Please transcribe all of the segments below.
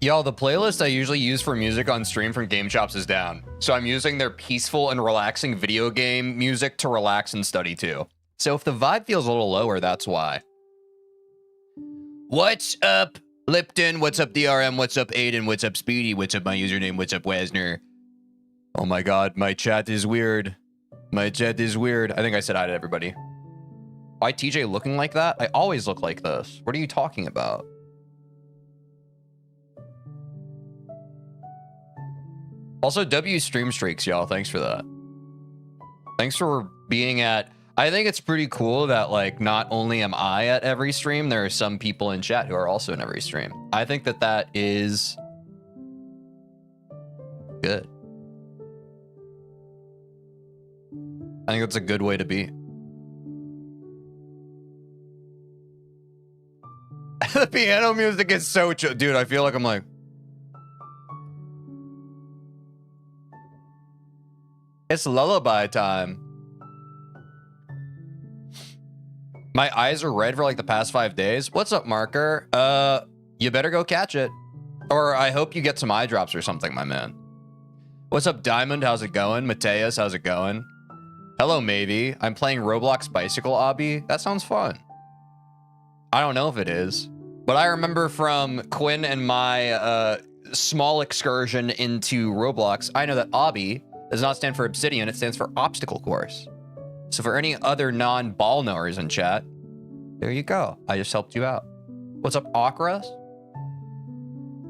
Y'all, the playlist I usually use for music on stream from Game Chops is down. So I'm using their peaceful and relaxing video game music to relax and study too. So if the vibe feels a little lower, that's why. What's up, Lipton? What's up, DRM? What's up, Aiden? What's up, Speedy? What's up, my username? What's up, Wesner? Oh my god, my chat is weird. My chat is weird. I think I said hi to everybody. Why TJ looking like that? I always look like this. What are you talking about? Also, W stream streaks, y'all. Thanks for that. Thanks for being at... I think it's pretty cool that, like, not only am I at every stream, there are some people in chat who are also in every stream. I think that that is good. I think that's a good way to be. The piano music is so chill. Dude, I feel like I'm like... It's lullaby time. My eyes are red for like the past 5 days. What's up, Marker? You better go catch it. Or I hope you get some eye drops or something, my man. What's up, Diamond? How's it going? Mateus, how's it going? Hello, maybe. I'm playing Roblox Bicycle Obby. That sounds fun. I don't know if it is. But I remember from Quinn and my small excursion into Roblox, I know that Obby does not stand for Obsidian. It stands for Obstacle Course. So for any other non-ball knowers in chat, there you go. I just helped you out. What's up, Akras?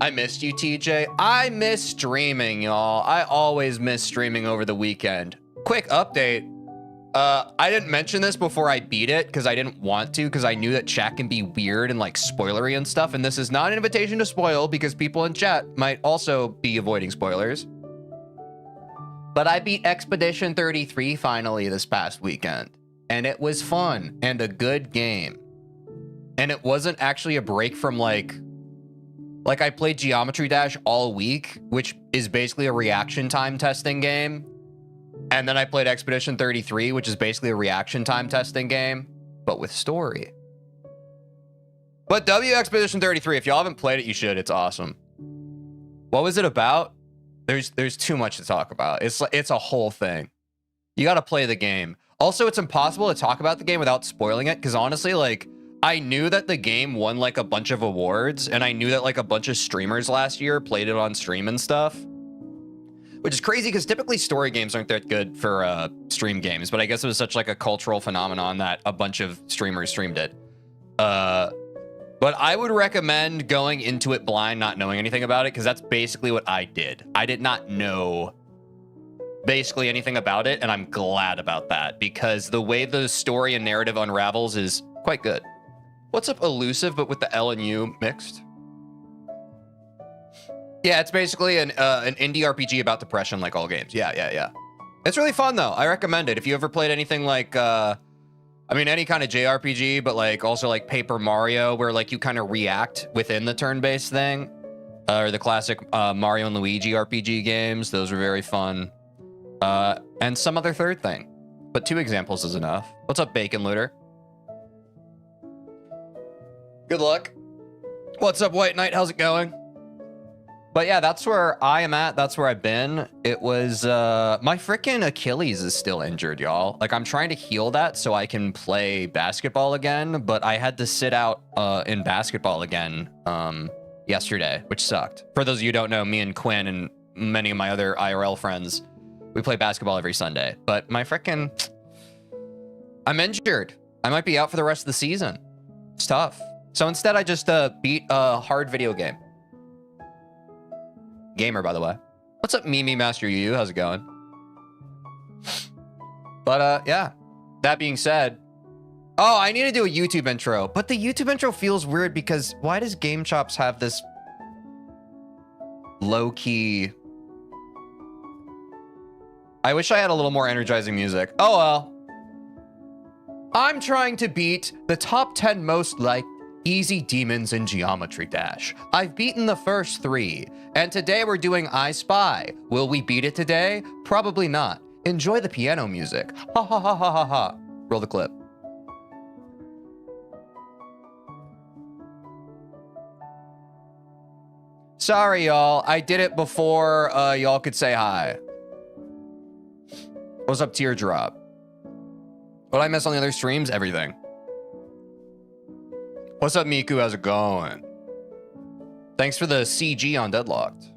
I missed you, TJ. I miss streaming, y'all. I always miss streaming over the weekend. Quick update. I didn't mention this before I beat it because I didn't want to, because I knew that chat can be weird and like spoilery and stuff. And this is not an invitation to spoil because people in chat might also be avoiding spoilers. But I beat Expedition 33 finally this past weekend, and it was fun and a good game. And it wasn't actually a break from like I played Geometry Dash all week, which is basically a reaction time testing game. And then I played Expedition 33, which is basically a reaction time testing game, but with story. But W Expedition 33, if y'all haven't played it, you should. It's awesome. What was it about? There's too much to talk about. It's a whole thing. You got to play the game. Also, it's impossible to talk about the game without spoiling it, because honestly, like, I knew that the game won like a bunch of awards, and I knew that like a bunch of streamers last year played it on stream and stuff, which is crazy because typically story games aren't that good for stream games, but I guess it was such like a cultural phenomenon that a bunch of streamers streamed it. But I would recommend going into it blind, not knowing anything about it, because that's basically what I did. I did not know basically anything about it, and I'm glad about that, because the way the story and narrative unravels is quite good. What's up, Elusive, but with the L and U mixed? Yeah, it's basically an indie RPG about depression, like all games. Yeah. It's really fun, though. I recommend it. If you ever played anything like... I mean, any kind of JRPG, but like also like Paper Mario, where like you kind of react within the turn-based thing, or the classic Mario and Luigi RPG games. Those were very fun. And some other third thing, but 2 examples is enough. What's up, Bacon Looter? Good luck. What's up, White Knight? How's it going? But yeah, that's where I am at. That's where I've been. It was, my freaking Achilles is still injured, y'all. Like, I'm trying to heal that so I can play basketball again, but I had to sit out in basketball again yesterday, which sucked. For those of you who don't know, me and Quinn and many of my other IRL friends, we play basketball every Sunday. But my freaking, I'm injured. I might be out for the rest of the season. It's tough. So instead, I just beat a hard video game. Gamer, by the way. What's up, Mimi Master Yu? How's it going? But yeah. That being said, oh, I need to do a YouTube intro, but the YouTube intro feels weird because why does Game Chops have this low-key? I wish I had a little more energizing music. Oh well. I'm trying to beat the top 10 most liked easy demons in Geometry Dash. I've beaten the first 3, and today we're doing I Spy. Will we beat it today? Probably not. Enjoy the piano music. Ha ha ha ha ha ha. Roll the clip. Sorry, y'all. I did it before y'all could say hi. What's up, Teardrop? What I miss on the other streams? Everything. What's up, Miku? How's it going? Thanks for the CG on Deadlocked.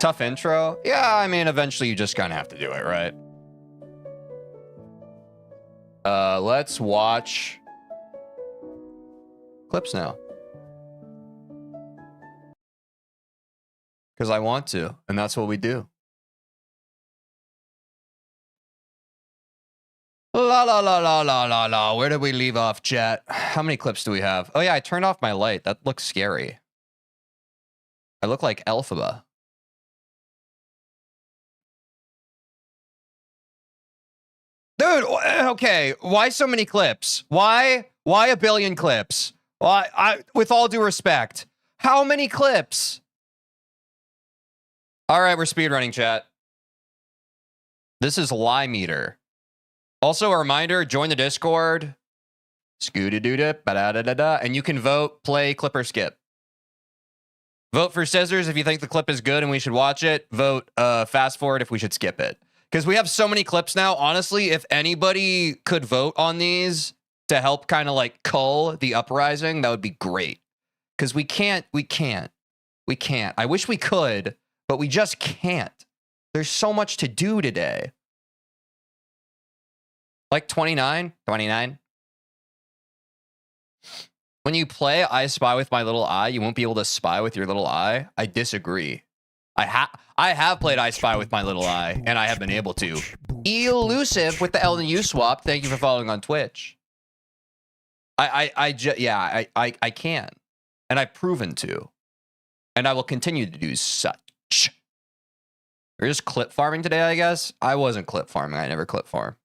Tough intro? Yeah, I mean, eventually you just kind of have to do it, right? Let's watch clips now. Because I want to, and that's what we do. La la la la la la la. Where did we leave off, chat? How many clips do we have? Oh yeah, I turned off my light. That looks scary. I look like Elphaba. Dude, okay. Why so many clips? Why a billion clips? Why? With all due respect, how many clips? All right, we're speedrunning, chat. This is Lie Meter. Also, a reminder, join the Discord. Scooty-doo-dip, ba-da-da-da-da. And you can vote, play, clip, or skip. Vote for scissors if you think the clip is good and we should watch it. Vote fast forward if we should skip it. Because we have so many clips now. Honestly, if anybody could vote on these to help kind of like cull the uprising, that would be great. Because we can't. I wish we could, but we just can't. There's so much to do today. Like 29? 29? When you play I Spy with My Little Eye, you won't be able to spy with your little eye. I disagree. I have played I Spy with My Little Eye, and I have been able to. Elusive with the L and U swap. Thank you for following on Twitch. I can. And I've proven to. And I will continue to do such. We're just clip farming today, I guess. I wasn't clip farming. I never clip farm.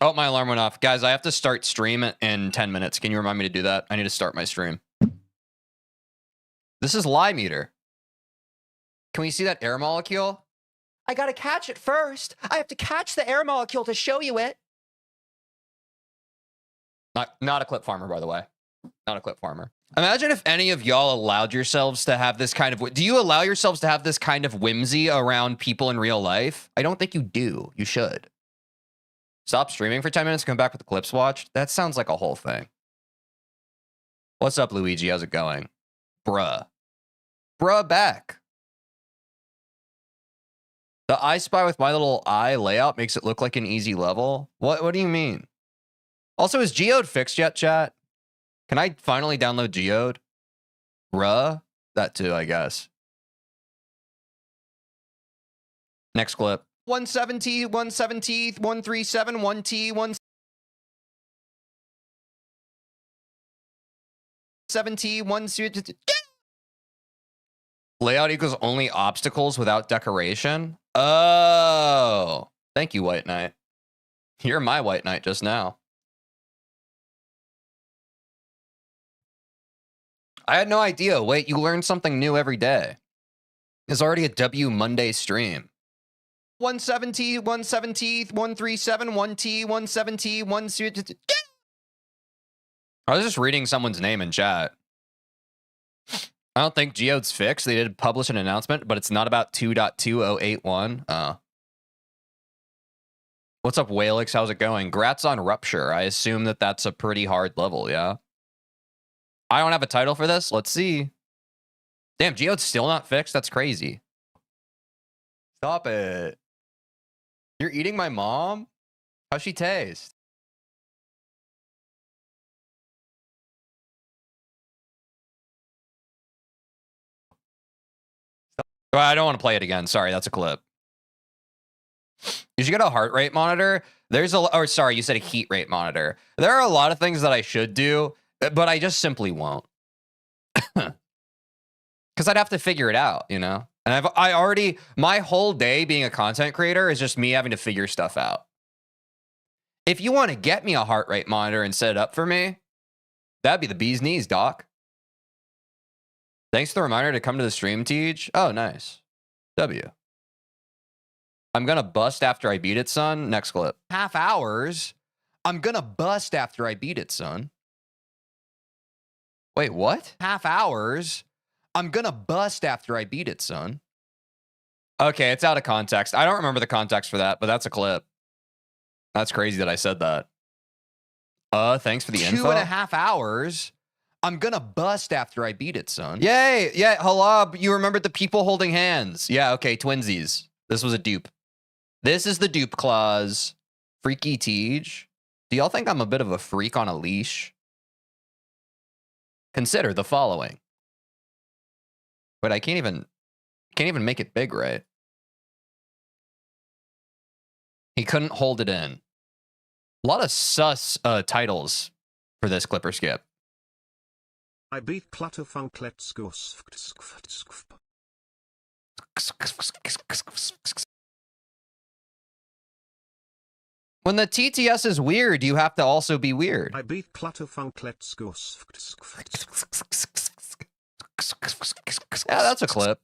Oh, my alarm went off. Guys, I have to start stream in 10 minutes. Can you remind me to do that? I need to start my stream. This is Lie Meter. Can we see that air molecule? I gotta catch it first. I have to catch the air molecule to show you it. Not a clip farmer, by the way. Not a clip farmer. Imagine if any of y'all allowed yourselves to have this kind of... Do you allow yourselves to have this kind of whimsy around people in real life? I don't think you do. You should. Stop streaming for 10 minutes, come back with the clips watched. That sounds like a whole thing. What's up, Luigi? How's it going? Bruh back. The I Spy with My Little Eye layout makes it look like an easy level. What do you mean? Also, is Geode fixed yet, chat? Can I finally download Geode? That too, I guess. Next clip. 170, 170, 137, 1T, 170, 1... Layout equals only obstacles without decoration? Oh. Thank you, White Knight. You're my White Knight just now. I had no idea. Wait, you learn something new every day. It's already a W Monday stream. 170, 170, 137, 1T, 170, 1... I was just reading someone's name in chat. I don't think Geode's fixed. They did publish an announcement, but it's not about 2.2081. What's up, Whalix? How's it going? Grats on Rupture. I assume that that's a pretty hard level, yeah? I don't have a title for this. Let's see. Damn, Geode's still not fixed? That's crazy. Stop it. You're eating my mom? How's she taste? Well, I don't want to play it again. Sorry, that's a clip. You should get a heart rate monitor. Sorry, you said a heat rate monitor. There are a lot of things that I should do, but I just simply won't. Because I'd have to figure it out, you know? And my whole day being a content creator is just me having to figure stuff out. If you want to get me a heart rate monitor and set it up for me, that'd be the bee's knees, doc. Thanks for the reminder to come to the stream, Teej. Oh, nice. W. I'm gonna bust after I beat it, son. Next clip. Half hours. I'm gonna bust after I beat it, son. Wait, what? Half hours? I'm gonna bust after I beat it, son. Okay, it's out of context. I don't remember the context for that, but that's a clip. That's crazy that I said that. Thanks for the info. 2.5 hours? I'm gonna bust after I beat it, son. Yay! Yeah, Halab, you remembered the people holding hands. Yeah, okay, twinsies. This was a dupe. This is the dupe clause. Freaky Teej. Do y'all think I'm a bit of a freak on a leash? Consider the following. But I can't even make it big, right? He couldn't hold it in. A lot of sus titles for this Clipper skip. I beat Clutterfunk, let's go. When the TTS is weird, you have to also be weird. I beat Clutterfunk, let's go. Yeah, that's a clip.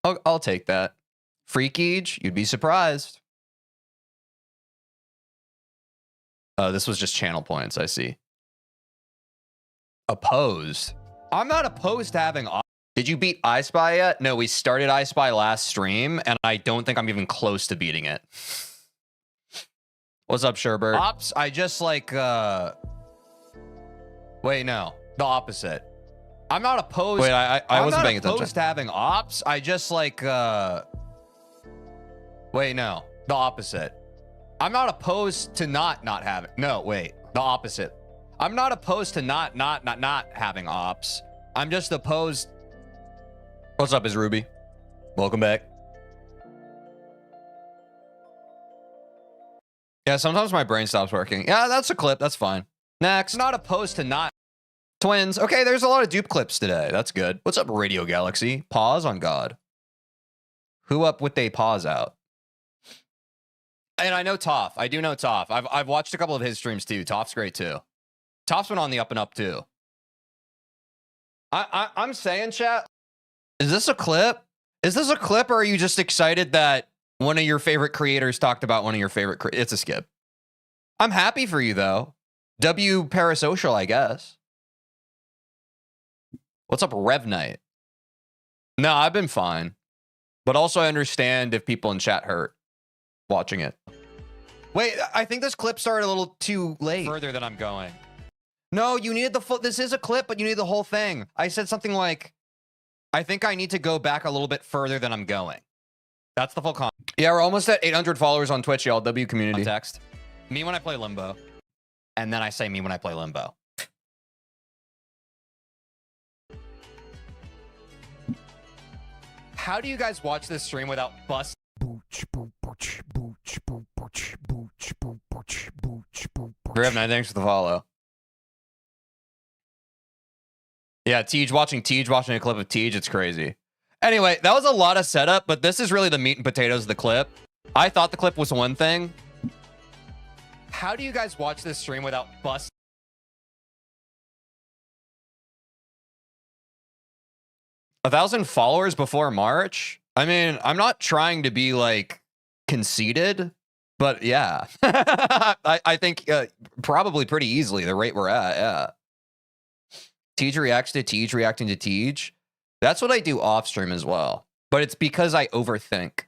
I'll take that. Freakage, you'd be surprised. This was just channel points, I see. Opposed. I'm not opposed to having... Did you beat I Spy yet? No, we started I Spy last stream, and I don't think I'm even close to beating it. What's up, Sherbert? Ops, I just like... Wait, no. The opposite. I'm not opposed... Wait, I wasn't paying attention. I'm not opposed to having ops. I just like... Wait, no. The opposite. I'm not opposed to not having... No, wait. The opposite. I'm not opposed to not having ops. I'm just opposed... What's up, is Ruby? Welcome back. Yeah, sometimes my brain stops working. Yeah, that's a clip. That's fine. Next. Not opposed to not... Twins. Okay, there's a lot of dupe clips today. That's good. What's up, Radio Galaxy? Pause on God. Who up with they pause out? And I know Toph. I do know Toph. I've watched a couple of his streams too. Toph's great too. Toph's been on the up and up too. I'm saying, chat, is this a clip? Is this a clip, or are you just excited that one of your favorite creators talked about one of your favorite It's a skip. I'm happy for you though. W Parasocial, I guess. What's up, Rev Knight? No, I've been fine. But also I understand if people in chat hurt watching it. Wait, I think this clip started a little too late. Further than I'm going. No, you needed the full... This is a clip, but you need the whole thing. I said something like, I think I need to go back a little bit further than I'm going. That's the full con. Yeah, we're almost at 800 followers on Twitch, y'all. W community. Context. Me when I play Limbo. And then I say me when I play Limbo. How do you guys watch this stream without bust? Rev, thanks for the follow. Yeah, Teej watching a clip of Teej. It's crazy. Anyway, that was a lot of setup, but this is really the meat and potatoes of the clip. I thought the clip was one thing. How do you guys watch this stream without bust? A 1,000 followers before March? I mean, I'm not trying to be like conceited, but yeah. I think probably pretty easily the rate we're at, yeah. Teej reacts to Teej reacting to Teej. That's what I do off stream as well. But it's because I overthink.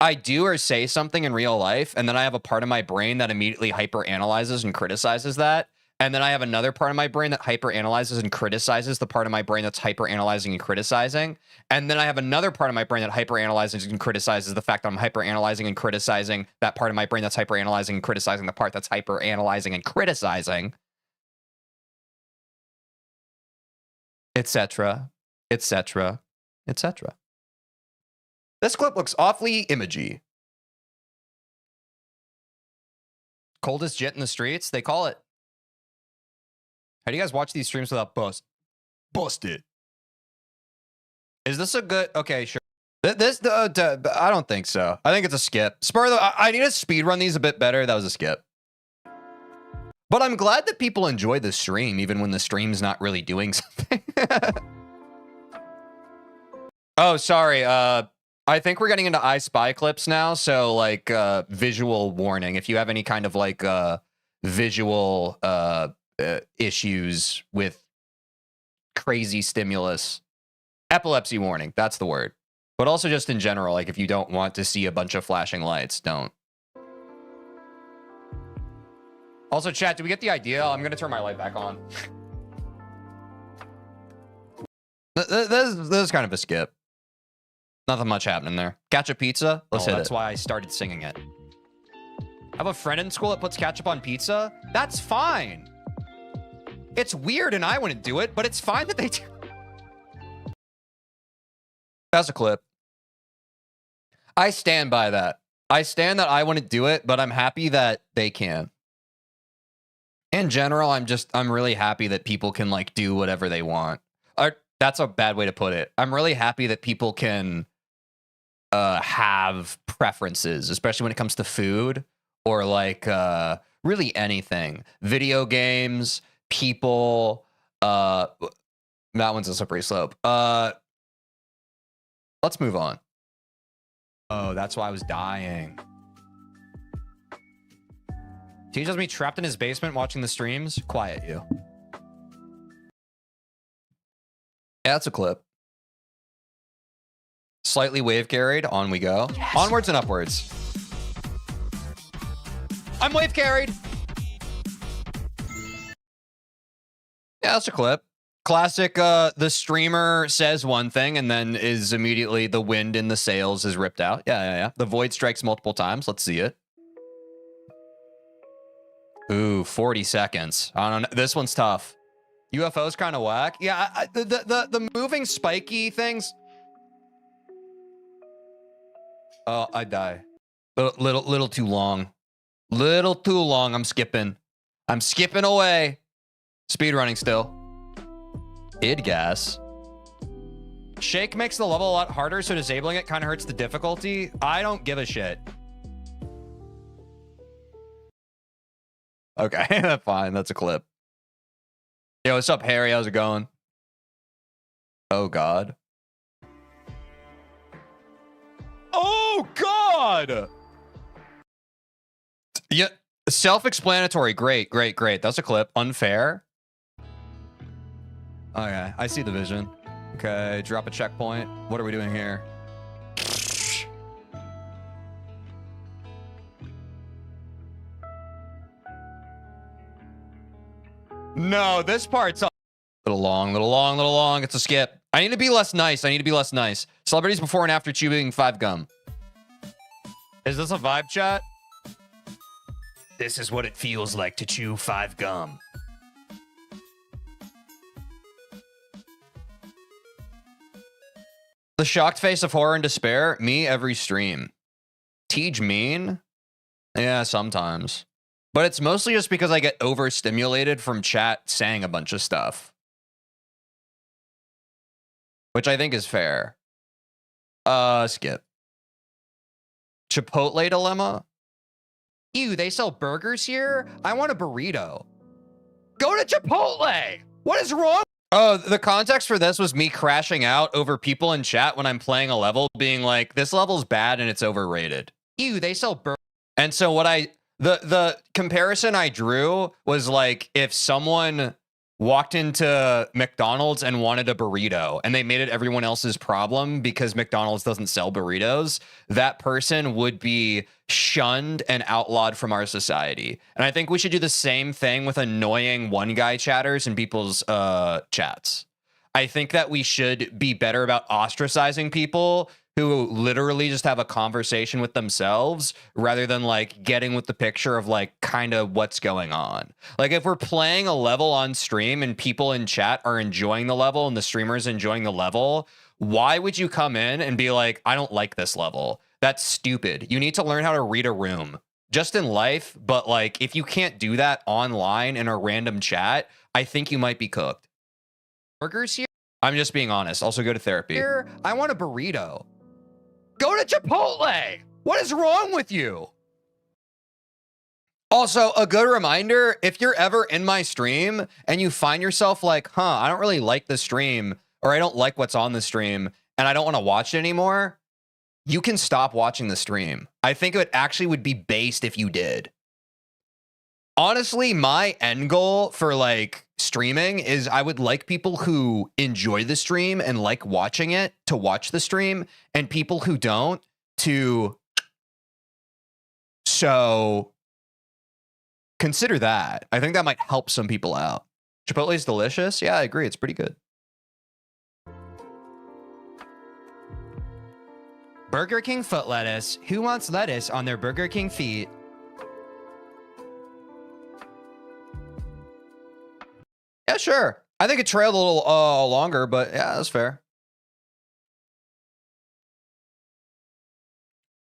I do or say something in real life, and then I have a part of my brain that immediately hyper-analyzes and criticizes that. And then I have another part of my brain that hyper-analyzes and criticizes the part of my brain that's hyper-analyzing and criticizing. And then I have another part of my brain that hyper-analyzes and criticizes the fact that I'm hyper-analyzing and criticizing that part of my brain that's hyper-analyzing and criticizing the part that's hyper-analyzing and criticizing. Etc. Etc. Etc. This clip looks awfully imagey. Coldest jit in the streets, they call it. How do you guys watch these streams without bust it? Is this a good... Okay, sure. I don't think so. I think it's a skip. Spur, I need to speed run these a bit better. That was a skip. But I'm glad that people enjoy the stream, even when the stream's not really doing something. Oh, sorry. I think we're getting into I Spy clips now. So, like, visual warning. If you have any kind of, like, visual issues with crazy stimulus. Epilepsy warning, that's the word. But also just in general, like if you don't want to see a bunch of flashing lights, don't. Also, chat, do we get the idea? I'm going to turn my light back on. This is kind of a skip. Nothing much happening there. Ketchup pizza? Let's hit it. That's why I started singing it. I have a friend in school that puts ketchup on pizza. That's fine. It's weird and I wouldn't do it, but it's fine that they do. That's a clip. I stand by that. I stand that I wouldn't do it, but I'm happy that they can. In general, I'm really happy that people can like do whatever they want. That's a bad way to put it. I'm really happy that people can have preferences, especially when it comes to food or like really anything. Video games, people. That one's a slippery slope. Let's move on. Oh, that's why I was dying. He tells me trapped in his basement watching the streams. Quiet you. Yeah, that's a clip. Slightly wave carried. On we go. Yes. Onwards and upwards. I'm wave carried. Yeah, that's a clip. Classic, the streamer says one thing and then is immediately the wind in the sails is ripped out. Yeah. The void strikes multiple times. Let's see it. Ooh, 40 seconds. I don't know. This one's tough. UFO's kind of whack. Yeah, the moving spiky things. Oh, I die. Little too long. Little too long. I'm skipping. I'm skipping away. Speed running still. Id gas. Shake makes the level a lot harder, so disabling it kind of hurts the difficulty. I don't give a shit. Okay, fine. That's a clip. Yo, what's up, Harry? How's it going? Oh, God. Oh, God! Yeah, self-explanatory. Great. That's a clip. Unfair. Okay, I see the vision. Okay, drop a checkpoint. What are we doing here? No, this part's a little long. It's a skip. I need to be less nice. Celebrities before and after chewing 5 gum. Is this a vibe chat? This is what it feels like to chew 5 gum. The shocked face of horror and despair. Me every stream. TeejVeen? Yeah, sometimes. But it's mostly just because I get overstimulated from chat saying a bunch of stuff. Which I think is fair. Skip. Chipotle dilemma? Ew, they sell burgers here? I want a burrito. Go to Chipotle! What is wrong? Oh, the context for this was me crashing out over people in chat when I'm playing a level being like, this level's bad and it's overrated. Ew, they sell burgers. And so what the comparison I drew was like if someone walked into McDonald's and wanted a burrito and they made it everyone else's problem because McDonald's doesn't sell burritos, that person would be shunned and outlawed from our society. And I think we should do the same thing with annoying one guy chatters in people's chats. I think that we should be better about ostracizing people who literally just have a conversation with themselves rather than like getting with the picture of like kind of what's going on. Like if we're playing a level on stream and people in chat are enjoying the level and the streamer's enjoying the level, why would you come in and be like, I don't like this level? That's stupid. You need to learn how to read a room just in life. But like, if you can't do that online in a random chat, I think you might be cooked. Burgers here? I'm just being honest. Also go to therapy. Here, I want a burrito. Go to Chipotle. What is wrong with you? Also, a good reminder, if you're ever in my stream and you find yourself like, I don't really like the stream or I don't like what's on the stream and I don't want to watch it anymore, you can stop watching the stream. I think it actually would be based if you did. Honestly, my end goal for like streaming is I would like people who enjoy the stream and like watching it to watch the stream, and people who don't to. So consider that. I think that might help some people out. Chipotle is delicious. Yeah, I agree. It's pretty good. Burger King foot lettuce. Who wants lettuce on their Burger King feet? Yeah, sure. I think it trailed a little longer, but yeah, that's fair.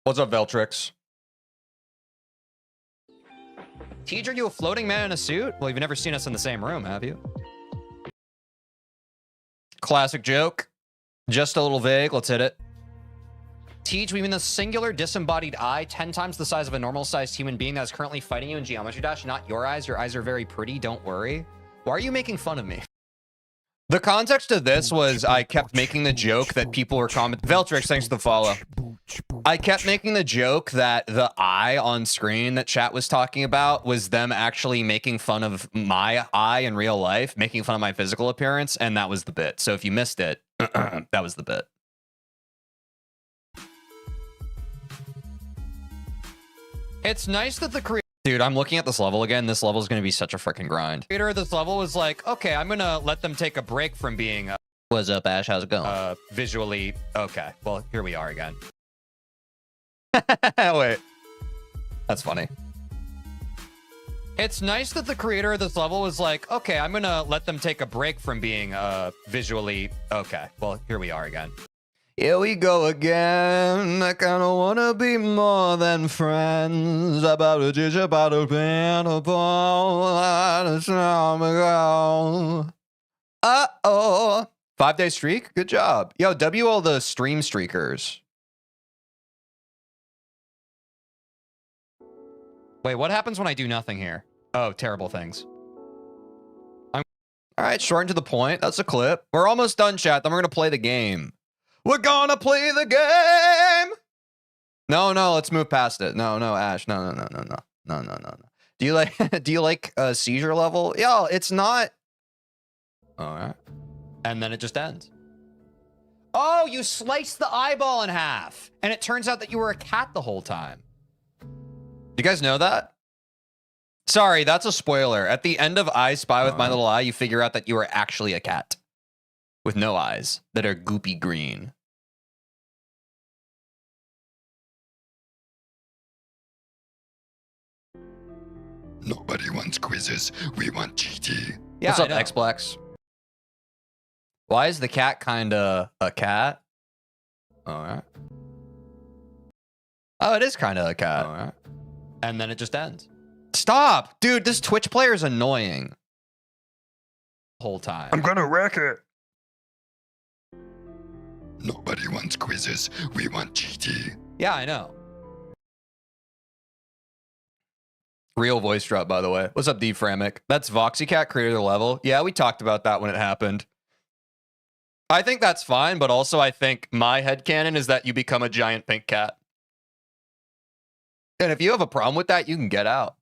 What's up, Veltrix? Teej, are you a floating man in a suit? Well, you've never seen us in the same room, have you? Classic joke. Just a little vague. Let's hit it. Teej, we mean the singular disembodied eye, 10 times the size of a normal-sized human being that is currently fighting you in Geometry Dash. Not your eyes. Your eyes are very pretty. Don't worry. Why are you making fun of me? The context of this was I kept making the joke that people were commenting. Veltrix, thanks for the follow. I kept making the joke that the eye on screen that chat was talking about was them actually making fun of my eye in real life, making fun of my physical appearance, and that was the bit. So if you missed it, that was the bit. It's nice that the creator... Dude, I'm looking at this level again. This level is going to be such a freaking grind. Creator of this level was like, okay, I'm going to let them take a break from being... What's up, Ash? How's it going? Visually... Okay, well, here we are again. Wait. That's funny. It's nice that the creator of this level was like, okay, I'm going to let them take a break from being visually... Okay, well, here we are again. Here we go again. I kind of want to be more than friends. About a dish, about a pen, a ball, and a time ago. Uh-oh. 5-day streak? Good job. Yo, W all the stream streakers. Wait, what happens when I do nothing here? Oh, terrible things. All right, short and to the point. That's a clip. We're almost done, chat. Then we're going to play the game. We're gonna play the game. No, let's move past it. No, Ash. No. Do you like a seizure level? Yo, it's not. All right. And then it just ends. Oh, you sliced the eyeball in half. And it turns out that you were a cat the whole time. You guys know that? Sorry, that's a spoiler. At the end of I Spy with My Little Eye, you figure out that you are actually a cat. With no eyes that are goopy green. Nobody wants quizzes. We want GT. Yeah, what's up, Xplex? Why is the cat kind of a cat? All right. Oh, it is kind of a cat. All right. And then it just ends. Stop! Dude, this Twitch player is annoying. Whole time. I'm gonna wreck it. Nobody wants quizzes. We want GT. Yeah, I know. Real voice drop, by the way. What's up, D-Framic? That's VoxyCat creator of the level. Yeah, we talked about that when it happened. I think that's fine, but also I think my headcanon is that you become a giant pink cat. And if you have a problem with that, you can get out.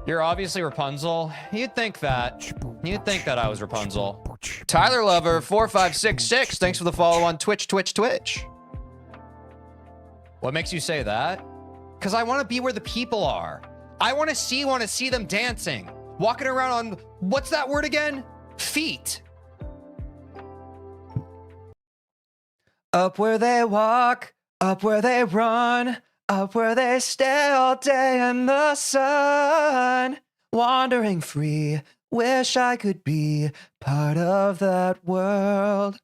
You're obviously Rapunzel. You'd think that. You'd think that I was Rapunzel. Tyler Lover 4566. Thanks for the follow on Twitch. What makes you say that? Because I want to be where the people are. I want to see them dancing, walking around on what's that word again? Feet. Up where they walk, up where they run, up where they stay all day in the sun, wandering free. Wish I could be part of that world.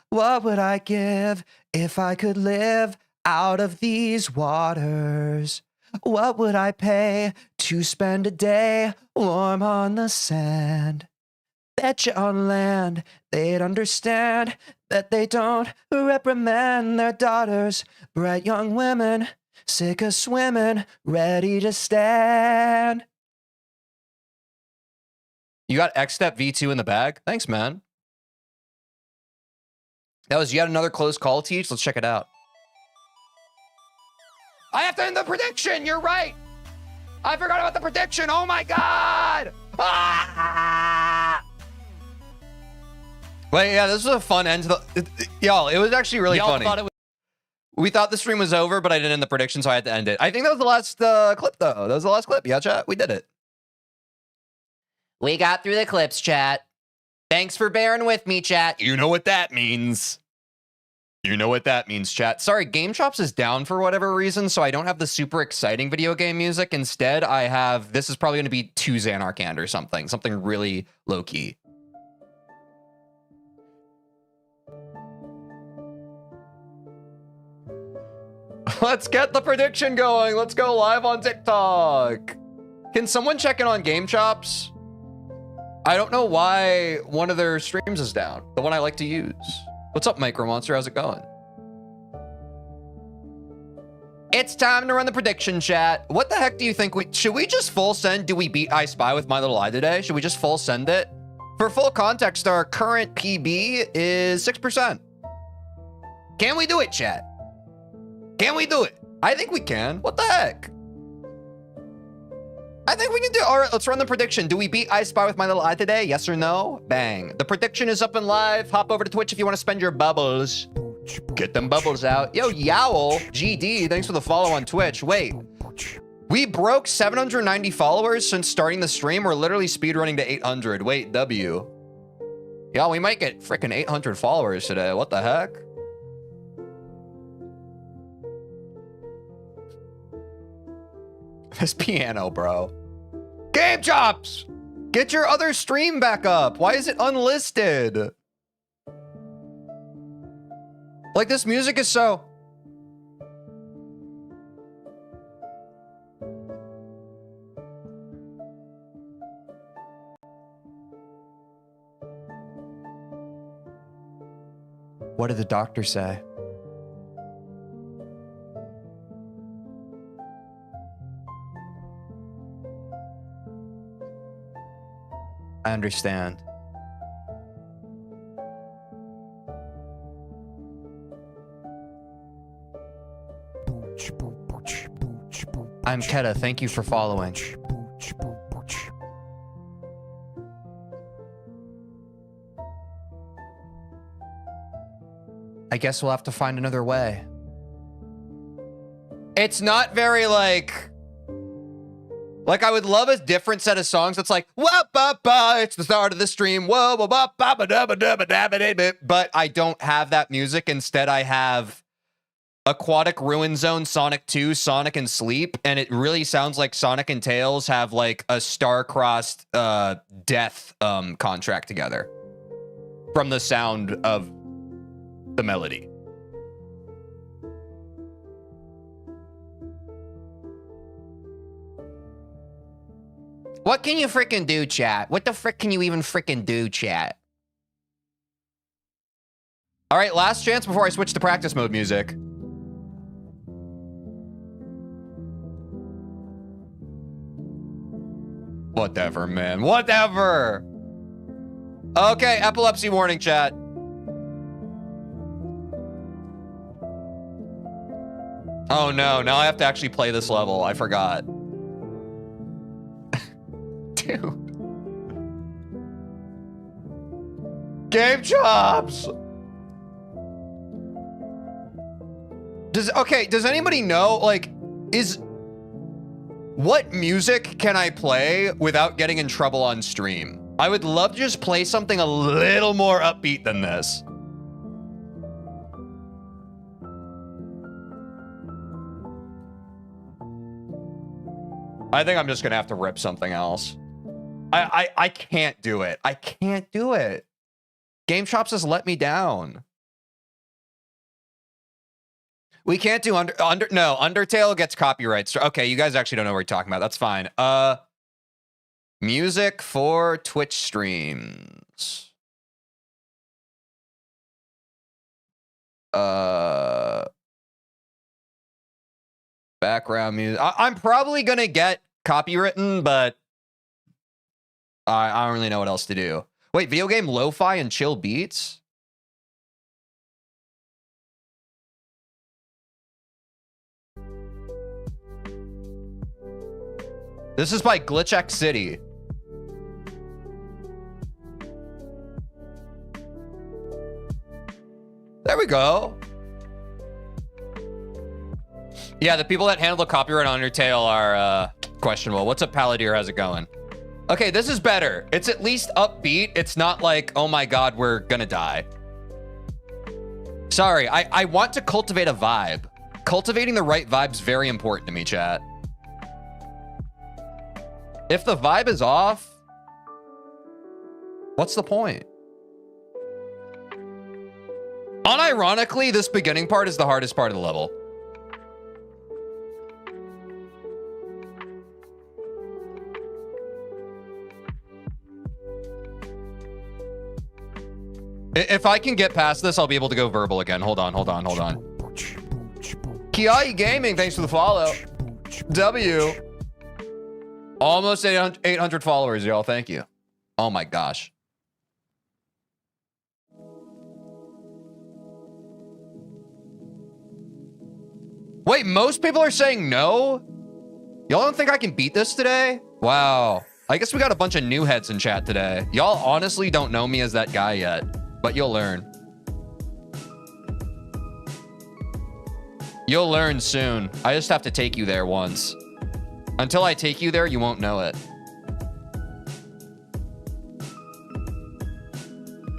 What would I give if I could live out of these waters? What would I pay to spend a day warm on the sand? Bet you on land they'd understand that they don't reprimand their daughters, bright young women, sick of swimming, ready to stand. You got X-Step V2 in the bag? Thanks, man. That was yet another close call, Teach. Let's check it out. I have to end the prediction. You're right. I forgot about the prediction. Oh my God. Ah! Wait, yeah, this was a fun end to the... Y'all, it was actually really funny. We thought the stream was over, but I didn't end the prediction, so I had to end it. I think that was the last clip, though. That was the last clip. Yeah, chat. We did it. We got through the clips, chat. Thanks for bearing with me, chat. You know what that means. You know what that means, chat. Sorry, Game Chops is down for whatever reason, so I don't have the super exciting video game music. Instead, I have... This is probably going to be 2 Xanarkand or something. Something really low-key. Let's get the prediction going. Let's go live on TikTok. Can someone check in on Game Chops? I don't know why one of their streams is down. The one I like to use. What's up, Micro Monster? How's it going? It's time to run the prediction, chat. What the heck do you think should we just full send Do We Beat I Spy with My Little Eye today? Should we just full send it? For full context, our current PB is 6%. Can we do it, chat? Can we do it? I think we can. What the heck? I think we can do it. All right, let's run the prediction. Do we beat I Spy with My Little Eye today? Yes or no? Bang. The prediction is up and live. Hop over to Twitch if you want to spend your bubbles. Get them bubbles out. Yo, Yowl, GD, thanks for the follow on Twitch. Wait, we broke 790 followers since starting the stream. We're literally speedrunning to 800. Wait, W. Yeah, we might get freaking 800 followers today. What the heck? This piano, bro. Game Chops! Get your other stream back up. Why is it unlisted? Like, this music is so... What did the doctor say? I understand. I'm Keta. Thank you for following. I guess we'll have to find another way. It's not very like I would love a different set of songs that's like, whoa, ba, ba, it's the start of the stream, whoa, ba, ba, ba, ba, da, ba, da, ba, da, ba, da, ba. But I don't have that music. Instead, I have Aquatic Ruin Zone, Sonic 2, Sonic and Sleep, and it really sounds like Sonic and Tails have like a star-crossed death contract together from the sound of the melody. What can you freaking do, chat? What the frick can you even freaking do, chat? All right, last chance before I switch to practice mode music. Whatever, man. Whatever. Okay, epilepsy warning, chat. Oh no, now I have to actually play this level. I forgot. Dude. Game Chops! Does anybody know, like, what music can I play without getting in trouble on stream? I would love to just play something a little more upbeat than this. I think I'm just gonna have to rip something else. I can't do it. I can't do it. Game Chops has let me down. We can't do no, Undertale gets copyrights. Okay, you guys actually don't know what we're talking about. That's fine. Music for Twitch streams. Background music. I'm probably gonna get copywritten, but I don't really know what else to do. Wait, video game lo-fi and chill beats? This is by Glitch City. There we go. Yeah, the people that handle the copyright on Undertale are questionable. What's up, Palladir? How's it going? Okay, this is better. It's at least upbeat. It's not like, oh my god, we're gonna die. Sorry, I want to cultivate a vibe. Cultivating the right vibe's very important to me, chat. If the vibe is off, what's the point? Unironically, this beginning part is the hardest part of the level. If I can get past this, I'll be able to go verbal again. Hold on. Kiai Gaming, thanks for the follow. W. Almost 800 followers, y'all. Thank you. Oh my gosh. Wait, most people are saying no? Y'all don't think I can beat this today? Wow. I guess we got a bunch of new heads in chat today. Y'all honestly don't know me as that guy yet, but you'll learn. You'll learn soon. I just have to take you there once. Until I take you there, you won't know it.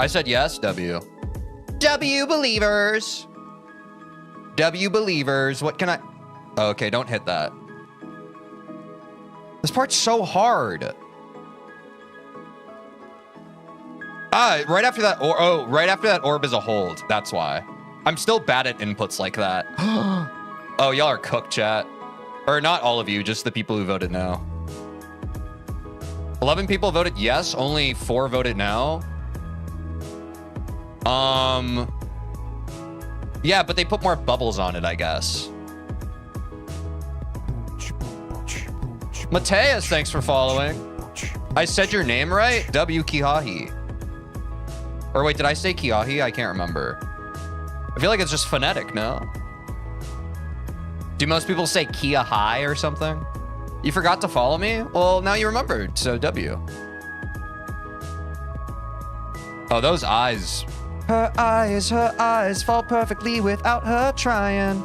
I said yes, W. W believers. W believers. What can I... Oh, okay, don't hit that. This part's so hard. Ah, right after that... right after that orb is a hold. That's why. I'm still bad at inputs like that. Oh, y'all are cooked, chat. Or not all of you, just the people who voted no. 11 people voted yes, only 4 voted no. Yeah, but they put more bubbles on it, I guess. Mateus, thanks for following. I said your name right? W Kihahi. Or wait, did I say Kiahi? I can't remember. I feel like it's just phonetic, no? Do most people say Kia High or something? You forgot to follow me? Well, now you remembered, so W. Oh, those eyes. Her eyes fall perfectly without her trying.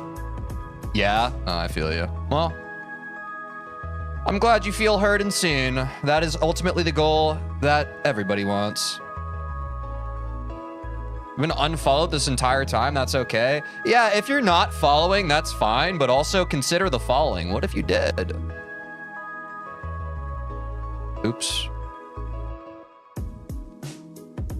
Yeah? Oh, I feel you. Well, I'm glad you feel heard and seen. That is ultimately the goal that everybody wants. I've been unfollowed this entire time. That's okay. Yeah, if you're not following, that's fine, but also consider the following. What if you did? Oops.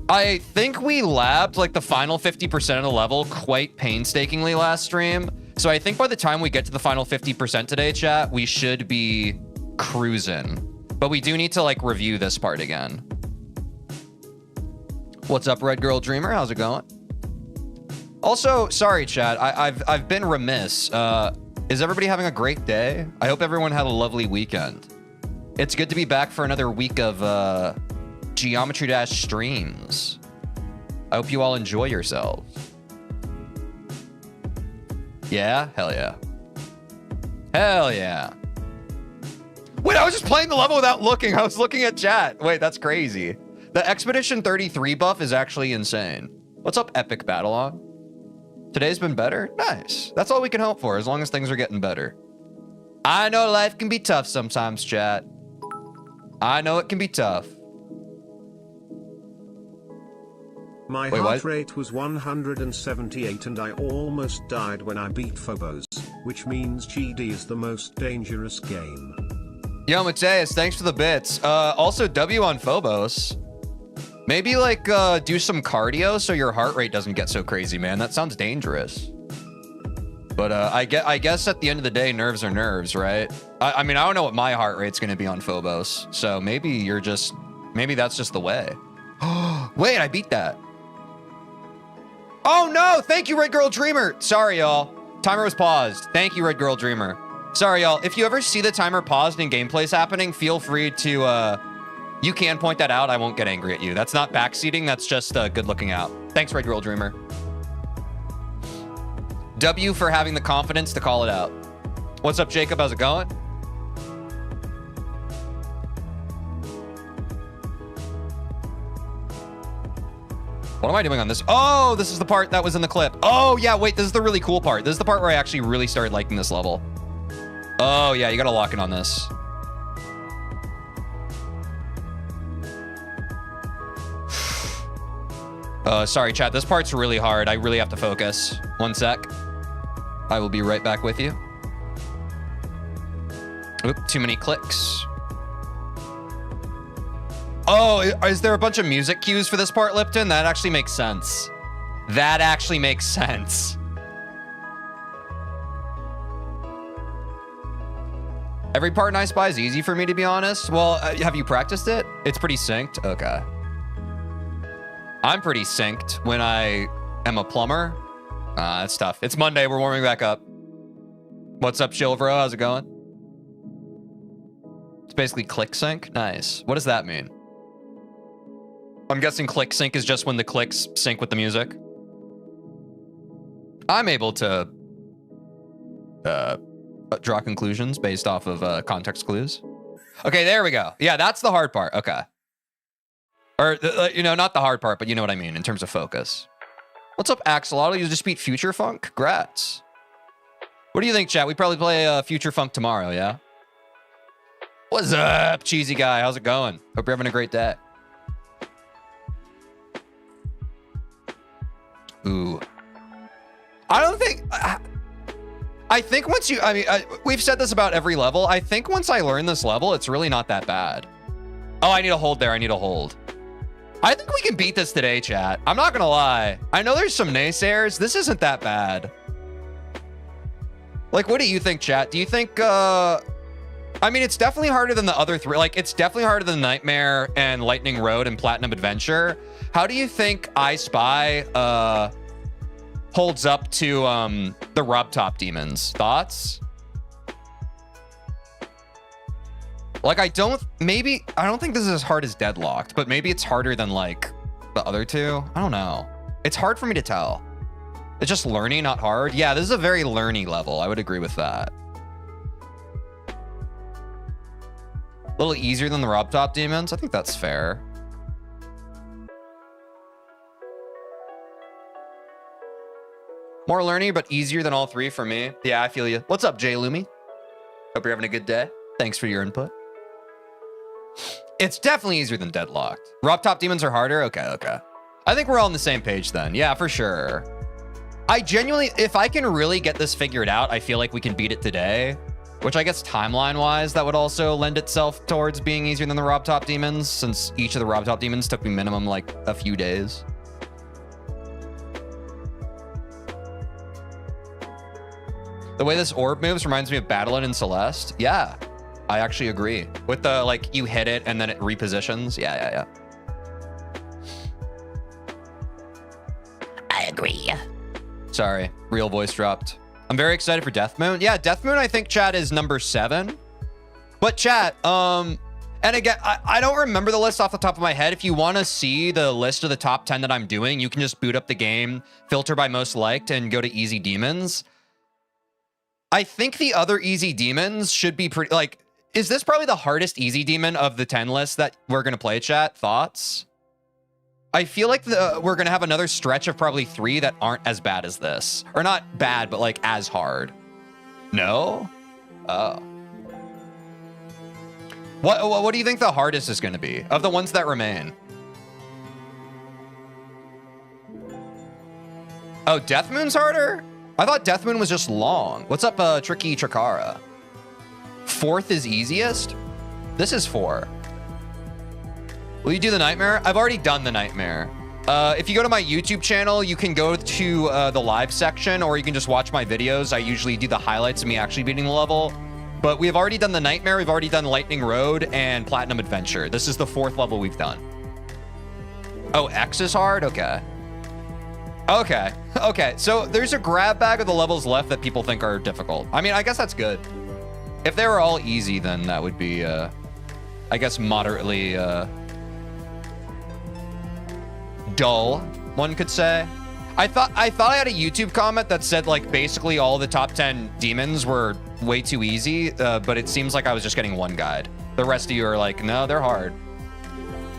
I think we labbed like the final 50% of the level quite painstakingly last stream. So I think by the time we get to the final 50% today, chat, we should be cruising. But we do need to like review this part again. What's up, Red Girl Dreamer? How's it going? Also, sorry, chat. I've been remiss. Is everybody having a great day? I hope everyone had a lovely weekend. It's good to be back for another week of Geometry Dash streams. I hope you all enjoy yourselves. Yeah? Hell yeah. Hell yeah. Wait, I was just playing the level without looking. I was looking at chat. Wait, that's crazy. The Expedition 33 buff is actually insane. What's up, Epic Battle-On? Today's been better? Nice. That's all we can hope for, as long as things are getting better. I know life can be tough sometimes, chat. I know it can be tough. My heart rate was 178 and I almost died when I beat Phobos, which means GD is the most dangerous game. Yo, Mateus, thanks for the bits. Also, W on Phobos. Maybe, like, do some cardio so your heart rate doesn't get so crazy, man. That sounds dangerous. But I guess at the end of the day, nerves are nerves, right? I mean, I don't know what my heart rate's going to be on Phobos. So maybe that's just the way. Wait, I beat that. Oh, no. Thank you, Red Girl Dreamer. Sorry, y'all. Timer was paused. Thank you, Red Girl Dreamer. Sorry, y'all. If you ever see the timer paused and gameplay's happening, feel free to... You can point that out. I won't get angry at you. That's not backseating. That's just good looking out. Thanks, Red Girl Dreamer. W for having the confidence to call it out. What's up, Jacob? How's it going? What am I doing on this? Oh, this is the part that was in the clip. Oh, yeah, wait, this is the really cool part. This is the part where I actually really started liking this level. Oh, yeah, you gotta lock in on this. Sorry, chat. This part's really hard. I really have to focus. 1 sec. I will be right back with you. Oop, too many clicks. Oh, is there a bunch of music cues for this part, Lipton? That actually makes sense. That actually makes sense. Every part in I Spy is easy for me, to be honest. Well, have you practiced it? It's pretty synced. Okay. I'm pretty synced when I am a plumber. That's tough. It's Monday. We're warming back up. What's up, Chilvro? How's it going? It's basically click sync. Nice. What does that mean? I'm guessing click sync is just when the clicks sync with the music. I'm able to draw conclusions based off of context clues. Okay, there we go. Yeah, that's the hard part. Okay. Or, you know, not the hard part, but you know what I mean in terms of focus. What's up, Axolotl? You just beat Future Funk? Congrats. What do you think, chat? We probably play Future Funk tomorrow, yeah? What's up, cheesy guy? How's it going? Hope you're having a great day. Ooh. I don't think... I think once you... I mean, we've said this about every level. I think once I learn this level, it's really not that bad. Oh, I need a hold there. I need a hold. I think we can beat this today, chat. I'm not gonna lie. I know there's some naysayers. This isn't that bad. Like, what do you think, chat? Do you think... I mean, it's definitely harder than the other three. Like, it's definitely harder than Nightmare and Lightning Road and Platinum Adventure. How do you think I Spy holds up to the Rub Top Demons? Thoughts? Like, I don't think this is as hard as Deadlocked, but maybe it's harder than, like, the other two. I don't know. It's hard for me to tell. It's just learning, not hard. Yeah, this is a very learny level. I would agree with that. A little easier than the Rub Top Demons. I think that's fair. More learny, but easier than all three for me. Yeah, I feel you. What's up, Jay Lumi? Hope you're having a good day. Thanks for your input. It's definitely easier than Deadlocked. Rub Top Demons are harder? Okay, okay. I think we're all on the same page then. Yeah, for sure. I genuinely, if I can really get this figured out, I feel like we can beat it today. Which I guess timeline-wise, that would also lend itself towards being easier than the Rub Top Demons, since each of the Rub Top Demons took me minimum like a few days. The way this orb moves reminds me of Battlein and Celeste. Yeah, I actually agree. With the, like, you hit it and then it repositions. Yeah. I agree. Sorry, real voice dropped. I'm very excited for Death Moon. Yeah, Death Moon, I think, chat, is number 7. But chat, and again, I don't remember the list off the top of my head. If you want to see the list of the top 10 that I'm doing, you can just boot up the game, filter by most liked, and go to Easy Demons. I think the other Easy Demons should be pretty, like, is this probably the hardest Easy Demon of the 10 list that we're going to play, chat? Thoughts? I feel like we're going to have another stretch of probably 3 that aren't as bad as this. Or not bad, but like as hard. No? Oh. What do you think the hardest is going to be of the ones that remain? Oh, Death Moon's harder? I thought Death Moon was just long. What's up, Tricky Trakara? 4th is easiest? This is 4. Will you do the Nightmare? I've already done the Nightmare. If you go to my YouTube channel, you can go to the live section, or you can just watch my videos. I usually do the highlights of me actually beating the level. But we've already done the Nightmare, we've already done Lightning Road, and Platinum Adventure. This is the 4th level we've done. Oh, X is hard? Okay. Okay, so there's a grab bag of the levels left that people think are difficult. I mean, I guess that's good. If they were all easy, then that would be, I guess, moderately dull, one could say. I thought I had a YouTube comment that said, like, basically all the top 10 demons were way too easy, but it seems like I was just getting one guide. The rest of you are like, no, they're hard.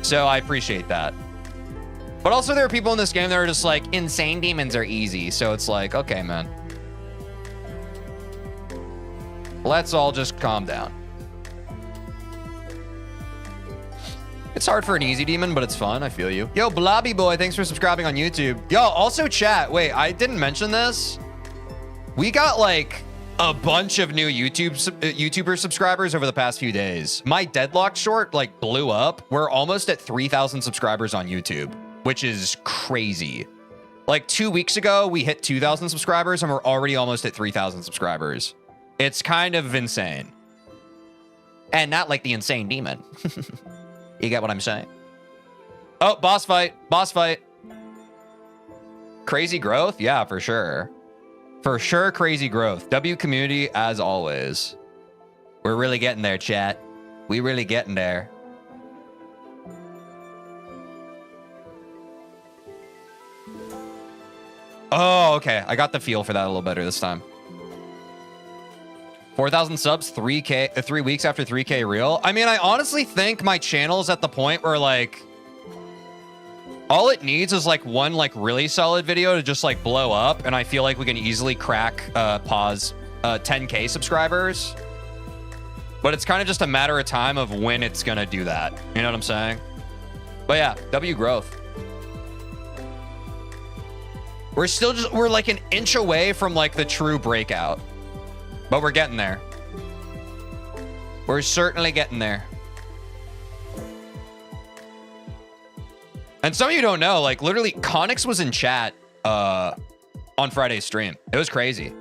So I appreciate that. But also there are people in this game that are just like, insane demons are easy. So it's like, okay, man. Let's all just calm down. It's hard for an easy demon, but it's fun. I feel you. Yo, Blobby Boy, thanks for subscribing on YouTube. Yo, also chat. Wait, I didn't mention this. We got like a bunch of new YouTuber subscribers over the past few days. My Deadlock short like blew up. We're almost at 3,000 subscribers on YouTube, which is crazy. Like 2 weeks ago, we hit 2,000 subscribers and we're already almost at 3,000 subscribers. It's kind of insane. And not like the insane demon. You get what I'm saying? Oh, boss fight. Boss fight. Crazy growth? Yeah, for sure. For sure, crazy growth. W community, as always. We're really getting there, chat. We really getting there. Oh, okay. I got the feel for that a little better this time. 4,000 subs, 3K, 3 weeks after 3K real. I mean, I honestly think my channel's at the point where like, all it needs is like one like really solid video to just like blow up. And I feel like we can easily crack 10K subscribers. But it's kind of just a matter of time of when it's going to do that. You know what I'm saying? But yeah, W growth. We're like an inch away from like the true breakout. But we're getting there. We're certainly getting there. And some of you don't know, like literally Connix was in chat on Friday's stream. It was crazy.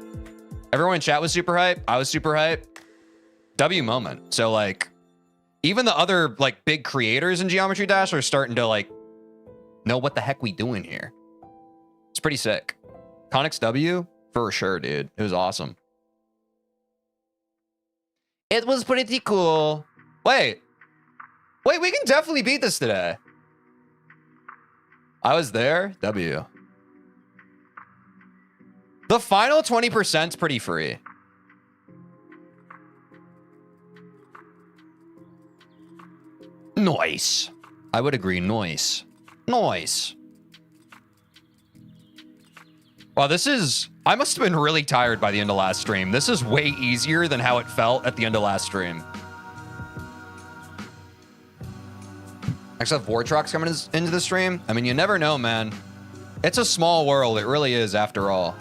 Everyone in chat was super hype. I was super hype. W moment. So like even the other like big creators in Geometry Dash are starting to like know what the heck we doing here. It's pretty sick. Connix W for sure, dude. It was awesome. It was pretty cool. Wait, we can definitely beat this today. I was there. W. The final 20% is pretty free. Nice. I would agree. Nice. Nice. Wow, this is... I must have been really tired by the end of last stream. This is way easier than how it felt at the end of last stream. Actually, Vortrox coming into the stream. I mean, you never know, man. It's a small world. It really is, after all.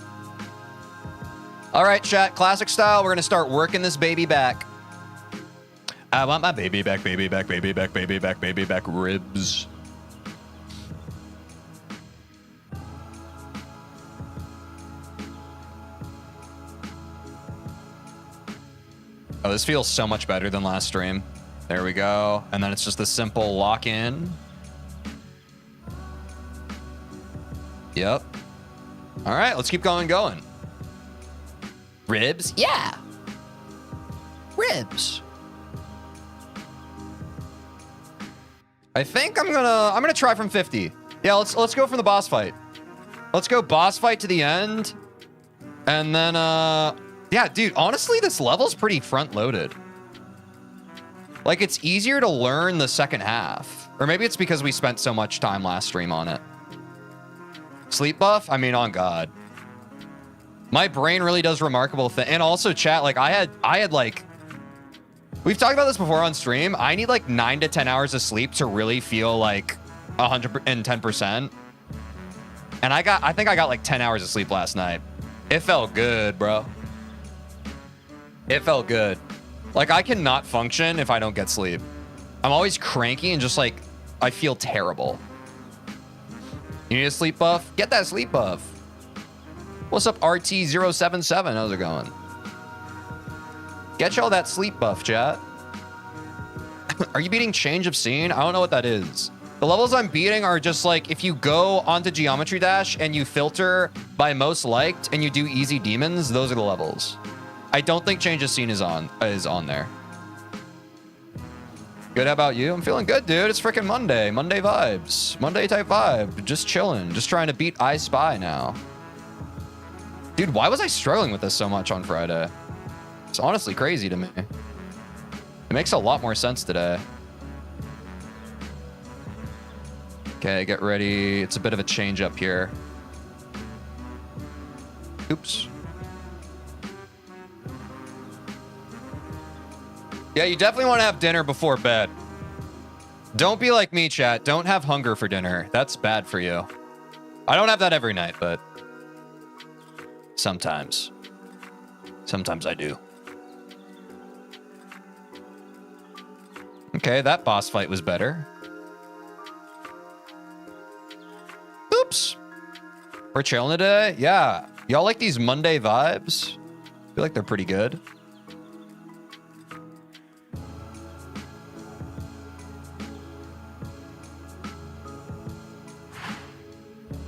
All right, chat. Classic style. We're going to start working this baby back. I want my baby back, baby back, baby back, baby back, baby back ribs. Oh, this feels so much better than last stream. There we go. And then it's just a simple lock in. Yep. All right, let's keep going. Ribs? Yeah. Ribs. I think I'm gonna try from 50. Yeah, let's go from the boss fight. Let's go boss fight to the end. And then yeah, dude, honestly, this level's pretty front-loaded. Like, it's easier to learn the second half. Or maybe it's because we spent so much time last stream on it. Sleep buff? I mean, on God. My brain really does remarkable things. And also, chat, like, I had like... We've talked about this before on stream. I need, like, 9 to 10 hours of sleep to really feel, like, 110%. And I think I got, like, 10 hours of sleep last night. It felt good, bro. It felt good. Like, I cannot function if I don't get sleep. I'm always cranky and just like, I feel terrible. You need a sleep buff? Get that sleep buff. What's up, RT077? How's it going? Get y'all that sleep buff, chat. Are you beating Change of Scene? I don't know what that is. The levels I'm beating are just like, if you go onto Geometry Dash and you filter by most liked and you do easy demons, those are the levels. I don't think Change of Scene is on there. Good, how about you? I'm feeling good, dude. It's freaking Monday. Monday vibes. Monday type vibe. Just chilling. Just trying to beat I Spy now. Dude, why was I struggling with this so much on Friday? It's honestly crazy to me. It makes a lot more sense today. Okay, get ready. It's a bit of a change up here. Oops. Yeah, you definitely want to have dinner before bed. Don't be like me, chat. Don't have hunger for dinner. That's bad for you. I don't have that every night, but sometimes. Sometimes I do. Okay, that boss fight was better. Oops. We're chilling today? Yeah. Y'all like these Monday vibes? I feel like they're pretty good.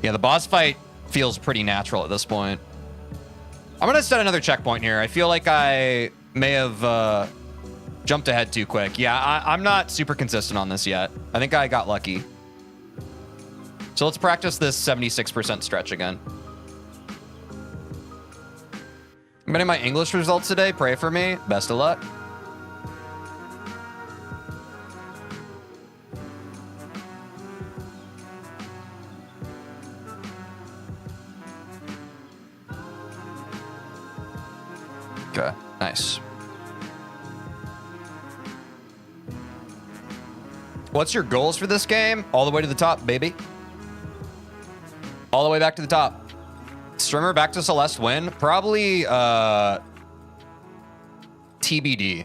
Yeah, the boss fight feels pretty natural at this point. I'm going to set another checkpoint here. I feel like I may have jumped ahead too quick. Yeah, I'm not super consistent on this yet. I think I got lucky. So let's practice this 76% stretch again. I'm getting my English results today. Pray for me. Best of luck. Okay, nice. What's your goals for this game? All the way to the top, baby. All the way back to the top. Streamer back to Celeste win? Probably TBD.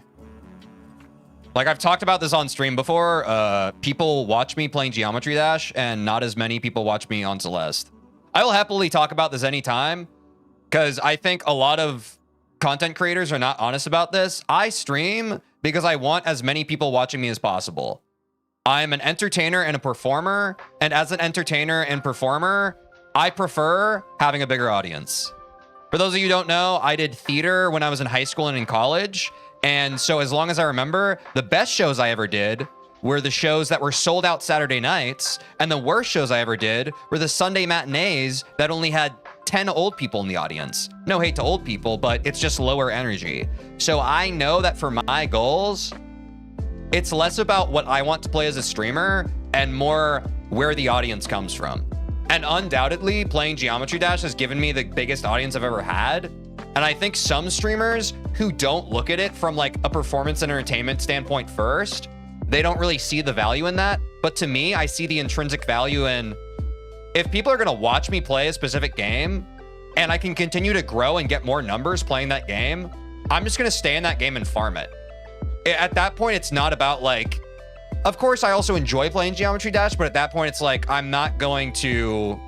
Like I've talked about this on stream before. People watch me playing Geometry Dash and not as many people watch me on Celeste. I will happily talk about this anytime because I think a lot of content creators are not honest about this. I stream because I want as many people watching me as possible. I'm an entertainer and a performer, and as an entertainer and performer, I prefer having a bigger audience. For those of you who don't know, I did theater when I was in high school and in college, and so as long as I remember, the best shows I ever did were the shows that were sold out Saturday nights, and the worst shows I ever did were the Sunday matinees that only had 10 old people in the audience. No hate to old people, but it's just lower energy. So I know that for my goals, it's less about what I want to play as a streamer and more where the audience comes from. And undoubtedly, playing Geometry Dash has given me the biggest audience I've ever had. And I think some streamers who don't look at it from like a performance and entertainment standpoint first, they don't really see the value in that. But to me, I see the intrinsic value in if people are going to watch me play a specific game and I can continue to grow and get more numbers playing that game, I'm just going to stay in that game and farm it. At that point, it's not about like, of course, I also enjoy playing Geometry Dash, but at that point, it's like, I'm not going to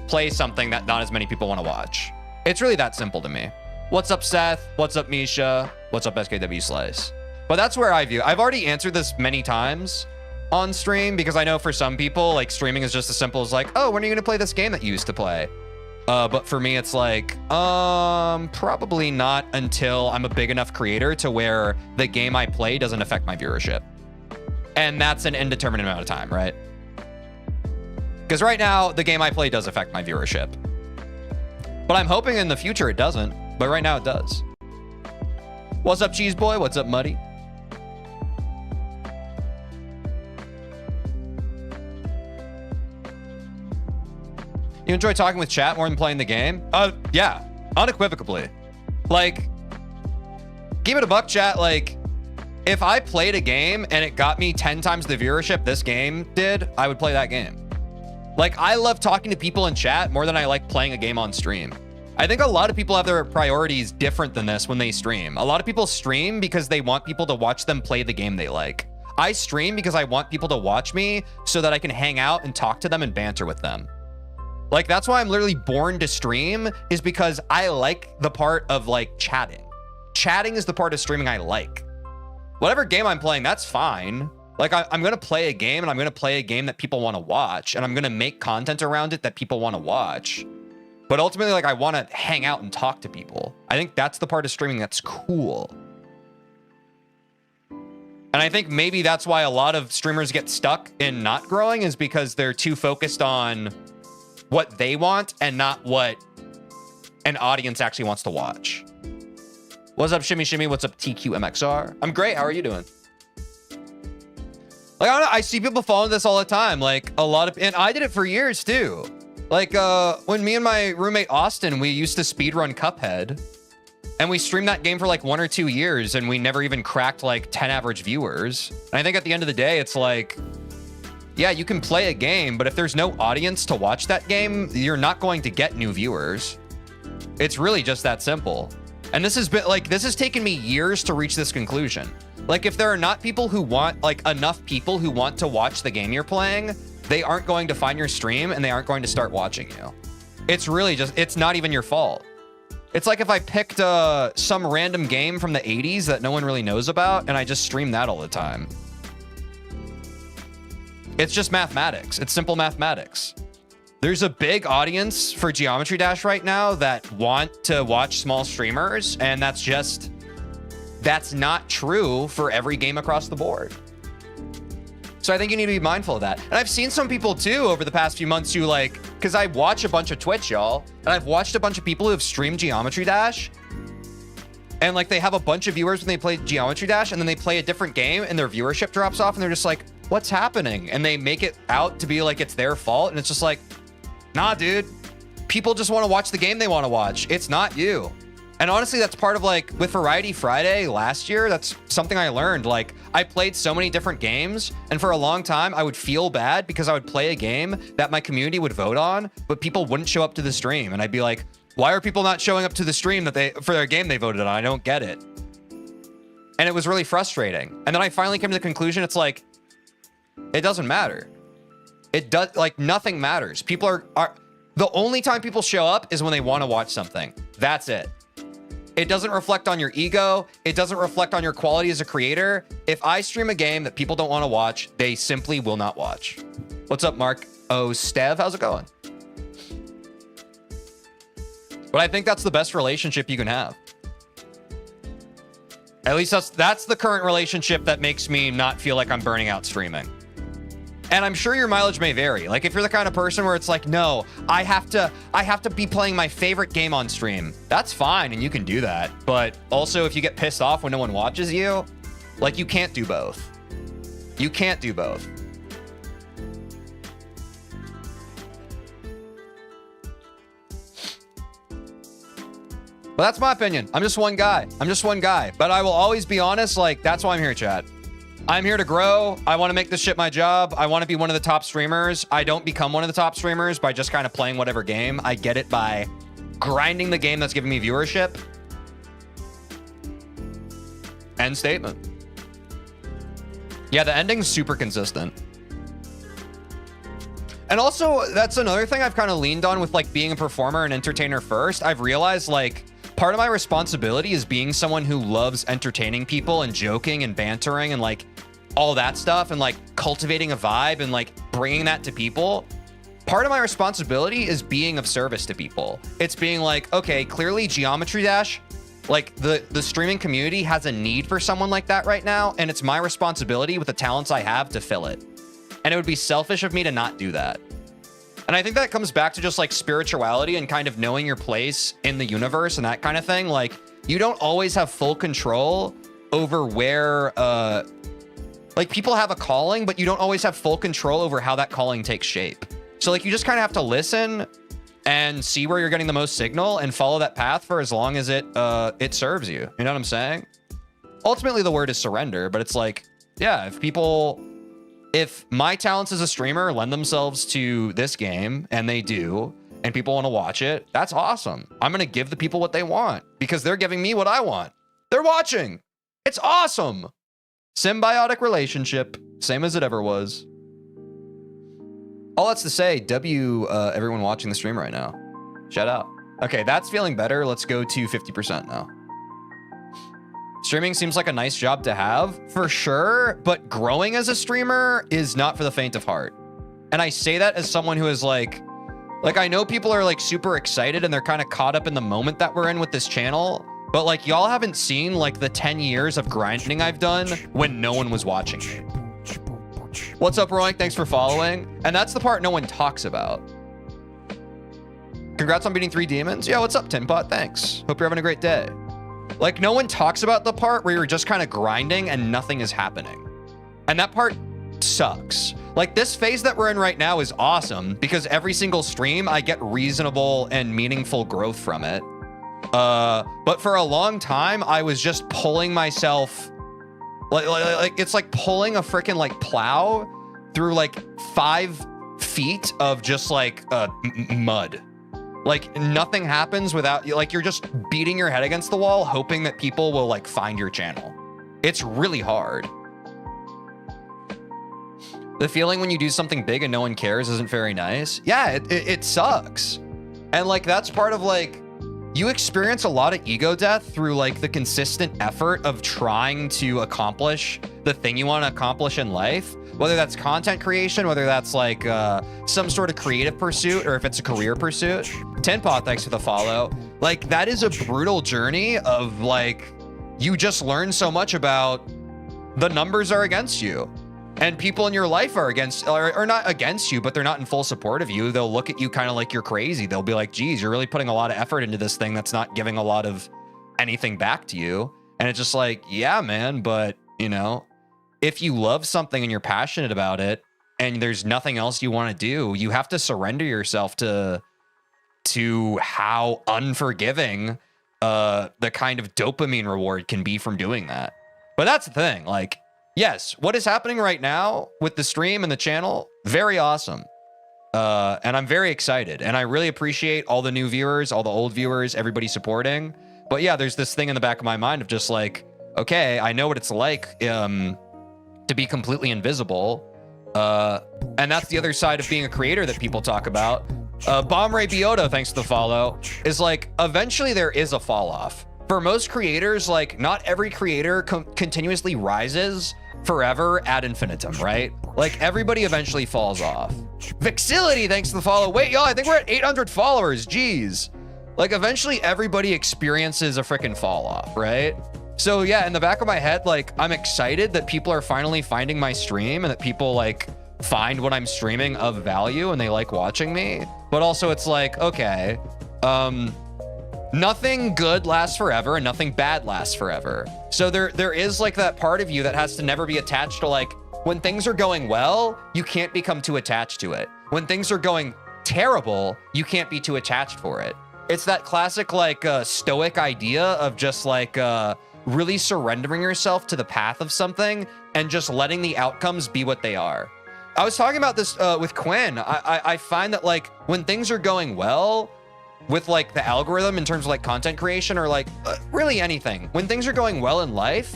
play something that not as many people want to watch. It's really that simple to me. What's up, Seth? What's up, Misha? What's up, SKW Slice? But that's where I view. I've already answered this many times on stream because I know for some people, like streaming is just as simple as like, oh, when are you going to play this game that you used to play? But for me, it's like, probably not until I'm a big enough creator to where the game I play doesn't affect my viewership. And that's an indeterminate amount of time, right? Because right now, the game I play does affect my viewership. But I'm hoping in the future it doesn't. But right now it does. What's up, Cheese Boy? What's up, Muddy? You enjoy talking with chat more than playing the game? Yeah, unequivocally. Like, give it a buck, chat. Like, if I played a game and it got me 10 times the viewership this game did, I would play that game. Like, I love talking to people in chat more than I like playing a game on stream. I think a lot of people have their priorities different than this when they stream. A lot of people stream because they want people to watch them play the game they like. I stream because I want people to watch me so that I can hang out and talk to them and banter with them. Like, that's why I'm literally born to stream, is because I like the part of like chatting. Chatting is the part of streaming I like. Whatever game I'm playing, that's fine. Like, I'm going to play a game, and I'm going to play a game that people want to watch, and I'm going to make content around it that people want to watch. But ultimately, like, I want to hang out and talk to people. I think that's the part of streaming that's cool. And I think maybe that's why a lot of streamers get stuck in not growing, is because they're too focused on what they want and not what an audience actually wants to watch. What's up, Shimmy Shimmy? What's up, TQMXR? I'm great. How are you doing? Like, I see people following this all the time. Like, a lot of, and I did it for years too. Like, when me and my roommate Austin, we used to speedrun Cuphead, and we streamed that game for like 1 or 2 years, and we never even cracked like 10 average viewers. And I think at the end of the day, it's like, yeah, you can play a game, but if there's no audience to watch that game, you're not going to get new viewers. It's really just that simple. And this has been like, this has taken me years to reach this conclusion. Like, if there are not people who want, like, enough people who want to watch the game you're playing, they aren't going to find your stream and they aren't going to start watching you. It's really just, it's not even your fault. It's like if I picked some random game from the 80s that no one really knows about and I just stream that all the time. It's just mathematics. It's simple mathematics. There's a big audience for Geometry Dash right now that want to watch small streamers, and that's not true for every game across the board. So I think you need to be mindful of that. And I've seen some people too over the past few months who, like, because I watch a bunch of Twitch, y'all, and I've watched a bunch of people who have streamed Geometry Dash, and like they have a bunch of viewers when they play Geometry Dash, and then they play a different game and their viewership drops off, and they're just like, what's happening? And they make it out to be like it's their fault, and it's just like, nah, dude, people just want to watch the game they want to watch. It's not you. And honestly, that's part of, like, with Variety Friday last year, that's something I learned. Like, I played so many different games, and for a long time, I would feel bad because I would play a game that my community would vote on, but people wouldn't show up to the stream. And I'd be like, why are people not showing up to the stream for their game they voted on? I don't get it. And it was really frustrating. And then I finally came to the conclusion, it's like, it doesn't matter. It does, like, nothing matters. People are the only time people show up is when they want to watch something. That's it. It doesn't reflect on your ego. It doesn't reflect on your quality as a creator. If I stream a game that people don't want to watch, they simply will not watch. What's up, Mark? Oh, Stev, how's it going? But I think that's the best relationship you can have. At least that's the current relationship that makes me not feel like I'm burning out streaming. And I'm sure your mileage may vary. Like, if you're the kind of person where it's like, no, I have to be playing my favorite game on stream, that's fine, and you can do that. But also, if you get pissed off when no one watches you, like, you can't do both. You can't do both. But that's my opinion. I'm just one guy. But I will always be honest, like, that's why I'm here, chat. I'm here to grow. I want to make this shit my job. I want to be one of the top streamers. I don't become one of the top streamers by just kind of playing whatever game. I get it by grinding the game that's giving me viewership. End statement. Yeah, the ending's super consistent. And also, that's another thing I've kind of leaned on with, like, being a performer and entertainer first. I've realized, like, part of my responsibility is being someone who loves entertaining people and joking and bantering and, like, all that stuff and, like, cultivating a vibe and, like, bringing that to people. Part of my responsibility is being of service to people. It's being like, okay, clearly Geometry Dash, like, the streaming community has a need for someone like that right now, and it's my responsibility with the talents I have to fill it. And it would be selfish of me to not do that. And I think that comes back to just, like, spirituality and kind of knowing your place in the universe and that kind of thing. Like, you don't always have full control over where, like, people have a calling, but you don't always have full control over how that calling takes shape. So, like, you just kind of have to listen and see where you're getting the most signal and follow that path for as long as it serves you. You know what I'm saying? Ultimately, the word is surrender, but it's like, yeah, if my talents as a streamer lend themselves to this game, and they do, and people want to watch it, that's awesome. I'm going to give the people what they want because they're giving me what I want. They're watching. It's awesome. Symbiotic relationship, same as it ever was. All that's to say, everyone watching the stream right now. Shout out. Okay, that's feeling better. Let's go to 50% now. Streaming seems like a nice job to have, for sure, but growing as a streamer is not for the faint of heart. And I say that as someone who is like I know people are, like, super excited and they're kind of caught up in the moment that we're in with this channel, but, like, y'all haven't seen, like, the 10 years of grinding I've done when no one was watching me. What's up, Roy? Thanks for following. And that's the part no one talks about. Congrats on beating 3 demons. Yeah, what's up, Tinpot? Thanks. Hope you're having a great day. Like, no one talks about the part where you're just kind of grinding and nothing is happening. And that part sucks. Like, this phase that we're in right now is awesome because every single stream I get reasonable and meaningful growth from it. But for a long time I was just pulling myself like it's like pulling a freaking like plow through like 5 feet of just like mud. Like, nothing happens without, like, you're just beating your head against the wall hoping that people will like find your channel. It's really hard. The feeling when you do something big and no one cares isn't very nice. Yeah, it sucks. And like, that's part of like, you experience a lot of ego death through like the consistent effort of trying to accomplish the thing you want to accomplish in life, whether that's content creation, whether that's like some sort of creative pursuit, or if it's a career pursuit. Tenpaw, thanks for the follow. Like, that is a brutal journey of like, you just learn so much about the numbers are against you. And people in your life are against, or not against you, but they're not in full support of you. They'll look at you kind of like you're crazy. They'll be like, geez, you're really putting a lot of effort into this thing that's not giving a lot of anything back to you. And it's just like, yeah, man, but you know, if you love something and you're passionate about it and there's nothing else you want to do, you have to surrender yourself to how unforgiving the kind of dopamine reward can be from doing that. But that's the thing, like, yes, what is happening right now with the stream and the channel, very awesome. And I'm very excited. And I really appreciate all the new viewers, all the old viewers, everybody supporting. But yeah, there's this thing in the back of my mind of just like, okay, I know what it's like to be completely invisible. And that's the other side of being a creator that people talk about. Bomb Ray Biota, thanks for the follow, is like, eventually there is a fall off. For most creators, like, not every creator continuously rises forever ad infinitum, right? Like, everybody eventually falls off. Vixility, thanks to the follow. Wait, y'all, I think we're at 800 followers. Jeez. Like, eventually everybody experiences a freaking fall off, right? So yeah, in the back of my head, like, I'm excited that people are finally finding my stream and that people like find what I'm streaming of value and they like watching me. But also it's like, okay, nothing good lasts forever and nothing bad lasts forever. So there is like that part of you that has to never be attached to, like, when things are going well, you can't become too attached to it. When things are going terrible, you can't be too attached for it. It's that classic like stoic idea of just like really surrendering yourself to the path of something and just letting the outcomes be what they are. I was talking about this with Quinn. I find that like when things are going well with like the algorithm in terms of like content creation or like really anything, when things are going well in life,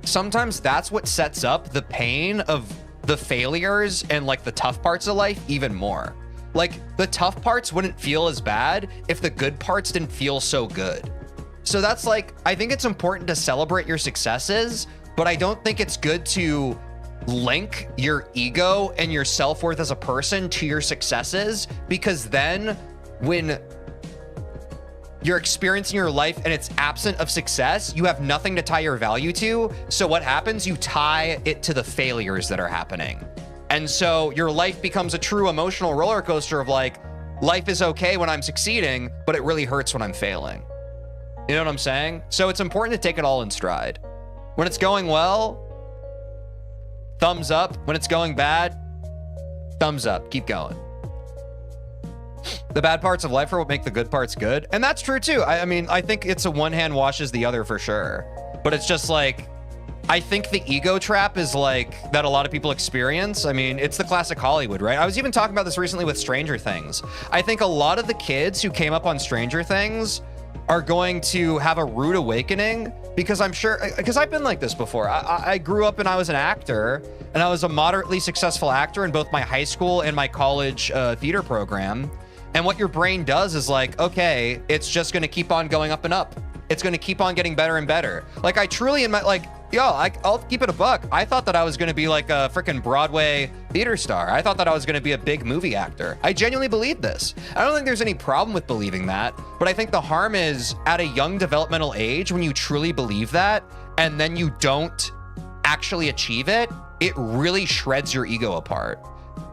sometimes that's what sets up the pain of the failures and like the tough parts of life even more. Like, the tough parts wouldn't feel as bad if the good parts didn't feel so good. So that's like, I think it's important to celebrate your successes, but I don't think it's good to link your ego and your self-worth as a person to your successes, because then when you're experiencing your life and it's absent of success, you have nothing to tie your value to. So what happens? You tie it to the failures that are happening. And so your life becomes a true emotional roller coaster of like, life is okay when I'm succeeding, but it really hurts when I'm failing. You know what I'm saying? So it's important to take it all in stride. When it's going well, thumbs up. When it's going bad, thumbs up. Keep going. The bad parts of life are what make the good parts good. And that's true too. I mean, I think it's a one hand washes the other for sure. But it's just like, I think the ego trap is like that a lot of people experience. I mean, it's the classic Hollywood, right? I was even talking about this recently with Stranger Things. I think a lot of the kids who came up on Stranger Things are going to have a rude awakening, because I'm sure, because I've been like this before. I grew up and I was an actor, and I was a moderately successful actor in both my high school and my college theater program. And what your brain does is like, okay, it's just going to keep on going up and up. It's going to keep on getting better and better. Like, I truly, in my, like, yo, I'll keep it a buck. I thought that I was going to be like a freaking Broadway theater star. I thought that I was going to be a big movie actor. I genuinely believed this. I don't think there's any problem with believing that, but I think the harm is at a young developmental age, when you truly believe that and then you don't actually achieve it, it really shreds your ego apart.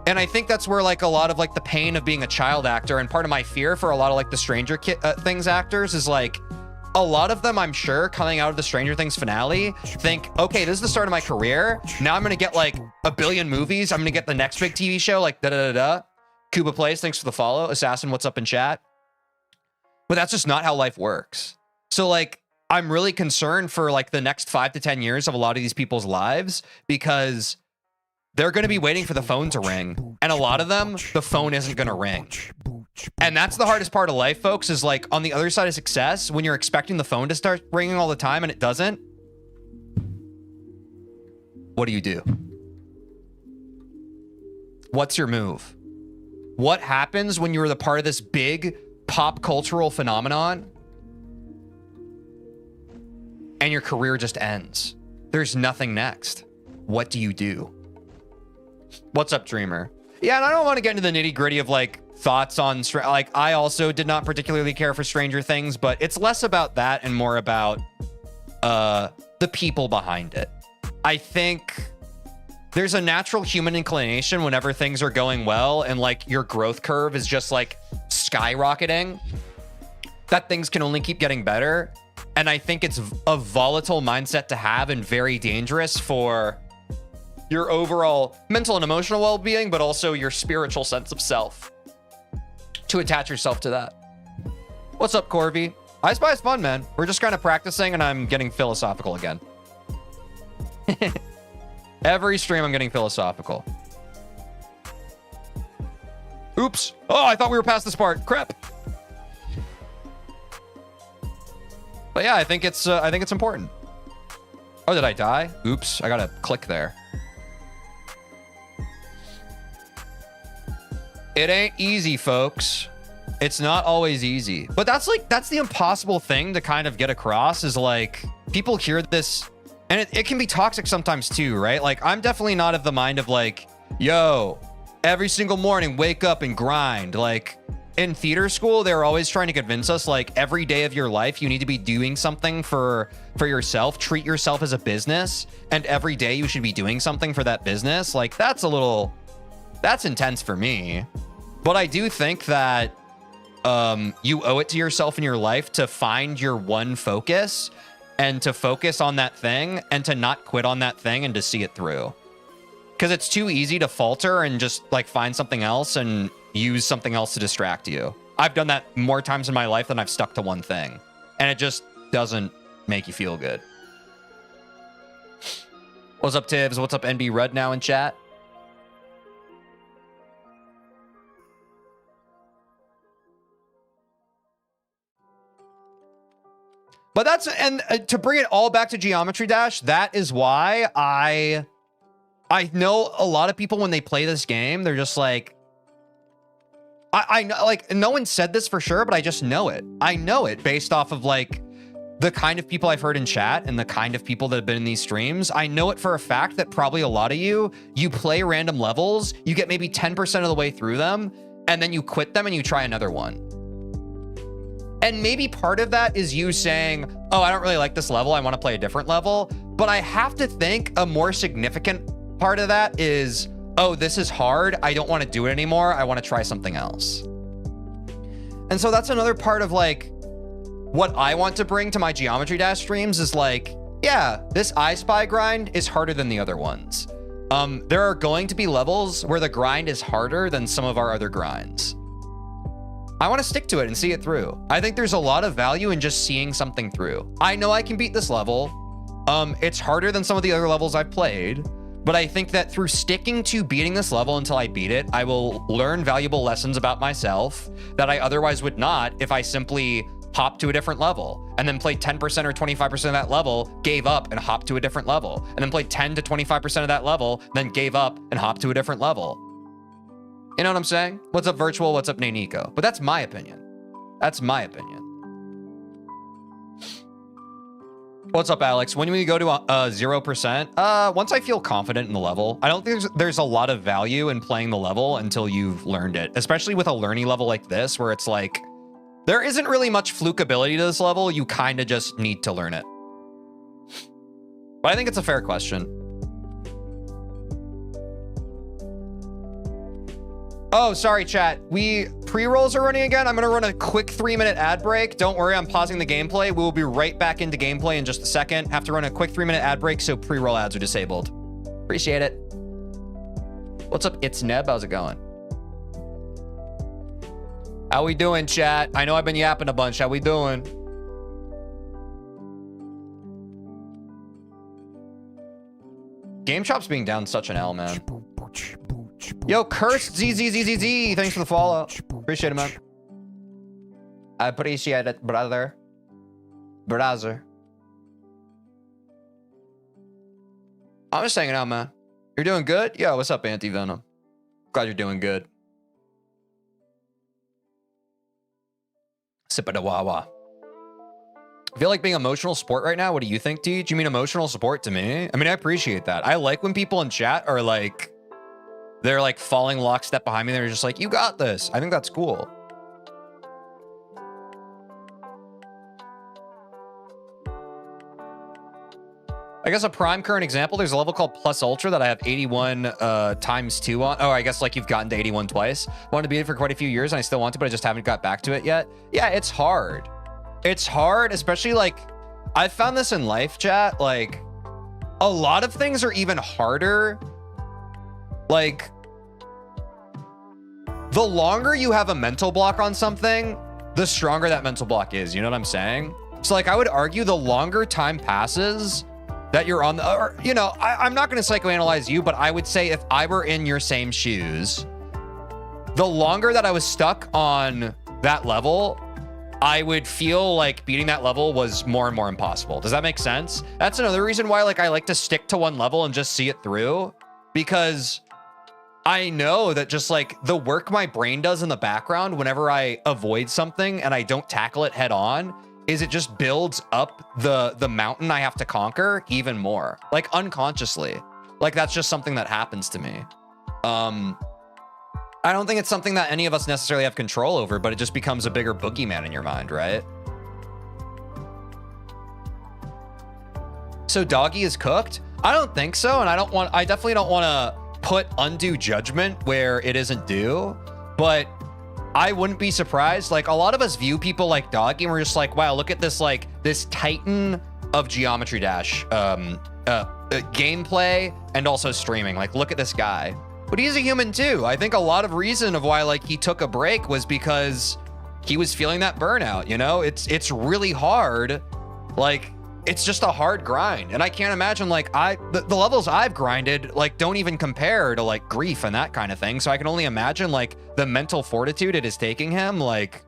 And I think that's where like a lot of like the pain of being a child actor, and part of my fear for a lot of like the Stranger Things actors is like, a lot of them, I'm sure, coming out of the Stranger Things finale, think, okay, this is the start of my career. Now I'm going to get like a billion movies. I'm going to get the next big TV show, like da-da-da-da. Kuba Plays, thanks for the follow. Assassin, what's up in chat? But that's just not how life works. So like, I'm really concerned for like the next 5 to 10 years of a lot of these people's lives, because they're going to be waiting for the phone to ring. And a lot of them, the phone isn't going to ring. And that's the hardest part of life, folks, is like on the other side of success, when you're expecting the phone to start ringing all the time and it doesn't, what do you do? What's your move? What happens when you're the part of this big pop cultural phenomenon and your career just ends? There's nothing next. What do you do? What's up, Dreamer? Yeah, and I don't want to get into the nitty gritty of like thoughts on, like, I also did not particularly care for Stranger Things, but it's less about that and more about the people behind it. I think there's a natural human inclination whenever things are going well and like your growth curve is just like skyrocketing, that things can only keep getting better. And I think it's a volatile mindset to have and very dangerous for your overall mental and emotional well-being, but also your spiritual sense of self, to attach yourself to that. What's up, Corby? I Spy is fun, man. We're just kind of practicing and I'm getting philosophical again. Every stream I'm getting philosophical. Oops. Oh, I thought we were past this part. Crap. But yeah, I think it's important. Oh, did I die? Oops, I gotta click there. It ain't easy, folks. It's not always easy. But that's the impossible thing to kind of get across, is like, people hear this, and it can be toxic sometimes too, right? Like, I'm definitely not of the mind of like, yo, every single morning, wake up and grind. Like, in theater school, they're always trying to convince us, like, every day of your life, you need to be doing something for yourself. Treat yourself as a business, and every day you should be doing something for that business. Like, that's intense for me. But I do think that you owe it to yourself in your life to find your one focus and to focus on that thing and to not quit on that thing and to see it through. Because it's too easy to falter and just like find something else and use something else to distract you. I've done that more times in my life than I've stuck to one thing. And it just doesn't make you feel good. What's up, Tibbs? What's up, NB Red now in chat? But that's, and to bring it all back to Geometry Dash, that is why I know a lot of people when they play this game, they're just like, I know, like, no one said this for sure, but I just know it. I know it based off of like the kind of people I've heard in chat and the kind of people that have been in these streams. I know it for a fact that probably a lot of you play random levels, you get maybe 10% of the way through them, and then you quit them and you try another one. And maybe part of that is you saying, oh, I don't really like this level, I want to play a different level. But I have to think a more significant part of that is, oh, this is hard, I don't want to do it anymore, I want to try something else. And so that's another part of like what I want to bring to my Geometry Dash streams is like, yeah, this I Spy grind is harder than the other ones. There are going to be levels where the grind is harder than some of our other grinds. I want to stick to it and see it through. I think there's a lot of value in just seeing something through. I know I can beat this level. It's harder than some of the other levels I've played, but I think that through sticking to beating this level until I beat it, I will learn valuable lessons about myself that I otherwise would not if I simply hopped to a different level and then played 10% or 25% of that level, gave up and hopped to a different level, and then played 10 to 25% of that level, then gave up and hopped to a different level. You know what I'm saying? What's up, Virtual? What's up, Naniko? But that's my opinion. That's my opinion. What's up, Alex? When we go to 0%, once I feel confident in the level, I don't think there's a lot of value in playing the level until you've learned it, especially with a learning level like this, where it's like, there isn't really much fluke ability to this level. You kind of just need to learn it. But I think it's a fair question. Oh, sorry, chat. Pre-rolls are running again. I'm going to run a quick 3-minute ad break. Don't worry, I'm pausing the gameplay. We will be right back into gameplay in just a second. Have to run a quick 3-minute ad break, so pre-roll ads are disabled. Appreciate it. What's up, It's Neb? How's it going? How we doing, chat? I know I've been yapping a bunch. How we doing? Game Chop's being down such an L, man. Yo, Cursed ZZZZZ. Thanks for the follow. Appreciate it, man. I appreciate it, brother. Brother. I'm just hanging out, man. You're doing good? Yo, what's up, Anti-Venom? Glad you're doing good. Sip of the Wawa. I feel like being emotional support right now. What do you think, Teej? You mean emotional support to me? I mean, I appreciate that. I like when people in chat are like, they're like falling lockstep behind me. They're just like, you got this. I think that's cool. I guess a prime current example, there's a level called Plus Ultra that I have 81 times 2 on. Oh, I guess like you've gotten to 81 twice. Wanted to beat it for quite a few years and I still want to, but I just haven't got back to it yet. Yeah, it's hard. It's hard, especially like, I've found this in life, chat. Like, a lot of things are even harder. Like, the longer you have a mental block on something, the stronger that mental block is. You know what I'm saying? So like, I would argue the longer time passes that you're on the, or, you know, I'm not going to psychoanalyze you, but I would say if I were in your same shoes, the longer that I was stuck on that level, I would feel like beating that level was more and more impossible. Does that make sense? That's another reason why like I like to stick to one level and just see it through, because I know that just like the work my brain does in the background whenever I avoid something and I don't tackle it head on is it just builds up the mountain I have to conquer even more, like unconsciously. Like that's just something that happens to me. I don't think it's something that any of us necessarily have control over, but it just becomes a bigger boogeyman in your mind, right? So Doggy is cooked? I don't think so, and I definitely don't want to put undue judgment where it isn't due, but I wouldn't be surprised. Like a lot of us view people like Doggy and we're just like, wow, look at this, like this titan of Geometry Dash gameplay and also streaming. Like, look at this guy. But he's a human too. I think a lot of reason of why like he took a break was because he was feeling that burnout, you know? It's really hard. Like, it's just a hard grind. And I can't imagine like the levels I've grinded like don't even compare to like grief and that kind of thing. So I can only imagine like the mental fortitude it is taking him. Like,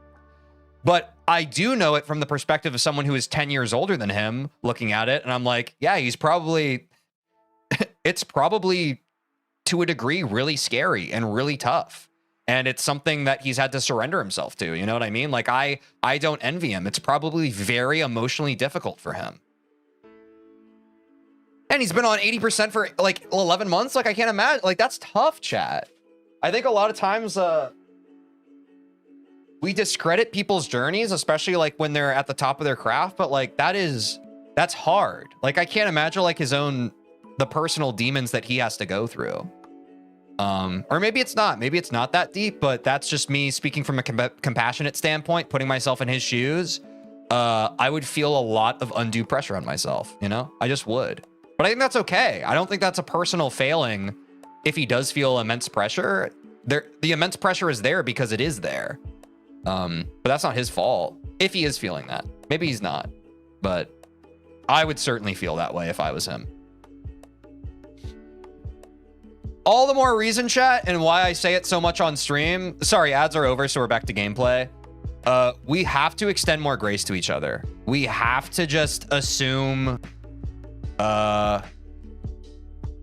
but I do know it from the perspective of someone who is 10 years older than him looking at it. And I'm like, yeah, he's probably, it's probably to a degree really scary and really tough. And it's something that he's had to surrender himself to. You know what I mean? Like I don't envy him. It's probably very emotionally difficult for him. And he's been on 80% for like 11 months. Like I can't imagine, like that's tough, chat. I think a lot of times we discredit people's journeys, especially like when they're at the top of their craft, but like that's hard. Like I can't imagine like the personal demons that he has to go through. Or maybe it's not that deep, but that's just me speaking from a compassionate standpoint, putting myself in his shoes. I would feel a lot of undue pressure on myself, you know? I just would. But I think that's okay. I don't think that's a personal failing if he does feel immense pressure. The immense pressure is there because it is there. But that's not his fault. If he is feeling that. Maybe he's not. But I would certainly feel that way if I was him. All the more reason, chat, and why I say it so much on stream. Sorry, ads are over, so we're back to gameplay. We have to extend more grace to each other. We have to just assume...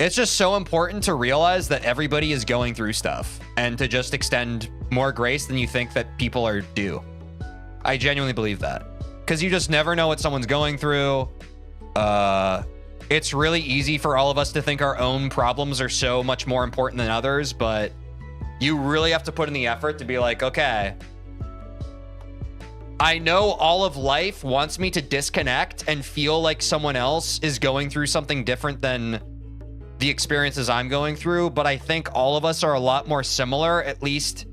it's just so important to realize that everybody is going through stuff and to just extend more grace than you think that people are due. I genuinely believe that. Because you just never know what someone's going through. It's really easy for all of us to think our own problems are so much more important than others, but you really have to put in the effort to be like, okay, I know all of life wants me to disconnect and feel like someone else is going through something different than the experiences I'm going through, but I think all of us are a lot more similar, at least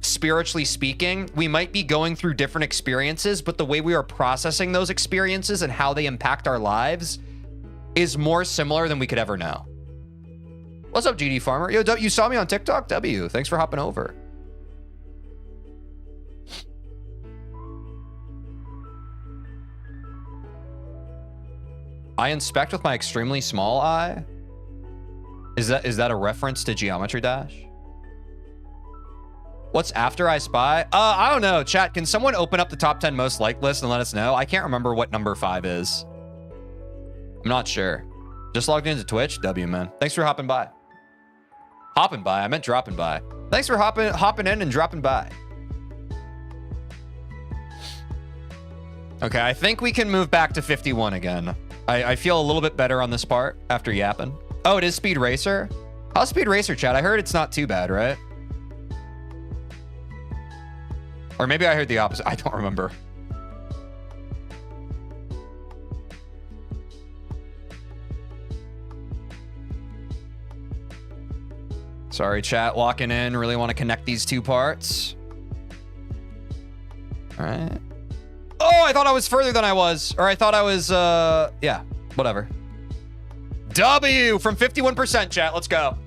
spiritually speaking. We might be going through different experiences, but the way we are processing those experiences and how they impact our lives is more similar than we could ever know. What's up, GD Farmer? Yo, you saw me on TikTok? W, thanks for hopping over. I inspect with my extremely small eye. Is that a reference to Geometry Dash? What's after I spy? I don't know. Chat, can someone open up the top 10 most liked list and let us know? I can't remember what number 5 is. I'm not sure. Just logged into Twitch. W, man. Thanks for hopping by. Hopping by. I meant dropping by. Thanks for hopping in and dropping by. Okay, I think we can move back to 51 again. I feel a little bit better on this part after yapping. Oh, it is Speed Racer? How's Speed Racer, chat? I heard it's not too bad, right? Or maybe I heard the opposite. I don't remember. Sorry, chat. Locking in. Really want to connect these two parts. All right. Oh, I thought I was further than I was. Or I thought I was, yeah, whatever. W from 51%, chat. Let's go.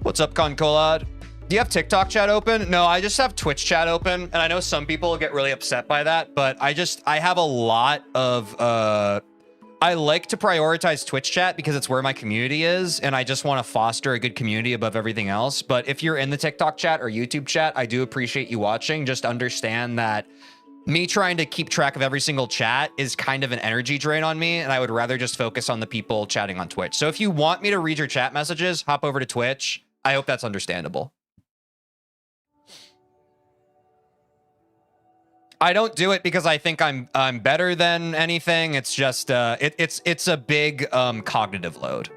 What's up, Concolad? Do you have TikTok chat open? No, I just have Twitch chat open. And I know some people get really upset by that, but I have a lot of, I like to prioritize Twitch chat because it's where my community is. And I just want to foster a good community above everything else. But if you're in the TikTok chat or YouTube chat, I do appreciate you watching. Just understand that me trying to keep track of every single chat is kind of an energy drain on me. And I would rather just focus on the people chatting on Twitch. So if you want me to read your chat messages, hop over to Twitch. I hope that's understandable. I don't do it because I think I'm better than anything. It's just it's a big cognitive load.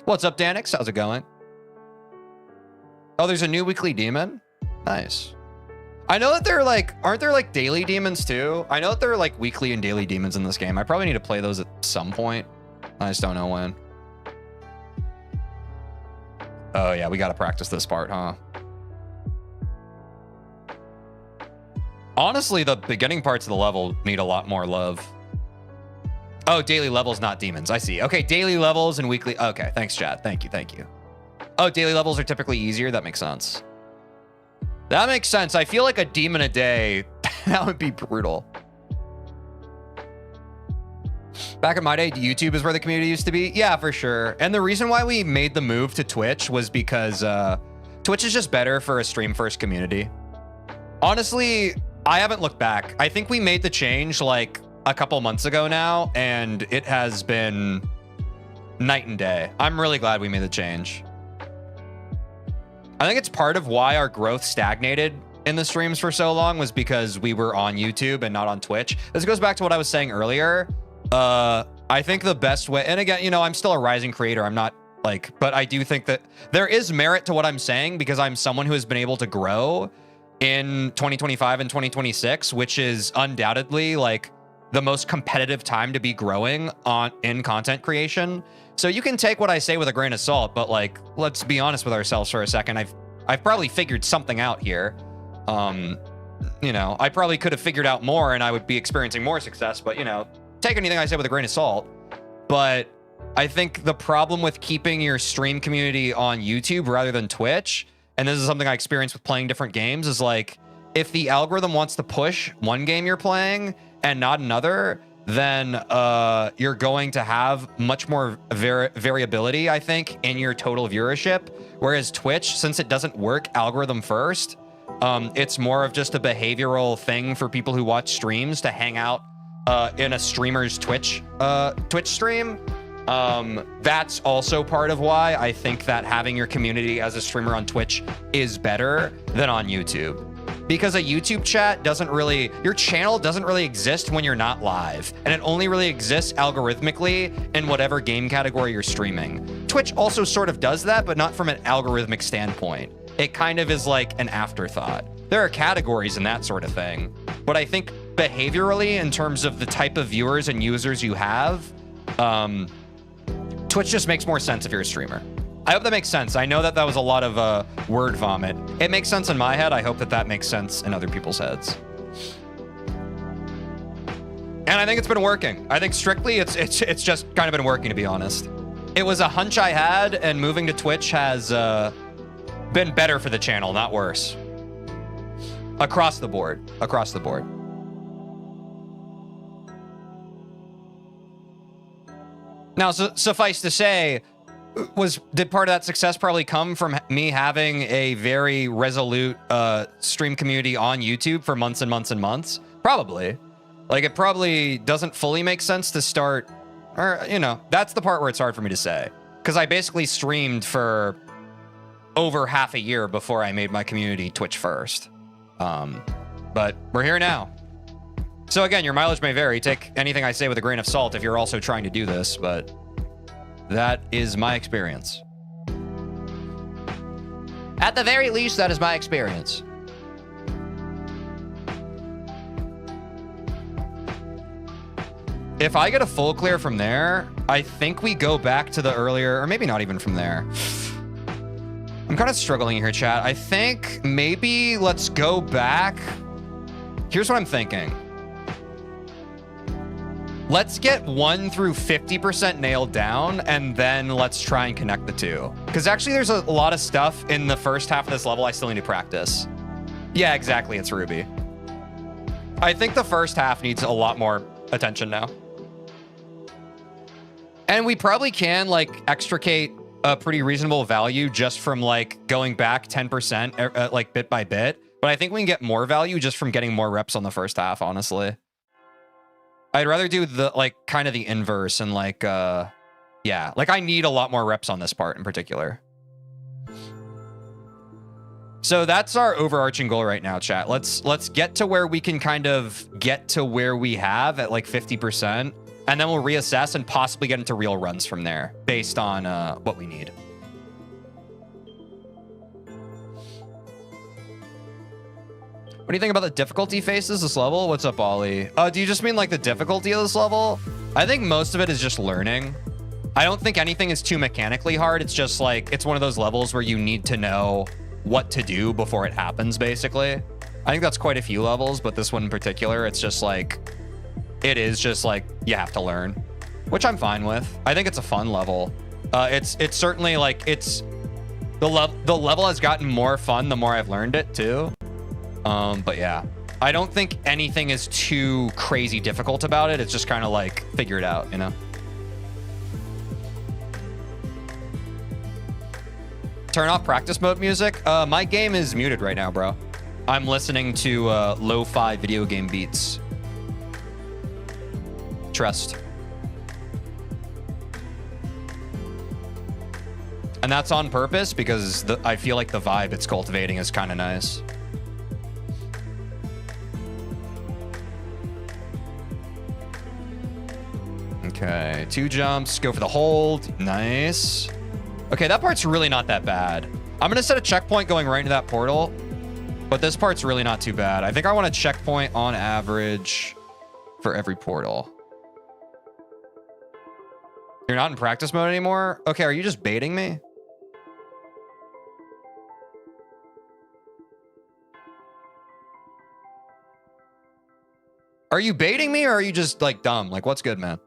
What's up, Danix? How's it going? Oh, there's a new weekly demon. Nice. I know that they're like, aren't there like daily demons too? I know that there are like weekly and daily demons in this game. I probably need to play those at some point. I just don't know when. Oh yeah, we got to practice this part, huh? Honestly, the beginning parts of the level need a lot more love. Oh, daily levels, not demons. I see. Okay, daily levels and weekly. Okay, thanks, chat. Thank you, thank you. Oh, daily levels are typically easier. That makes sense. That makes sense. I feel like a demon a day, that would be brutal. Back in my day, YouTube is where the community used to be. Yeah, for sure. And the reason why we made the move to Twitch was because Twitch is just better for a stream-first community. Honestly, I haven't looked back. I think we made the change like a couple months ago now, and it has been night and day. I'm really glad we made the change. I think it's part of why our growth stagnated in the streams for so long was because we were on YouTube and not on Twitch. This goes back to what I was saying earlier. I think the best way, and again, you know, I'm still a rising creator. I'm not like, but I do think that there is merit to what I'm saying because I'm someone who has been able to grow in 2025 and 2026, which is undoubtedly like the most competitive time to be growing in content creation. So you can take what I say with a grain of salt, but like, let's be honest with ourselves for a second. I've probably figured something out here. You know, I probably could have figured out more and I would be experiencing more success, but you know, take anything I say with a grain of salt. But I think the problem with keeping your stream community on YouTube rather than Twitch, and this is something I experienced with playing different games, is like, if the algorithm wants to push one game you're playing and not another, then you're going to have much more variability, I think, in your total viewership. Whereas Twitch, since it doesn't work algorithm first, it's more of just a behavioral thing for people who watch streams to hang out in a streamer's Twitch stream. That's also part of why I think that having your community as a streamer on Twitch is better than on YouTube. Because a YouTube chat doesn't really, your channel doesn't really exist when you're not live. And it only really exists algorithmically in whatever game category you're streaming. Twitch also sort of does that, but not from an algorithmic standpoint. It kind of is like an afterthought. There are categories and that sort of thing. But I think behaviorally, in terms of the type of viewers and users you have, Twitch just makes more sense if you're a streamer. I hope that makes sense. I know that that was a lot of word vomit. It makes sense in my head. I hope that that makes sense in other people's heads. And I think it's been working. I think strictly it's just kind of been working, to be honest. It was a hunch I had, and moving to Twitch has been better for the channel, not worse. Across the board. Across the board. Now, suffice to say, did part of that success probably come from me having a very resolute stream community on YouTube for months and months and months? Probably. Like, it probably doesn't fully make sense to start, or, you know, that's the part where it's hard for me to say. Because I basically streamed for over half a year before I made my community Twitch first. But we're here now. So again, your mileage may vary. Take anything I say with a grain of salt if you're also trying to do this, but that is my experience. At the very least, that is my experience. If I get a full clear from there, I think we go back to the earlier, or maybe not even from there. I'm kind of struggling here, chat. I think maybe let's go back. Here's what I'm thinking. Let's get 1 through 50% nailed down, and then let's try and connect the two. Because actually there's a lot of stuff in the first half of this level I still need to practice. Yeah, exactly, it's Ruby. I think the first half needs a lot more attention now. And we probably can, like, extricate a pretty reasonable value just from, like, going back 10%, like, bit by bit. But I think we can get more value just from getting more reps on the first half, honestly. I'd rather do the, like, kind of the inverse and, like, yeah. Like, I need a lot more reps on this part in particular. So that's our overarching goal right now, chat. Let's get to where we can kind of get to where we have at, like, 50%. And then we'll reassess and possibly get into real runs from there based on what we need. What do you think about the difficulty phases this level? What's up, Ollie? Do you just mean like the difficulty of this level? I think most of it is just learning. I don't think anything is too mechanically hard. It's just like, it's one of those levels where you need to know what to do before it happens, basically. I think that's quite a few levels, but this one in particular, it's just like, it is just like, you have to learn, which I'm fine with. I think it's a fun level. It's certainly like, the level has gotten more fun the more I've learned it too. But yeah, I don't think anything is too crazy difficult about it. It's just kind of like, figure it out, you know? Turn off practice mode music. My game is muted right now, bro. I'm listening to lo-fi video game beats. Trust. And that's on purpose because I feel like the vibe it's cultivating is kind of nice. Okay, 2 jumps, go for the hold. Nice. Okay, that part's really not that bad. I'm gonna set a checkpoint going right into that portal, but this part's really not too bad. I think I want a checkpoint on average for every portal. You're not in practice mode anymore? Okay, are you just baiting me? Are you baiting me or are you just like dumb? Like, what's good, man?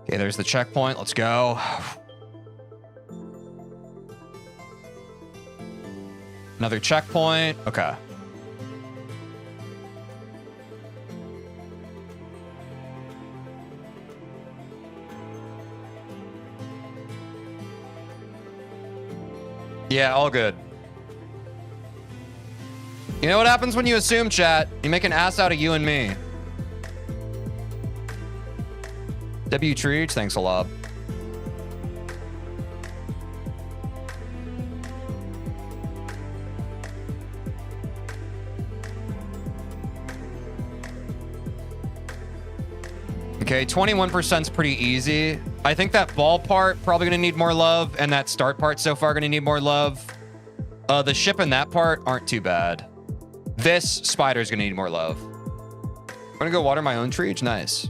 Okay, there's the checkpoint. Let's go. Another checkpoint. Okay. Yeah, all good. You know what happens when you assume, chat? You make an ass out of you and me. W Treach, thanks a lot. Okay, 21% is pretty easy. I think that ball part probably gonna need more love, and that start part so far gonna need more love. The ship and that part aren't too bad. This spider's gonna need more love. I'm gonna go water my own tree. Nice.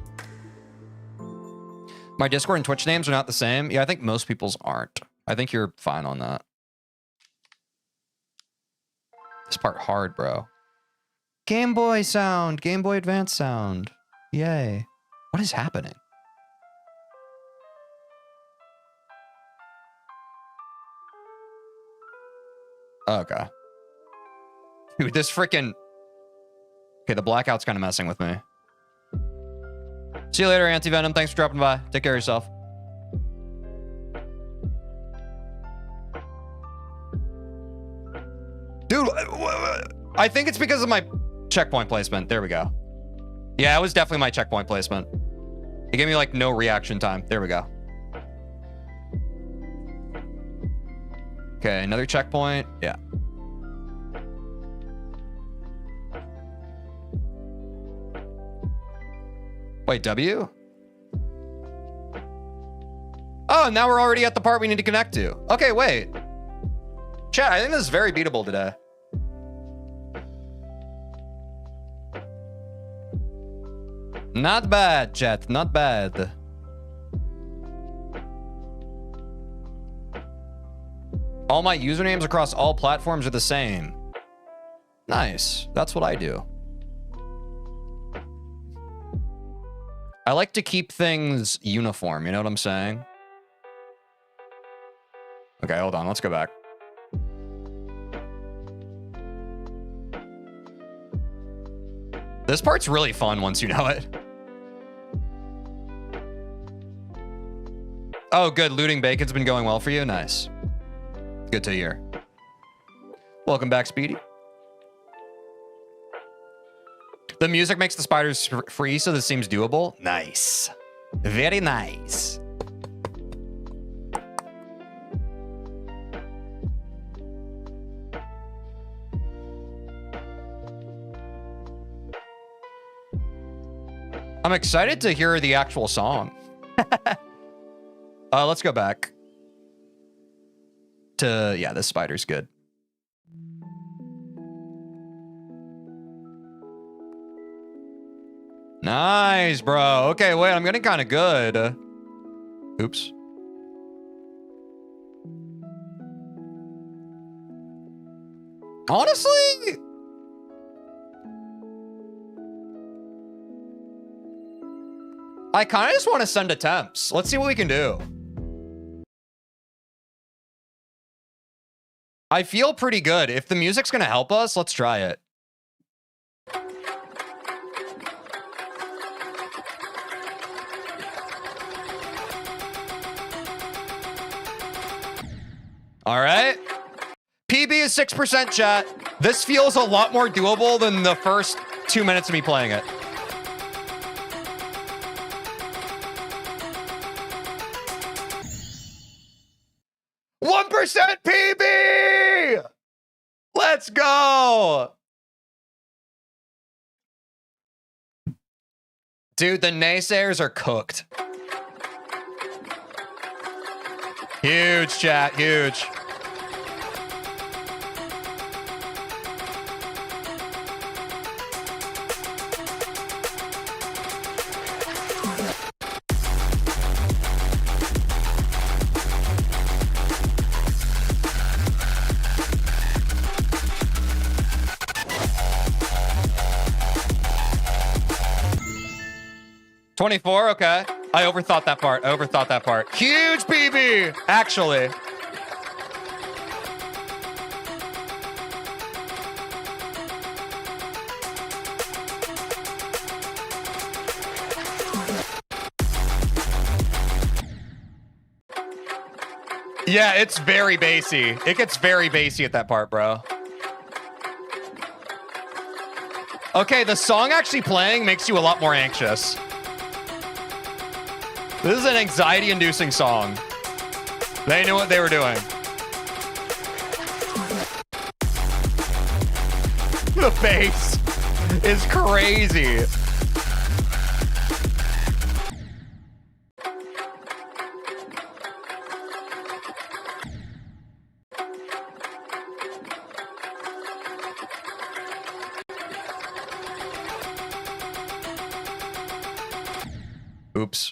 My Discord and Twitch names are not the same. Yeah, I think most people's aren't. I think you're fine on that. This part hard, bro. Game Boy sound. Game Boy Advance sound. Yay. What is happening? Okay. Dude, this freaking... Okay, the blackout's kind of messing with me. See you later, Anti-Venom. Thanks for dropping by. Take care of yourself. Dude, I think it's because of my checkpoint placement. There we go. Yeah, it was definitely my checkpoint placement. It gave me like no reaction time. There we go. Okay, another checkpoint. Yeah. Wait, W? Oh, now we're already at the part we need to connect to. Okay, wait. Chat, I think this is very beatable today. Not bad, chat. Not bad. All my usernames across all platforms are the same. Nice. That's what I do. I like to keep things uniform. You know what I'm saying? Okay, hold on. Let's go back. This part's really fun once you know it. Oh, good. Looting bacon's been going well for you? Nice. Good to hear. Welcome back, Speedy. The music makes the spiders free, so this seems doable. Nice. Very nice. I'm excited to hear the actual song. Let's go back to, yeah, this spider's good. Nice, bro. Okay, wait, I'm getting kind of good. Oops. Honestly, I kind of just want to send attempts. Let's see what we can do. I feel pretty good. If the music's going to help us, let's try it. All right. PB is 6%, chat. This feels a lot more doable than the first 2 minutes of me playing it. PB! Let's go! Dude, the naysayers are cooked. Huge, chat, huge. $24, okay. I overthought that part. Huge PB, actually. Yeah, it's very bassy. It gets very bassy at that part, bro. Okay, the song actually playing makes you a lot more anxious. This is an anxiety-inducing song. They knew what they were doing. The bass is crazy. Oops.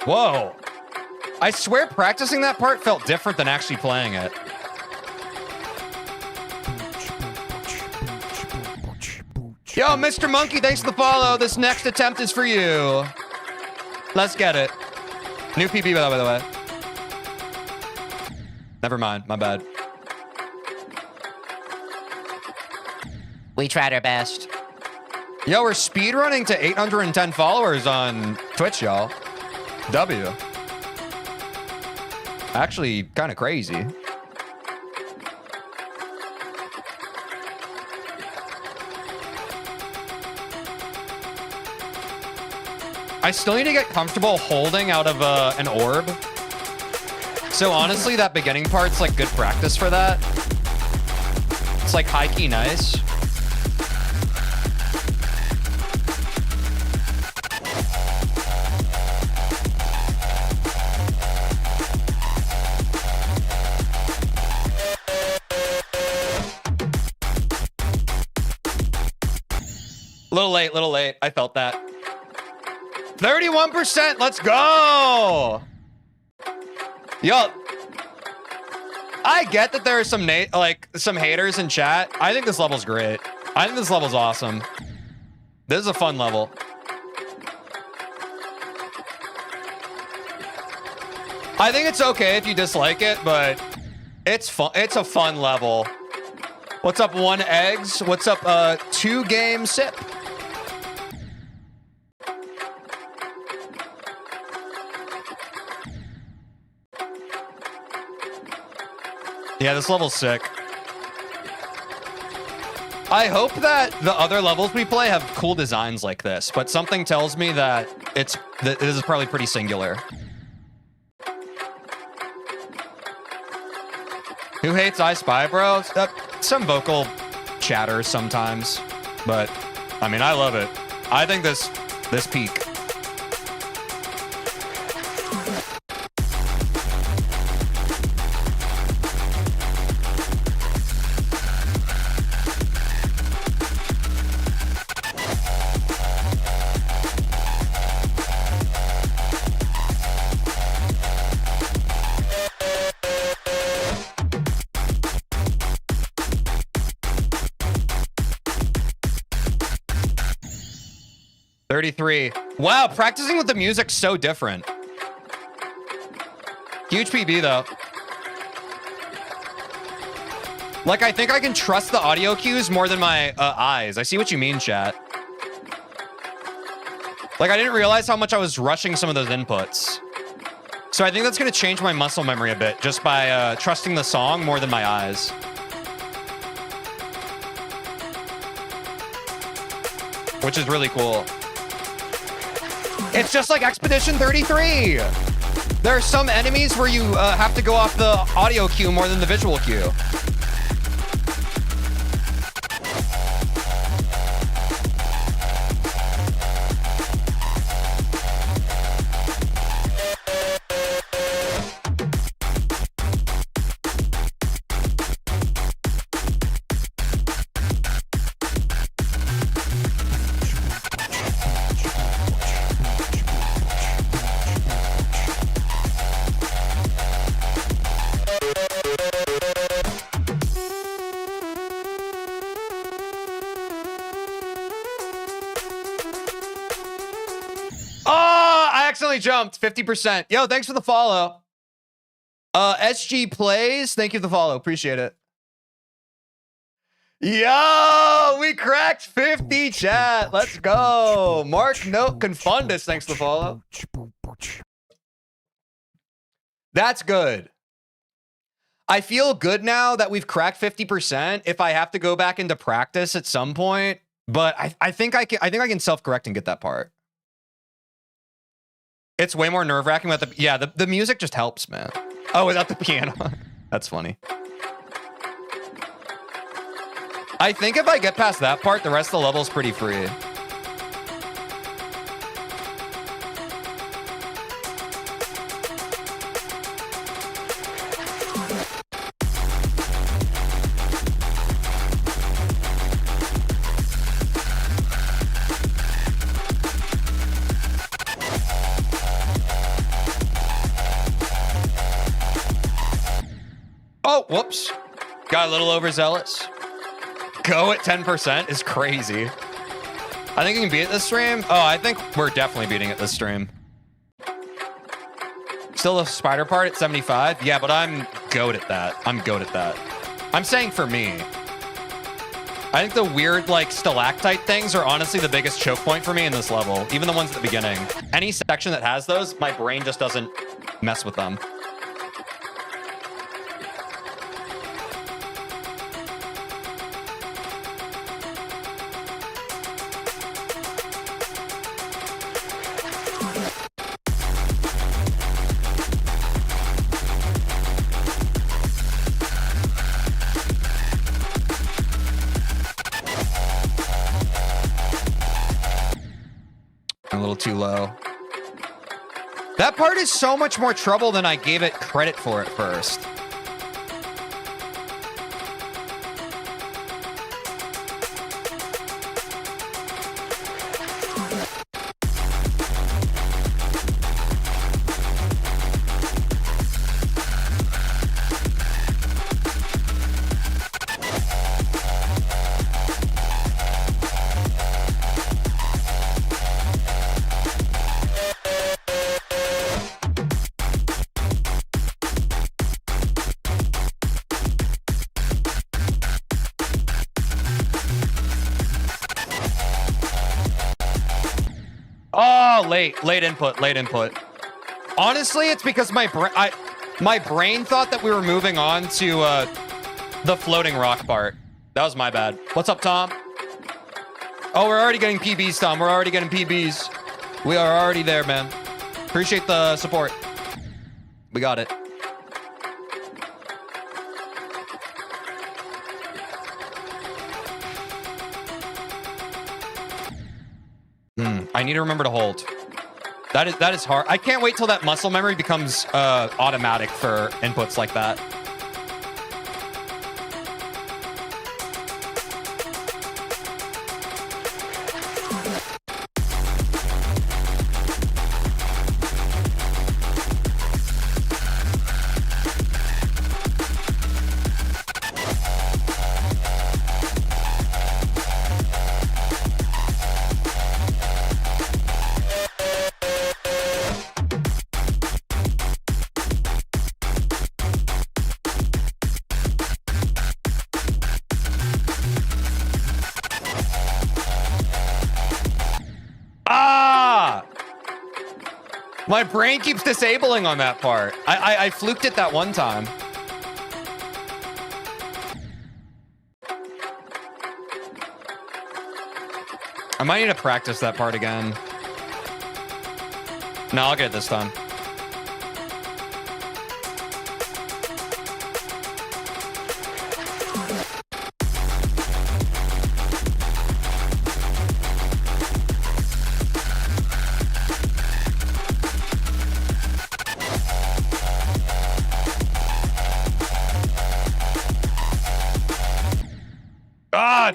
Whoa. I swear practicing that part felt different than actually playing it. Yo, Mr. Monkey, thanks for the follow. This next attempt is for you. Let's get it. New PB, by the way. Never mind. My bad. We tried our best. Yo, we're speedrunning to 810 followers on Twitch, y'all. W. Actually, kind of crazy. I still need to get comfortable holding out of an orb. So honestly, that beginning part's like good practice for that. It's like high key nice. Little late. I felt that. 31%. Let's go. Yo, I get that there are some some haters in chat. I think this level's great. I think this level's awesome. This is a fun level. I think it's okay if you dislike it, but it's fun. It's a fun level. What's up, 1 eggs? What's up, 2 game sip? Yeah, this level's sick. I hope that the other levels we play have cool designs like this, but something tells me that this is probably pretty singular. Who hates I Spy, bro? Some vocal chatter sometimes, but I mean, I love it. I think this peak. Wow, practicing with the music's so different. Huge PB though. Like, I think I can trust the audio cues more than my eyes. I see what you mean, chat. Like, I didn't realize how much I was rushing some of those inputs. So I think that's gonna change my muscle memory a bit just by trusting the song more than my eyes. Which is really cool. It's just like Expedition 33. There are some enemies where you have to go off the audio cue more than the visual cue. Jumped 50%. Yo, thanks for the follow. SG Plays, thank you for the follow. Appreciate it. Yo, we cracked 50, chat. Let's go. Mark Note Confundus, thanks for the follow. That's good. I feel good now that we've cracked 50% if I have to go back into practice at some point, but I think I can self-correct and get that part. It's way more nerve-wracking with the... Yeah, the music just helps, man. Oh, without the piano. That's funny. I think if I get past that part, the rest of the level's pretty free. Oh, whoops. Got a little overzealous. Go at 10% is crazy. I think you can beat it this stream. Oh, I think we're definitely beating it this stream. Still the spider part at 75? Yeah, but I'm goat at that. I'm goat at that. I'm saying for me. I think the weird, like, stalactite things are honestly the biggest choke point for me in this level. Even the ones at the beginning. Any section that has those, my brain just doesn't mess with them. A little too low. That part is so much more trouble than I gave it credit for at first. Oh, late input. Honestly, it's because my brain thought that we were moving on to the floating rock part. That was my bad. What's up, Tom? Oh, we're already getting PBs, Tom. We're already getting PBs. We are already there, man. Appreciate the support. We got it. I need to remember to hold. That is hard. I can't wait till that muscle memory becomes automatic for inputs like that. My brain keeps disabling on that part. I fluked it that one time. I might need to practice that part again. No, I'll get it this time.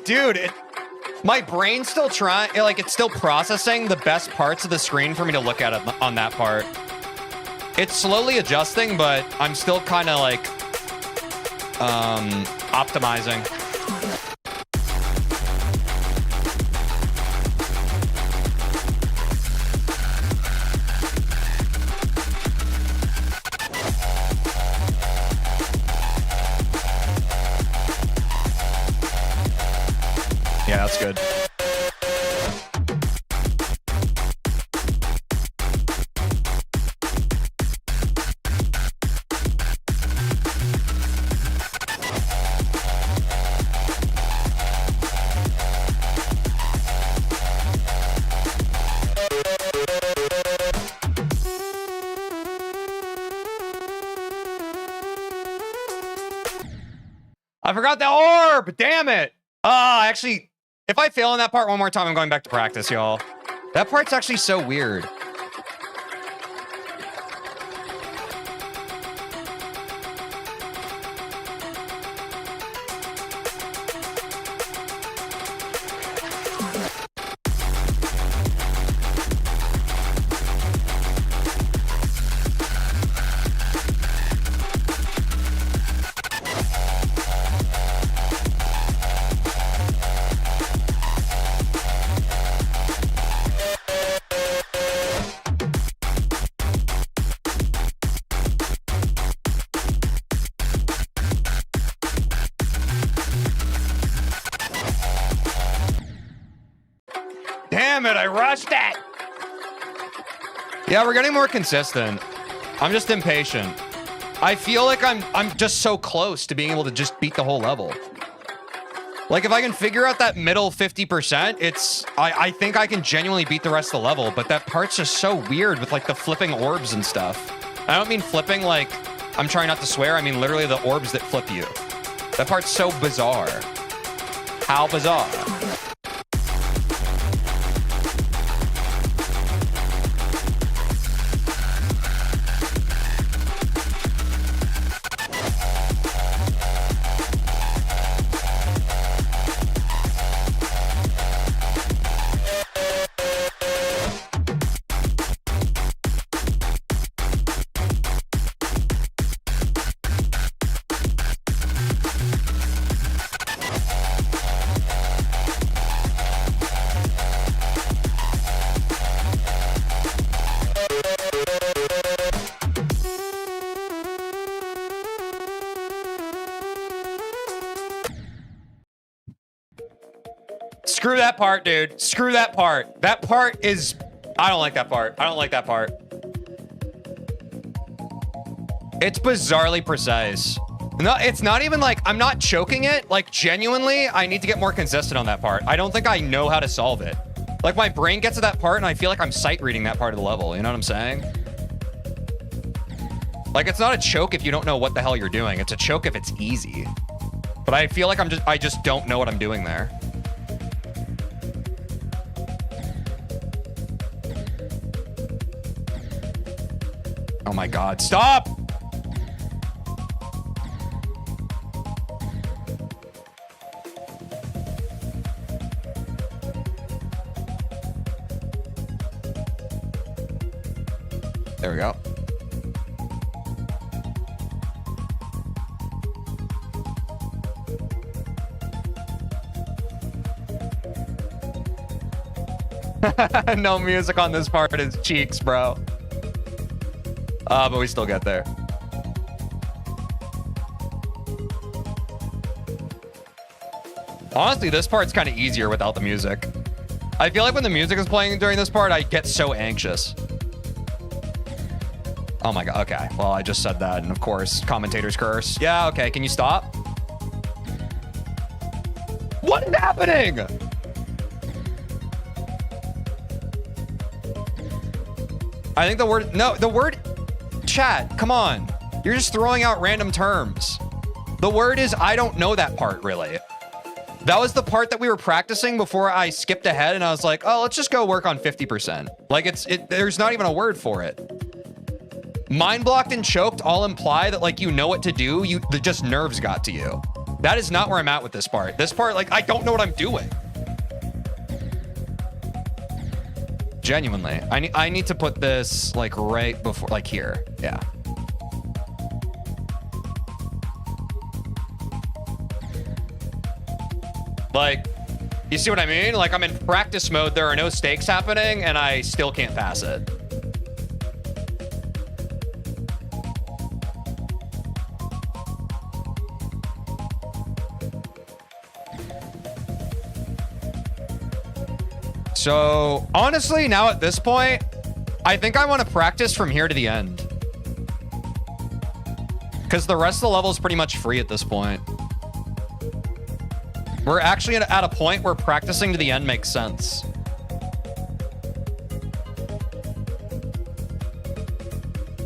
Dude, my brain's still trying, like, it's still processing the best parts of the screen for me to look at it on that part. It's slowly adjusting, but I'm still kind of like optimizing. Yeah, that's good. I forgot the orb. Damn it. Actually, if I fail on that part one more time, I'm going back to practice, y'all. That part's actually so weird. Damn it, I rushed it. Yeah, we're getting more consistent. I'm just impatient. I feel like I'm just so close to being able to just beat the whole level. Like, if I can figure out that middle 50%, I think I can genuinely beat the rest of the level, but that part's just so weird with, like, the flipping orbs and stuff. I don't mean flipping like, I'm trying not to swear, I mean literally the orbs that flip you. That part's so bizarre. How bizarre. Screw that part, dude. Screw that part. That part is... I don't like that part. I don't like that part. It's bizarrely precise. No, it's not even like... I'm not choking it. Like, genuinely, I need to get more consistent on that part. I don't think I know how to solve it. Like, my brain gets to that part, and I feel like I'm sight reading that part of the level. You know what I'm saying? Like, it's not a choke if you don't know what the hell you're doing. It's a choke if it's easy. But I feel like I just don't know what I'm doing there. Oh my God, stop! There we go. No music on this part is cheeks, bro. But we still get there. Honestly, this part's kind of easier without the music. I feel like when the music is playing during this part, I get so anxious. Oh my God, okay. Well, I just said that, and of course, commentator's curse. Yeah, okay, can you stop? What is happening? I think the word, no, the word, chat, come on. You're just throwing out random terms. The word is, I don't know that part, really. That was the part that we were practicing before I skipped ahead, and I was like, oh, let's just go work on 50%. Like, there's not even a word for it. Mind blocked and choked all imply that, like, you know what to do, just nerves got to you. That is not where I'm at with this part. This part, like, I don't know what I'm doing. Genuinely. I need to put this, like, right before, like, here. Yeah. Like, you see what I mean? Like, I'm in practice mode, there are no stakes happening, and I still can't pass it. So, honestly, now at this point, I think I want to practice from here to the end. Because the rest of the level is pretty much free at this point. We're actually at a point where practicing to the end makes sense.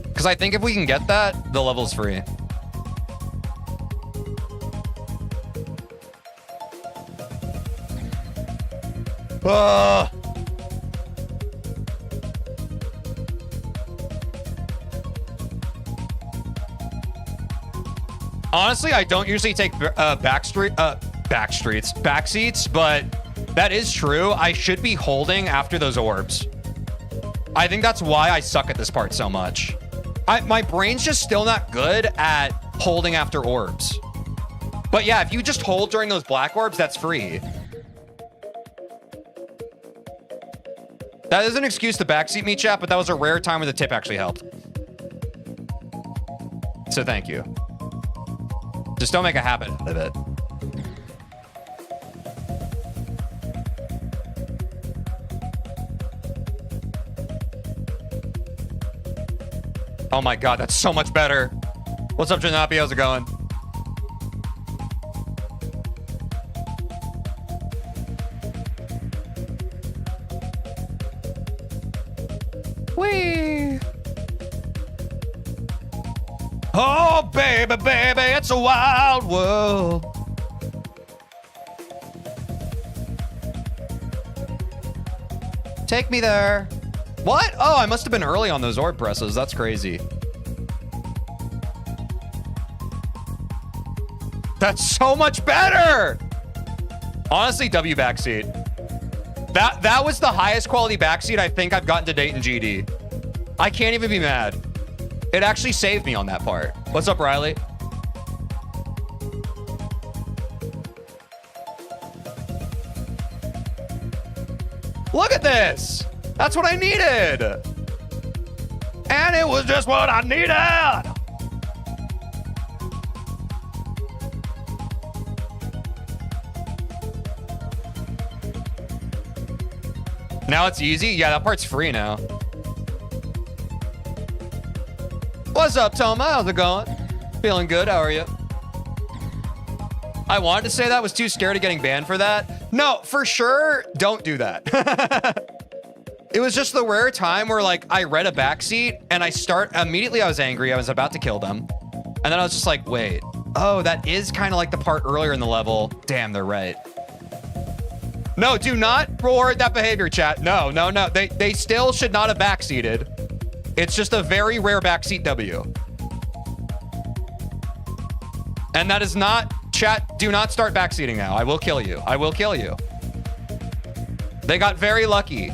Because I think if we can get that, the level's free. Honestly, I don't usually take back seats, but that is true. I should be holding after those orbs. I think that's why I suck at this part so much. My brain's just still not good at holding after orbs. But yeah, if you just hold during those black orbs, that's free. That is an excuse to backseat me, chat, but that was a rare time where the tip actually helped. So thank you. Just don't make a habit of it. Oh my god, that's so much better. What's up, Janapi? How's it going? Whee! Oh, baby, baby, it's a wild world. Take me there. What? Oh, I must have been early on those orb presses. That's crazy. That's so much better. Honestly, W backseat. That was the highest quality backseat I think I've gotten to date in GD. I can't even be mad. It actually saved me on that part. What's up, Riley? Look at this. That's what I needed. And it was just what I needed. Now it's easy? Yeah, that part's free now. What's up, Toma? How's it going? Feeling good? How are you? I wanted to say that, was too scared of getting banned for that. No, for sure, don't do that. It was just the rare time where, like, I read a backseat and immediately I was angry. I was about to kill them. And then I was just like, wait. Oh, that is kind of like the part earlier in the level. Damn, they're right. No, do not reward that behavior, chat. No, no, no. They still should not have backseated. It's just a very rare backseat W. And that is not... Chat, do not start backseating now. I will kill you. I will kill you. They got very lucky.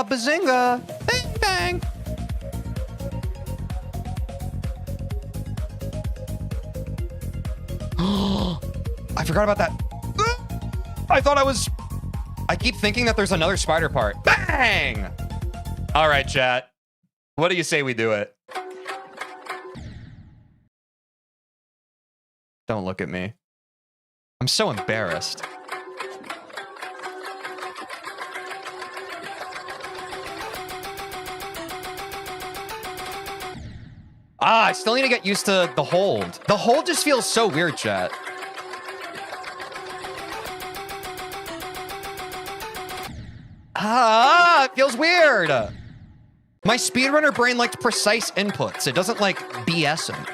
Bazinga. Bang, bang. I forgot about that. I thought I keep thinking that there's another spider part. Bang! All right, chat. What do you say we do it? Don't look at me. I'm so embarrassed. I still need to get used to the hold. The hold just feels so weird, chat. It feels weird. My speedrunner brain likes precise inputs. It doesn't like BSing.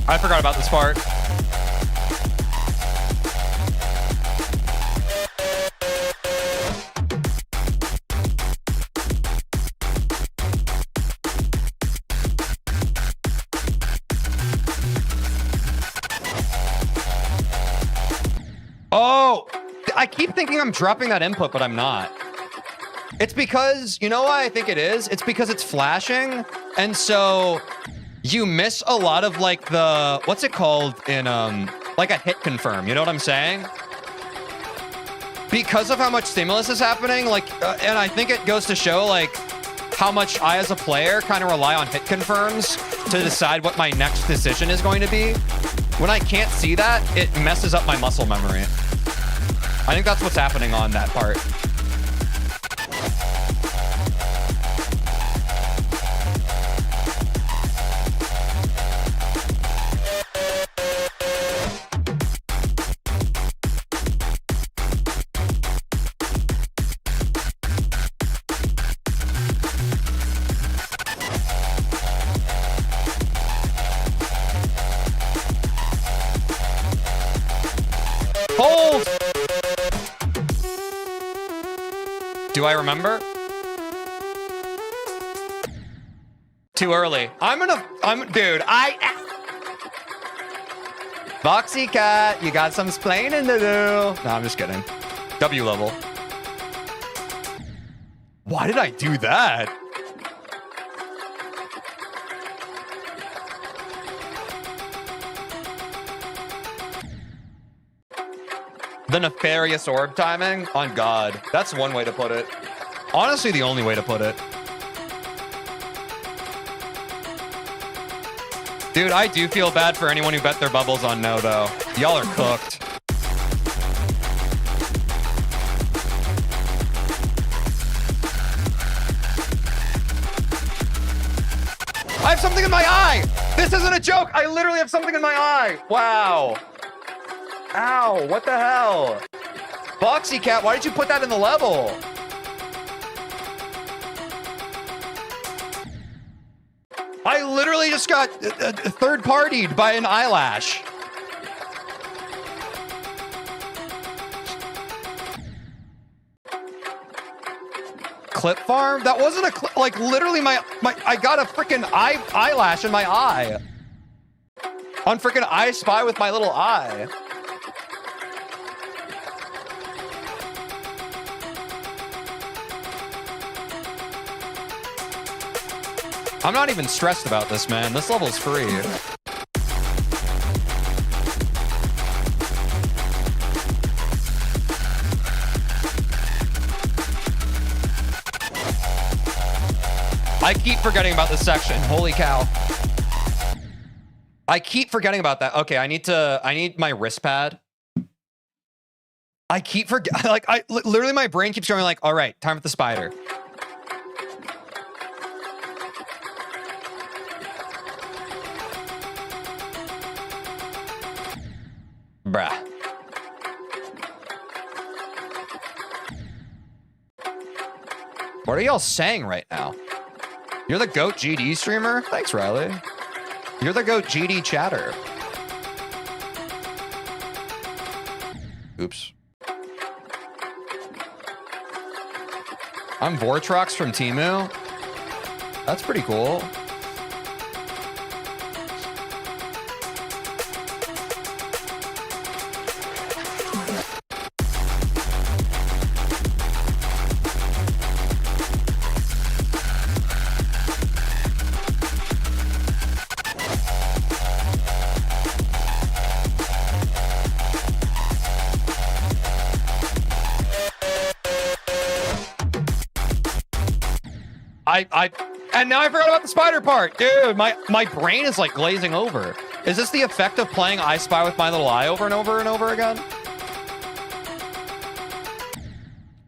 I forgot about this part. Oh, I keep thinking I'm dropping that input, but I'm not. It's because, you know why I think it is? It's because it's flashing, and so you miss a lot of like the, what's it called in like a hit confirm, you know what I'm saying? Because of how much stimulus is happening, like, and I think it goes to show like how much I as a player kind of rely on hit confirms to decide what my next decision is going to be. When I can't see that, it messes up my muscle memory. I think that's what's happening on that part. Hold! Do I remember? Too early. Dude, Boxy Cat, you got some splaining to do. No, I'm just kidding. W level. Why did I do that? The nefarious orb timing? On God. That's one way to put it. Honestly, the only way to put it. Dude, I do feel bad for anyone who bet their bubbles on no, though. Y'all are cooked. I have something in my eye! This isn't a joke! I literally have something in my eye! Wow. Ow, what the hell? Boxy Cat, why did you put that in the level? I literally just got third-partied by an eyelash. Clip farm? That wasn't a clip. Like, literally, I got a freaking eyelash in my eye. On freaking I Spy with my little eye. I'm not even stressed about this, man. This level's free. I keep forgetting about this section. Holy cow. I keep forgetting about that. Okay, I need my wrist pad. I keep literally my brain keeps going like, all right, time for the spider. Bruh. What are y'all saying right now? You're the GOAT GD streamer? Thanks, Riley. You're the GOAT GD chatter. Oops. I'm Vortrox from Temu. That's pretty cool. And now I forgot about the spider part. Dude, my brain is like glazing over. Is this the effect of playing I Spy with my little eye over and over and over again?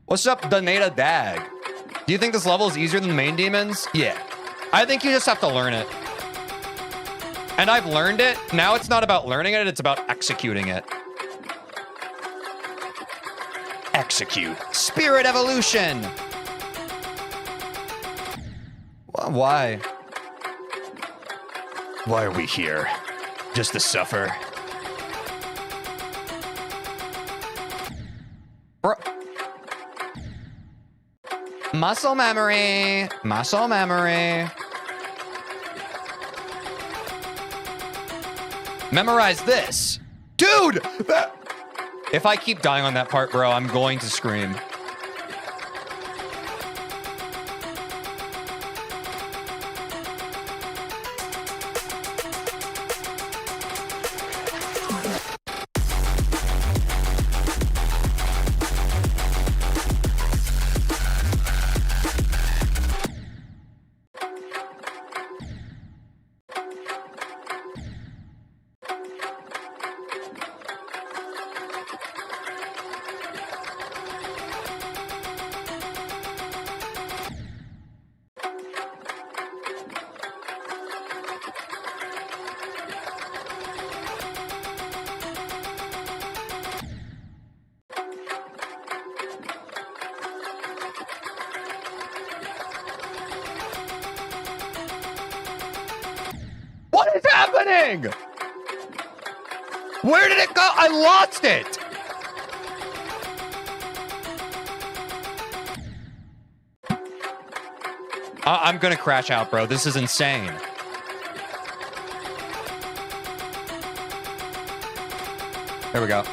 What's up, Donata Dag? Do you think this level is easier than the main demons? Yeah. I think you just have to learn it. And I've learned it. Now it's not about learning it, it's about executing it. Execute. Spirit evolution. Why? Why are we here? Just to suffer? Bro. Muscle memory. Muscle memory. Memorize this. Dude! If I keep dying on that part, bro, I'm going to scream. running? Where did it go? I lost it. I'm gonna crash out, bro. This is insane. There we go.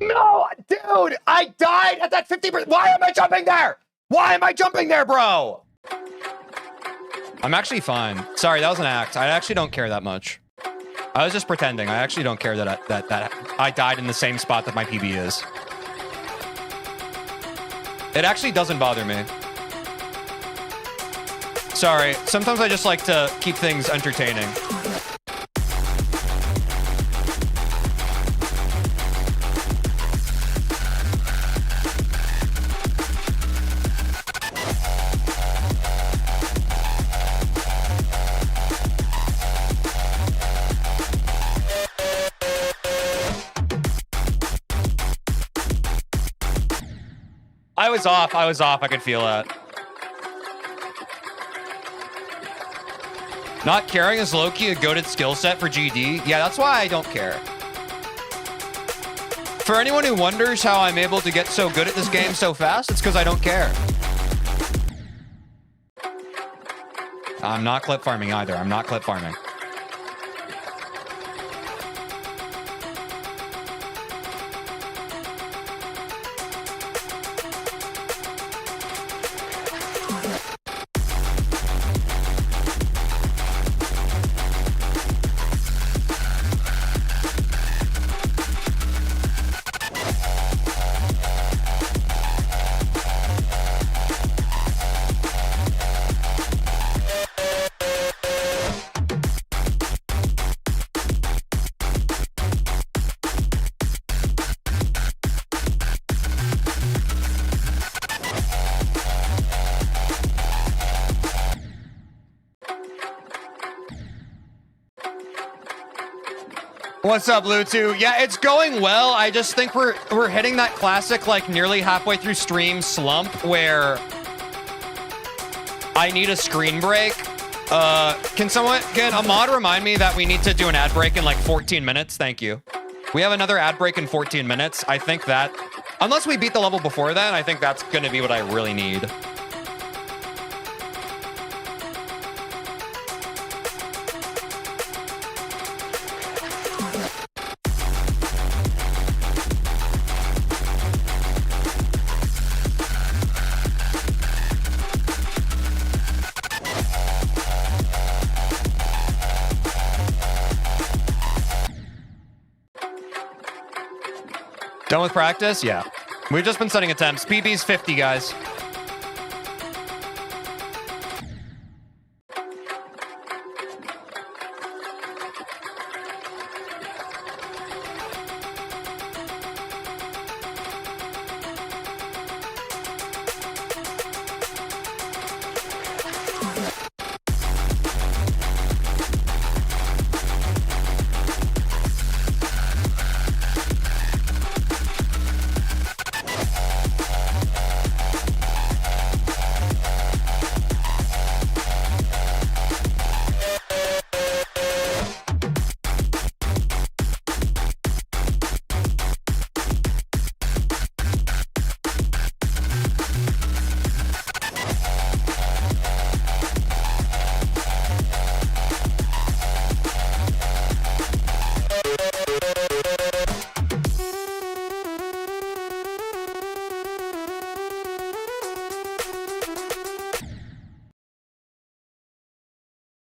No, dude, I died at that 50%. Why am I jumping there? Why am I jumping there, bro? I'm actually fine. Sorry, that was an act. I actually don't care that much. I was just pretending. I actually don't care that I died in the same spot that my PB is. It actually doesn't bother me. Sorry, sometimes I just like to keep things entertaining. I was off. I could feel that. Not caring is low-key a goated skill set for GD. Yeah, that's why I don't care. For anyone who wonders how I'm able to get so good at this game so fast, it's because I don't care. I'm not clip farming either. I'm not clip farming. What's up, Lutu? Yeah, it's going well. I just think we're hitting that classic, like, nearly halfway through stream slump where I need a screen break. Can a mod remind me that we need to do an ad break in like 14 minutes? Thank you. We have another ad break in 14 minutes. I think that, unless we beat the level before then, I think that's going to be what I really need. Done with practice? Yeah. We've just been setting attempts. PB's 50, guys.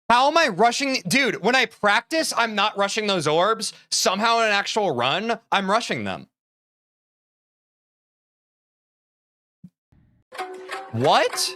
How am I rushing? Dude, when I practice, I'm not rushing those orbs. Somehow in an actual run, I'm rushing them. What?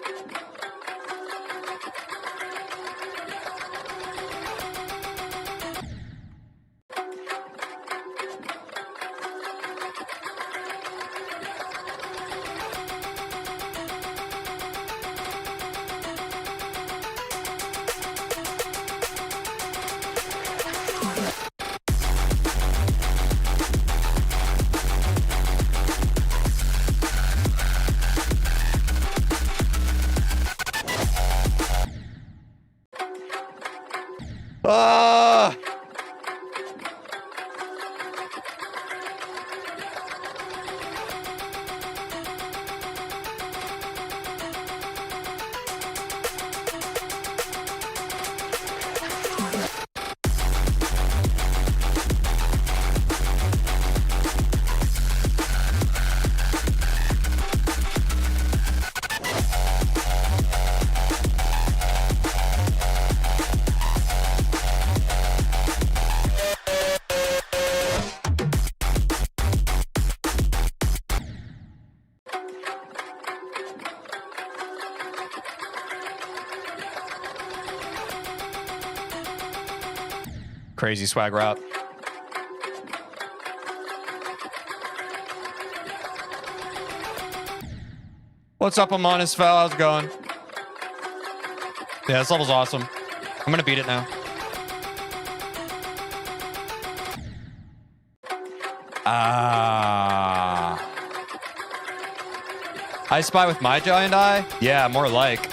Ah! Crazy swag route. What's up, Amonis Fel? How's it going? Yeah, this level's awesome. I'm gonna beat it now. Ah. I Spy with my giant eye? Yeah, more like.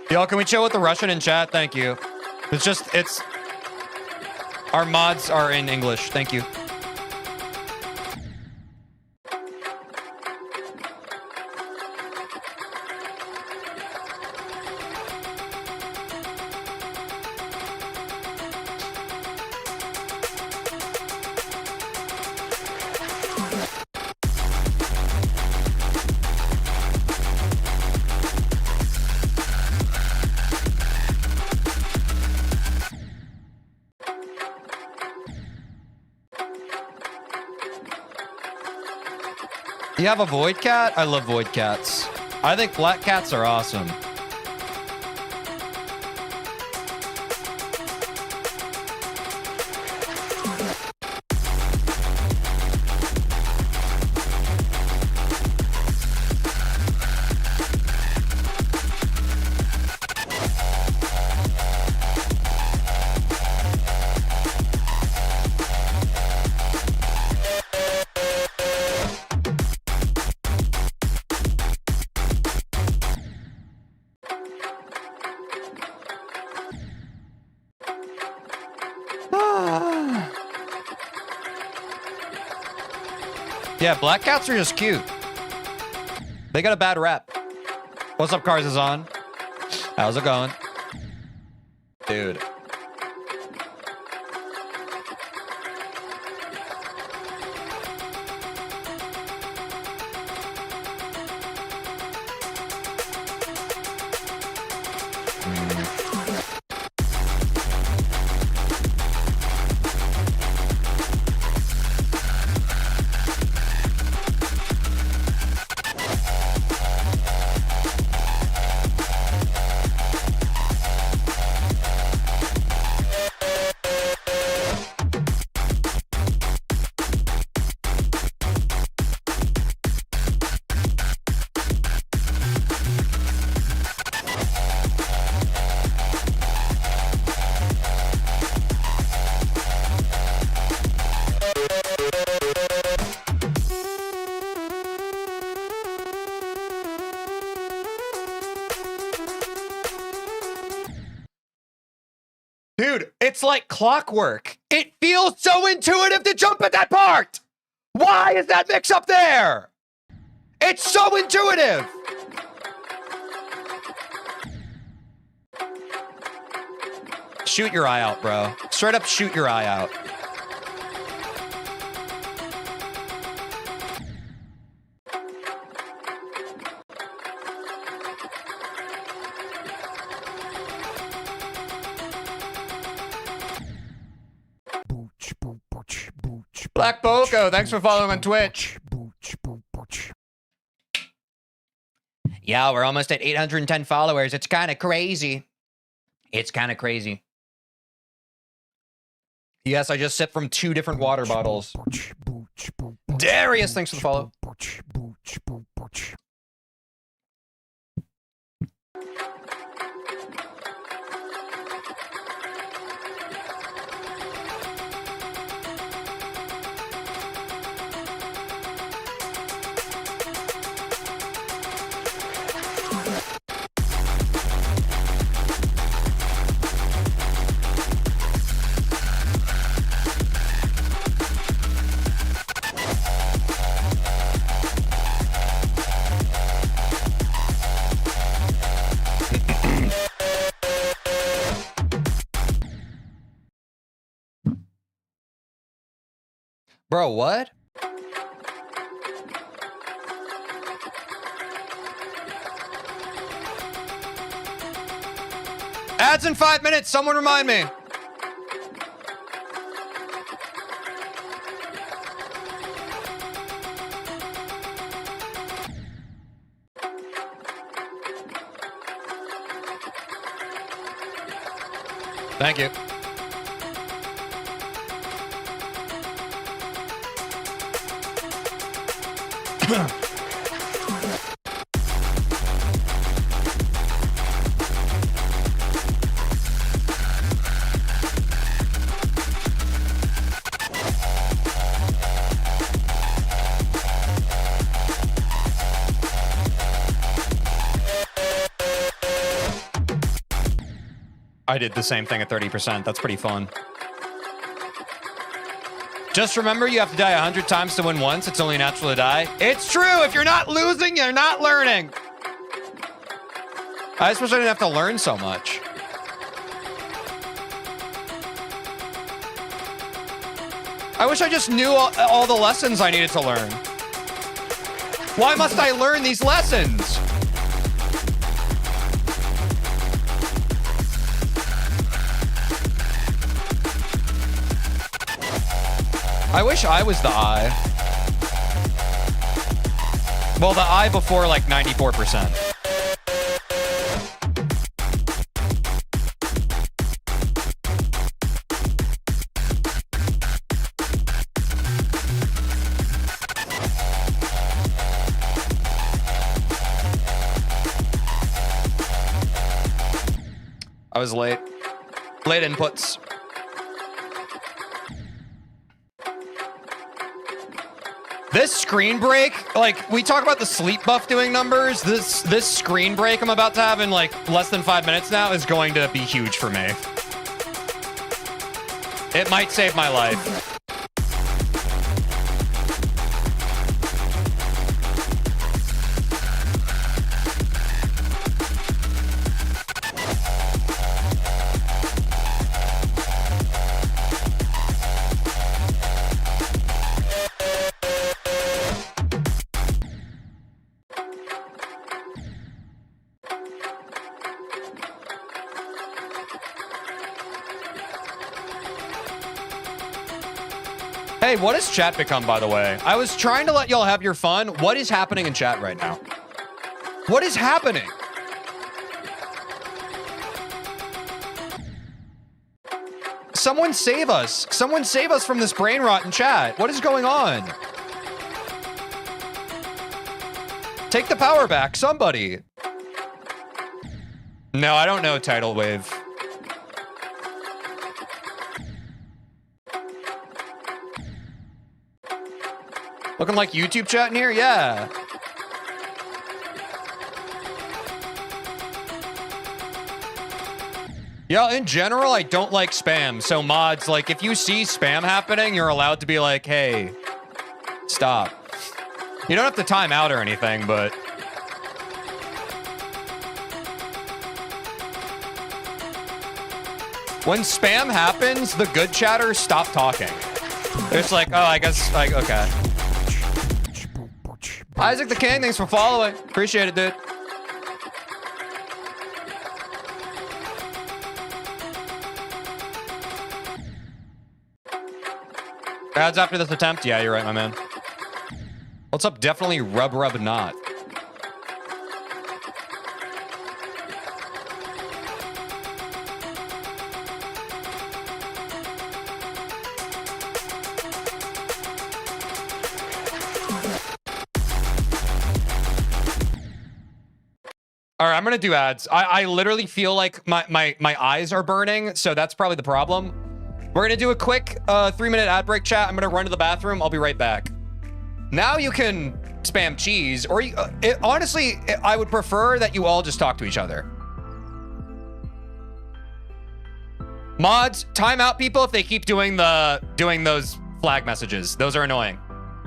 Y'all, can we chill with the Russian in chat? Thank you. It's... Our mods are in English. Thank you. You have a void cat? I love void cats. I think black cats are awesome. Yeah, black cats are just cute. They got a bad rap. What's up, Cars is on? How's it going? Dude. It's like clockwork. It feels so intuitive to jump at that part. Why is that mix up there? It's so intuitive. Shoot your eye out, bro. Straight up shoot your eye out. Black Boko, thanks for following on Twitch. Yeah, we're almost at 810 followers. It's kind of crazy. It's kind of crazy. Yes, I just sipped from 2 different water bottles. Darius, thanks for the follow. Bro, what? Ads in 5 minutes. Someone remind me. Thank you. I did the same thing at 30%. That's pretty fun. Just remember, you have to die 100 times to win once. It's only natural to die. It's true. If you're not losing, you're not learning. I suppose I didn't have to learn so much. I wish I just knew all the lessons I needed to learn. Why must I learn these lessons? I wish I was the eye. Well, the eye before like 94%. I was late. Late inputs. This screen break, like, we talk about the sleep buff doing numbers. This screen break I'm about to have in, like, less than 5 minutes now is going to be huge for me. It might save my life. Hey, what has chat become, by the way? I was trying to let y'all have your fun. What is happening in chat right now? What is happening? Someone save us. Someone save us from this brain rot in chat. What is going on? Take the power back, somebody. No, I don't know Tidal Wave. Looking like YouTube chat in here? Yeah. Yeah, in general, I don't like spam. So mods, like, if you see spam happening, you're allowed to be like, hey, stop. You don't have to time out or anything, but... when spam happens, the good chatters stop talking. It's like, oh, I guess, like, okay. Isaac the King, thanks for following. Appreciate it, dude. Ads after this attempt? Yeah, you're right, my man. What's up? Definitely rub not. All right, I'm gonna do ads. I literally feel like my eyes are burning, so that's probably the problem. We're gonna do a quick 3-minute ad break, chat. I'm gonna run to the bathroom. I'll be right back. Now you can spam cheese, or you, honestly, I would prefer that you all just talk to each other. Mods, time out people if they keep doing those flag messages. Those are annoying.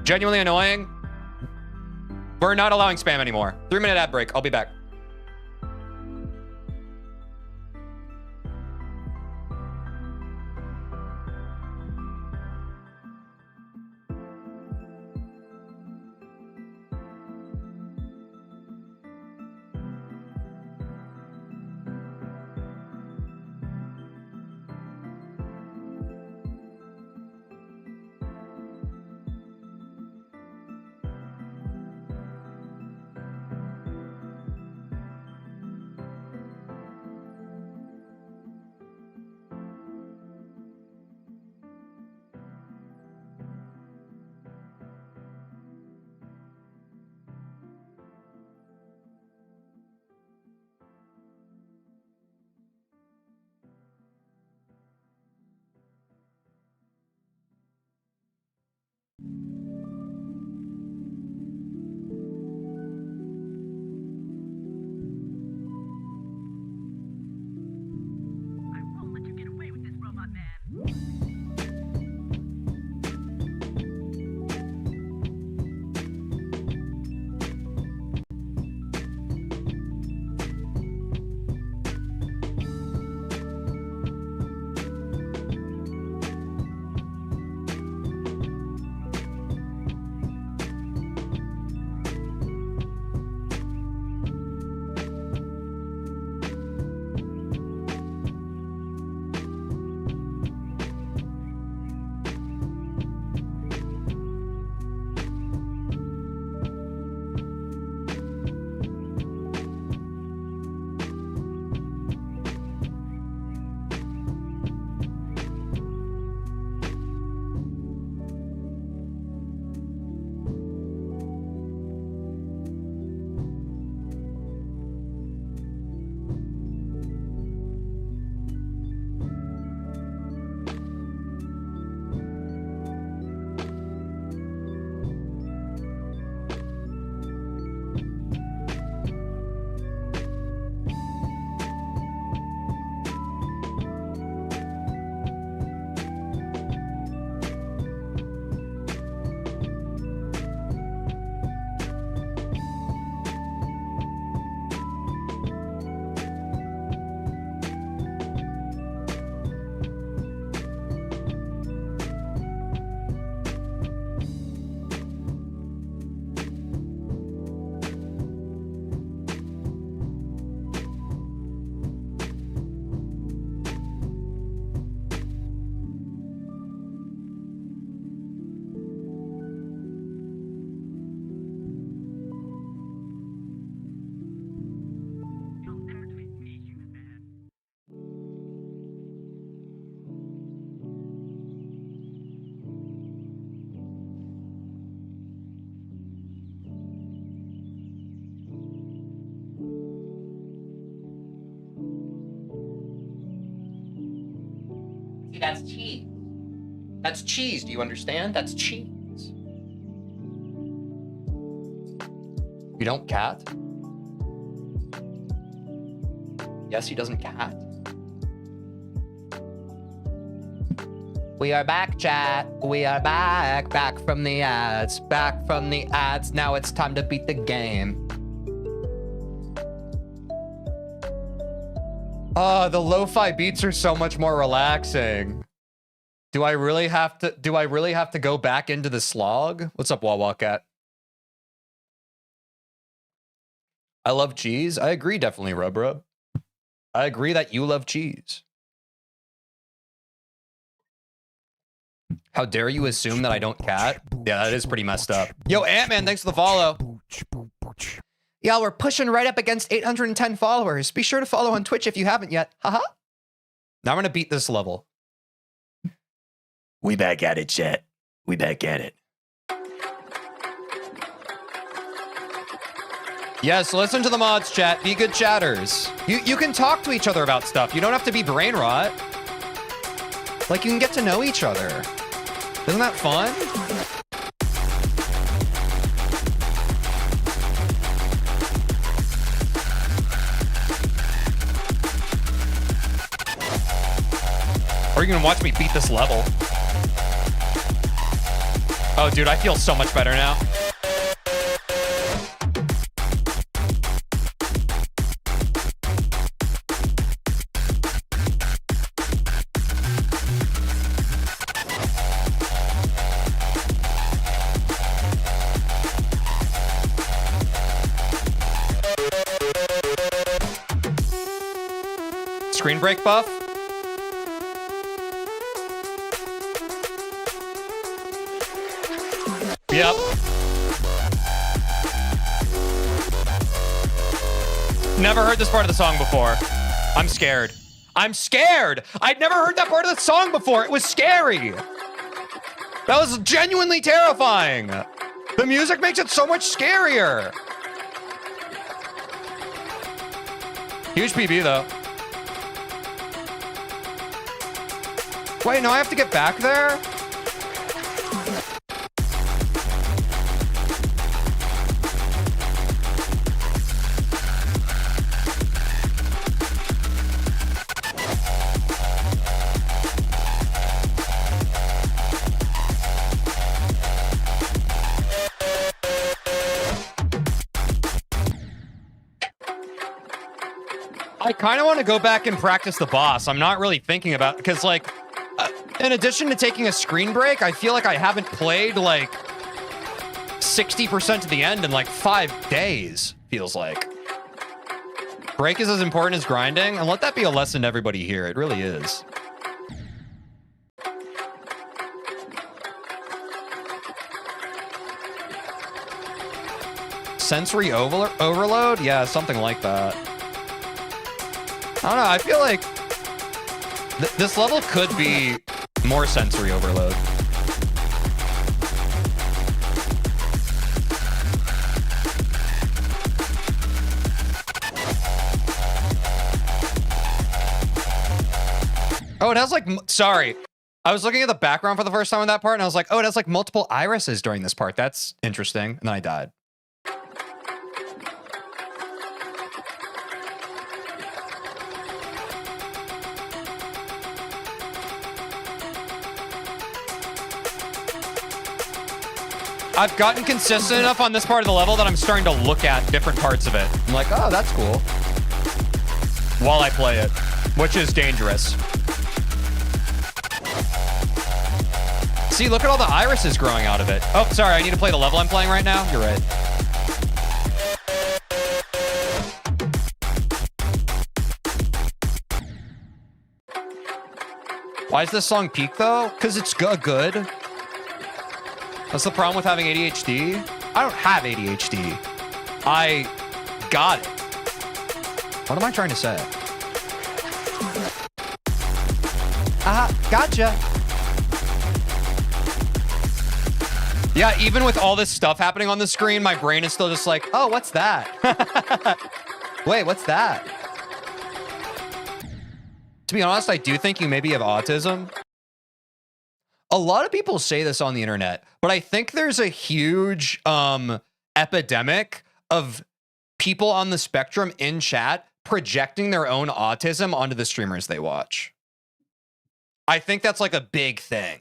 Genuinely annoying. We're not allowing spam anymore. 3-minute ad break. I'll be back. That's cheese. That's cheese. Do you understand? That's cheese. You don't cat? Yes, he doesn't cat. We are back, chat. We are back. Back from the ads. Back from the ads. Now it's time to beat the game. Oh, the lo-fi beats are so much more relaxing. Do I really have to go back into the slog? What's up, Wawa Cat? I love cheese. I agree, definitely, Rub. I agree that you love cheese. How dare you assume that I don't cat? Yeah, that is pretty messed up. Yo, Ant-Man, thanks for the follow. Y'all, we're pushing right up against 810 followers. Be sure to follow on Twitch if you haven't yet. Haha. Now I'm gonna beat this level. We back at it, chat. We back at it. Yes, listen to the mods, chat. Be good chatters. You can talk to each other about stuff. You don't have to be brain rot. Like, you can get to know each other. Isn't that fun? Or you can watch me beat this level. Oh, dude, I feel so much better now. Screen break buff? Yep. Never heard this part of the song before. I'm scared. I'm scared! I'd never heard that part of the song before. It was scary. That was genuinely terrifying. The music makes it so much scarier. Huge PB though. Wait, no, I have to get back there? I kind of want to go back and practice the boss. I'm not really thinking about, because like, in addition to taking a screen break, I feel like I haven't played like 60% to the end in like 5 days, feels like. Break is as important as grinding, and let that be a lesson to everybody here. It really is. Sensory overload? Yeah, something like that. I don't know, I feel like this level could be more sensory overload. Oh, it has like, sorry. I was looking at the background for the first time on that part and I was like, oh, it has like multiple irises during this part. That's interesting. And then I died. I've gotten consistent enough on this part of the level that I'm starting to look at different parts of it. I'm like, oh, that's cool. While I play it, which is dangerous. See, look at all the irises growing out of it. Oh, sorry, I need to play the level I'm playing right now. You're right. Why is this song peak though? Because it's good. That's the problem with having ADHD. I don't have ADHD. I got it. What am I trying to say? Gotcha. Yeah, even with all this stuff happening on the screen, my brain is still just like, oh, what's that? Wait, what's that? To be honest, I do think you maybe have autism. A lot of people say this on the internet, but I think there's a huge epidemic of people on the spectrum in chat projecting their own autism onto the streamers they watch. I think that's like a big thing.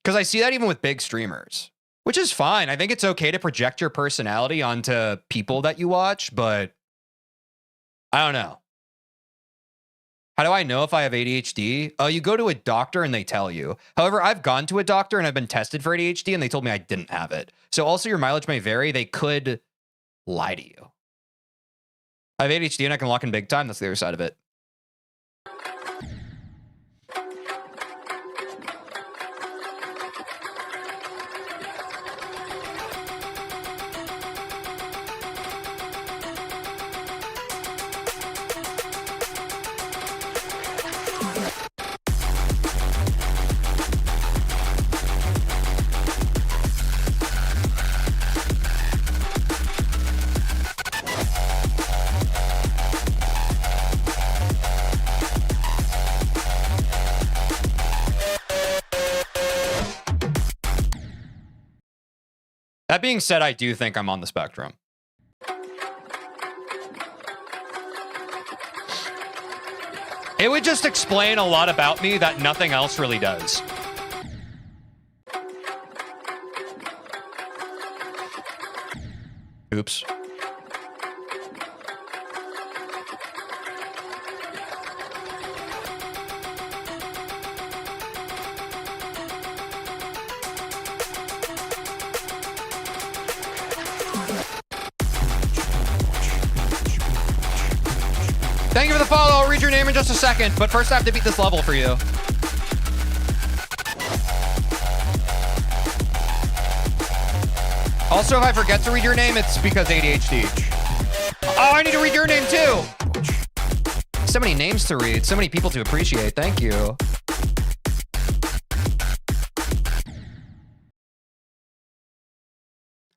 Because I see that even with big streamers, which is fine. I think it's okay to project your personality onto people that you watch, but I don't know. How do I know if I have ADHD? Oh, you go to a doctor and they tell you. However, I've gone to a doctor and I've been tested for ADHD and they told me I didn't have it. So also your mileage may vary. They could lie to you. I have ADHD and I can lock in big time. That's the other side of it. That being said, I do think I'm on the spectrum. It would just explain a lot about me that nothing else really does. Oops. Thank you for the follow. I'll read your name in just a second, but first I have to beat this level for you. Also, if I forget to read your name, it's because ADHD. Oh, I need to read your name too. So many names to read, so many people to appreciate. Thank you.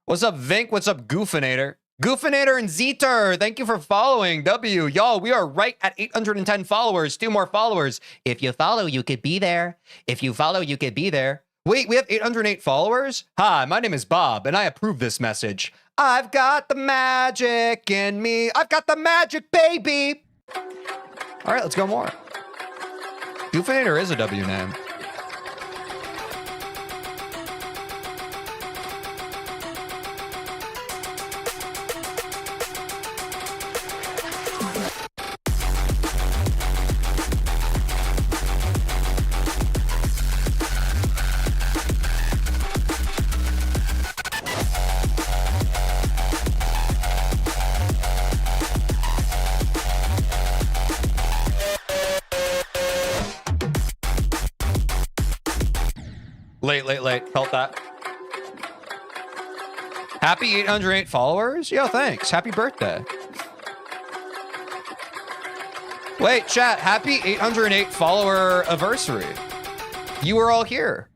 What's up, Vink? What's up, Goofinator? Goofinator and Zeter, thank you for following. W, y'all, we are right at 810 followers. 2 more followers. If you follow, you could be there. If you follow, you could be there. Wait, we have 808 followers? Hi, my name is Bob, and I approve this message. I've got the magic in me. I've got the magic, baby. All right, let's go more. Goofinator is a W name. Late. Felt that. Happy 808 followers? Yo, thanks. Happy birthday. Wait, chat. Happy 808 follower anniversary. You were all here.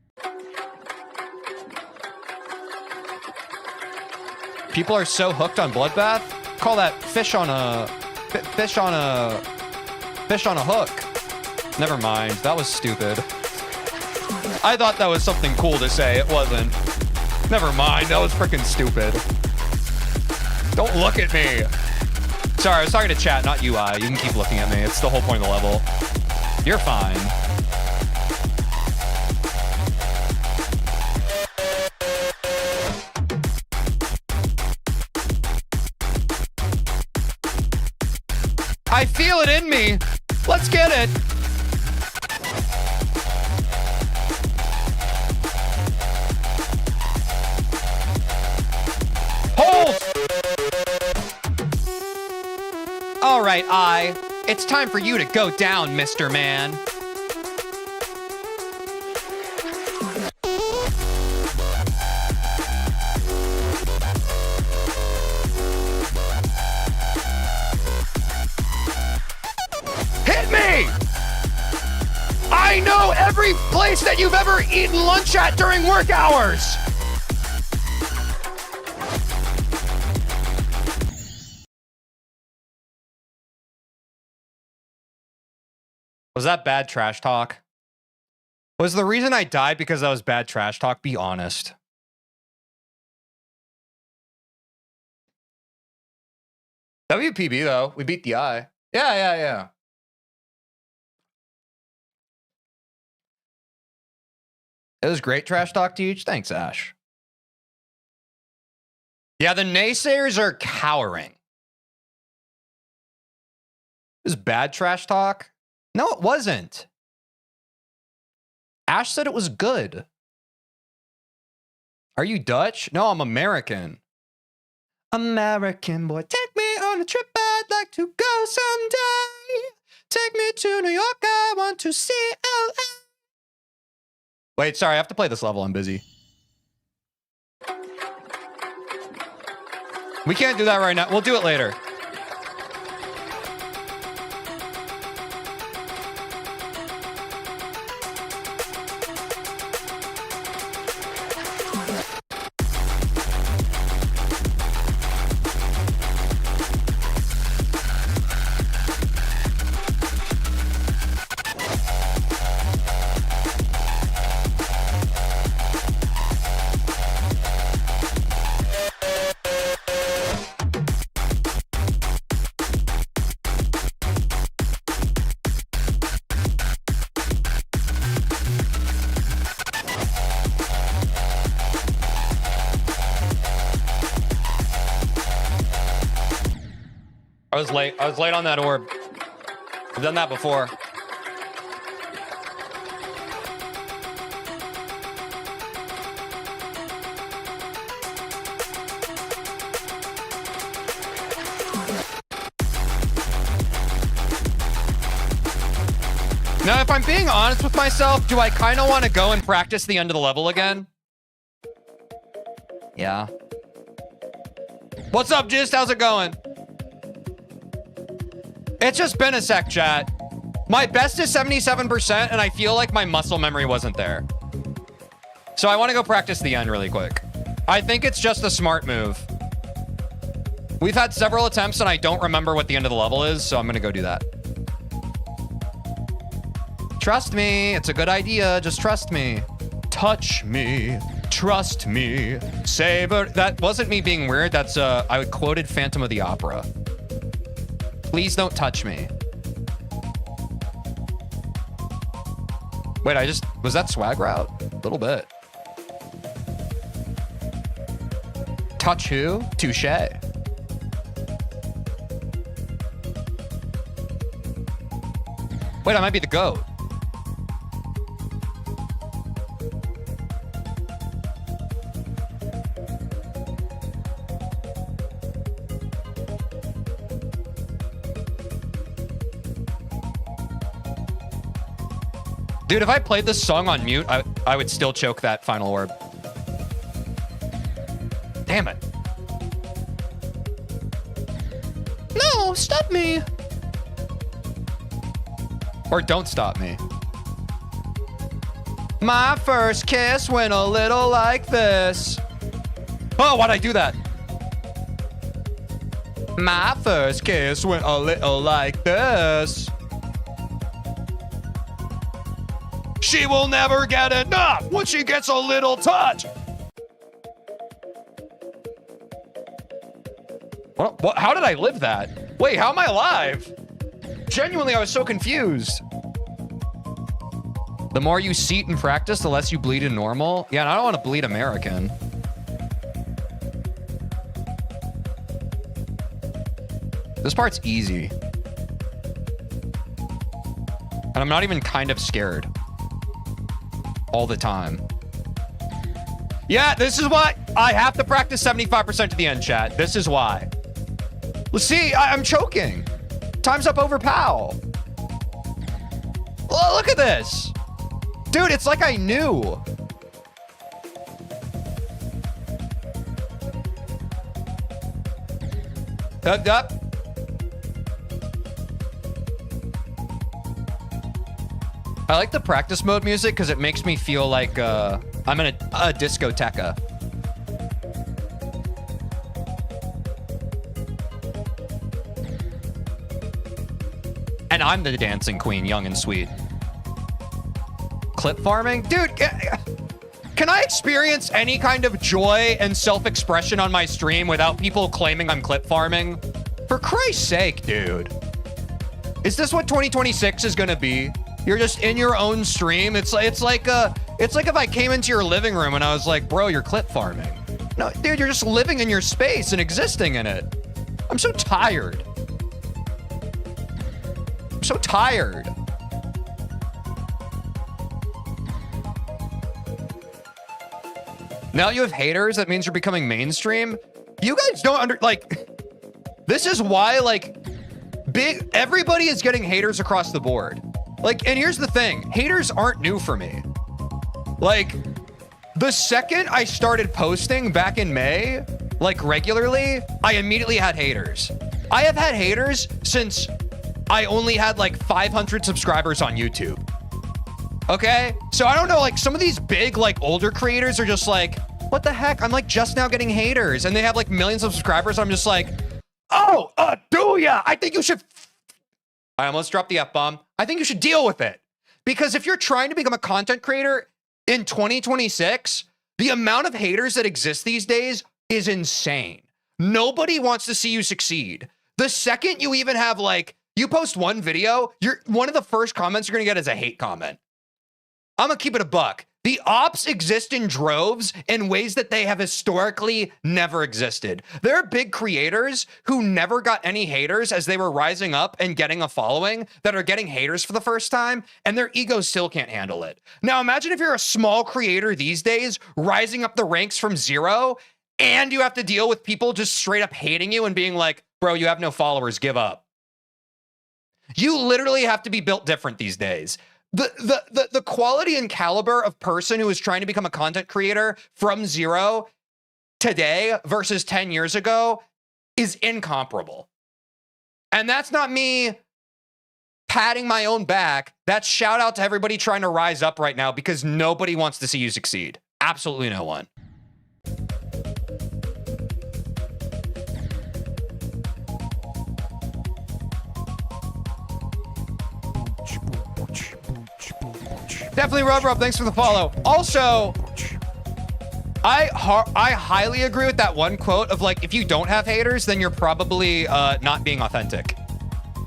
People are so hooked on Bloodbath. Call that fish on a hook. Never mind. That was stupid. I thought that was something cool to say. It wasn't. Never mind. That was freaking stupid. Don't look at me. Sorry, I was talking to chat, not UI. You can keep looking at me. It's the whole point of the level. You're fine. I feel it in me. Let's get it. Hold! All right, it's time for you to go down, Mr. Man. Hit me! I know every place that you've ever eaten lunch at during work hours. Was that bad trash talk? Was the reason I died because that was bad trash talk? Be honest. WPB though, we beat the eye. Yeah. It was great trash talk to each. Thanks, Ash. Yeah, the naysayers are cowering. It was bad trash talk. No, it wasn't. Ash said it was good. Are you Dutch? No, I'm American. American boy, take me on a trip I'd like to go someday. Take me to New York, I want to see LA. Wait, sorry, I have to play this level, I'm busy. We can't do that right now. We'll do it later. I was late on that orb. I've done that before. Now, if I'm being honest with myself, do I kind of want to go and practice the end of the level again? Yeah. What's up, Gist? How's it going? It's just been a sec, chat. My best is 77%, and I feel like my muscle memory wasn't there. So I want to go practice the end really quick. I think it's just a smart move. We've had several attempts, and I don't remember what the end of the level is, so I'm going to go do that. Trust me. It's a good idea. Just trust me. Touch me. Trust me. Savor. That wasn't me being weird. That's, I quoted Phantom of the Opera. Please don't touch me. Wait, was that swag route? A little bit. Touch who? Touche. Wait, I might be the GOAT. Dude, if I played this song on mute, I would still choke that final orb. Damn it. No, stop me. Or don't stop me. My first kiss went a little like this. Oh, why'd I do that? My first kiss went a little like this. She will never get enough when she gets a little touch. What? How did I live that? Wait, how am I alive? Genuinely, I was so confused. The more you seat and practice, the less you bleed in normal. Yeah, and I don't want to bleed American. This part's easy. And I'm not even kind of scared. All the time. Yeah, this is why I have to practice 75% to the end, chat. This is why. Well, see, I'm choking. Time's up over POW. Oh, look at this. Dude, it's like I knew. Up. I like the practice mode music because it makes me feel like I'm in a discoteca. And I'm the dancing queen, young and sweet. Clip farming? Dude, can I experience any kind of joy and self-expression on my stream without people claiming I'm clip farming? For Christ's sake, dude. Is this what 2026 is gonna be? You're just in your own stream. It's like It's like if I came into your living room and I was like, bro, you're clip farming. No, dude, you're just living in your space and existing in it. I'm so tired. I'm so tired. Now you have haters, that means you're becoming mainstream. You guys don't this is why, like, everybody is getting haters across the board. Like, and here's the thing, haters aren't new for me. Like, the second I started posting back in May, like regularly, I immediately had haters. I have had haters since I only had like 500 subscribers on YouTube. Okay? So I don't know, like some of these big, like older creators are just like, what the heck? I'm like just now getting haters and they have like millions of subscribers. I'm just like, oh, do ya? I think you should. I almost dropped the F-bomb. I think you should deal with it. Because if you're trying to become a content creator in 2026, the amount of haters that exist these days is insane. Nobody wants to see you succeed. The second you even have like, you post one video, one of the first comments you're gonna get is a hate comment. I'm gonna keep it a buck. The ops exist in droves in ways that they have historically never existed. There are big creators who never got any haters as they were rising up and getting a following that are getting haters for the first time, and their ego still can't handle it. Now imagine if you're a small creator these days, rising up the ranks from zero, and you have to deal with people just straight up hating you and being like, bro, you have no followers, give up. You literally have to be built different these days. The quality and caliber of person who is trying to become a content creator from zero today versus 10 years ago is incomparable. And that's not me patting my own back. That's shout out to everybody trying to rise up right now because nobody wants to see you succeed. Absolutely no one. Definitely Rub, thanks for the follow. Also, I highly agree with that one quote of like, if you don't have haters, then you're probably not being authentic.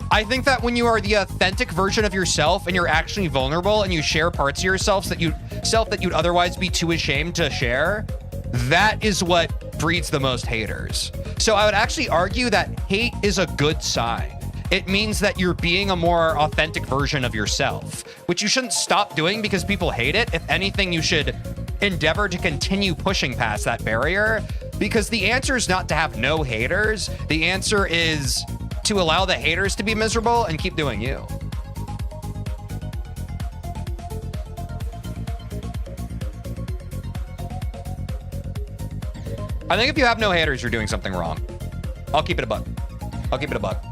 I think that when you are the authentic version of yourself and you're actually vulnerable and you share parts of yourself that you'd otherwise be too ashamed to share, that is what breeds the most haters. So I would actually argue that hate is a good sign. It means that you're being a more authentic version of yourself, which you shouldn't stop doing because people hate it. If anything, you should endeavor to continue pushing past that barrier, because the answer is not to have no haters. The answer is to allow the haters to be miserable and keep doing you. I think if you have no haters, you're doing something wrong. I'll keep it a buck. I'll keep it a buck.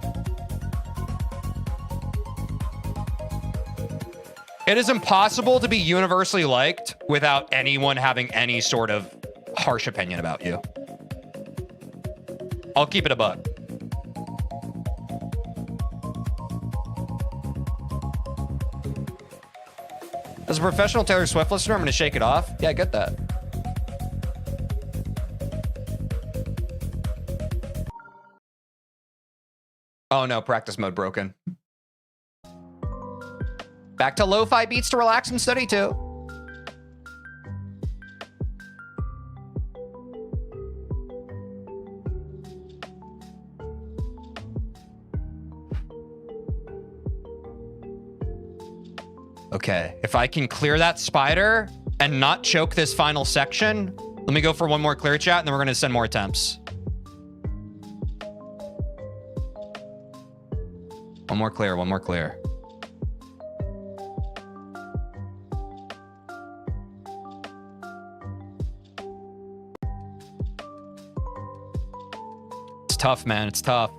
It is impossible to be universally liked without anyone having any sort of harsh opinion about you. I'll keep it a buck. As a professional Taylor Swift listener, I'm going to shake it off. Yeah, I get that. Oh no, practice mode broken. Back to lo-fi beats to relax and study to. Okay, if I can clear that spider and not choke this final section, let me go for one more clear chat and then we're gonna send more attempts. One more clear, one more clear. Tough, man. It's tough.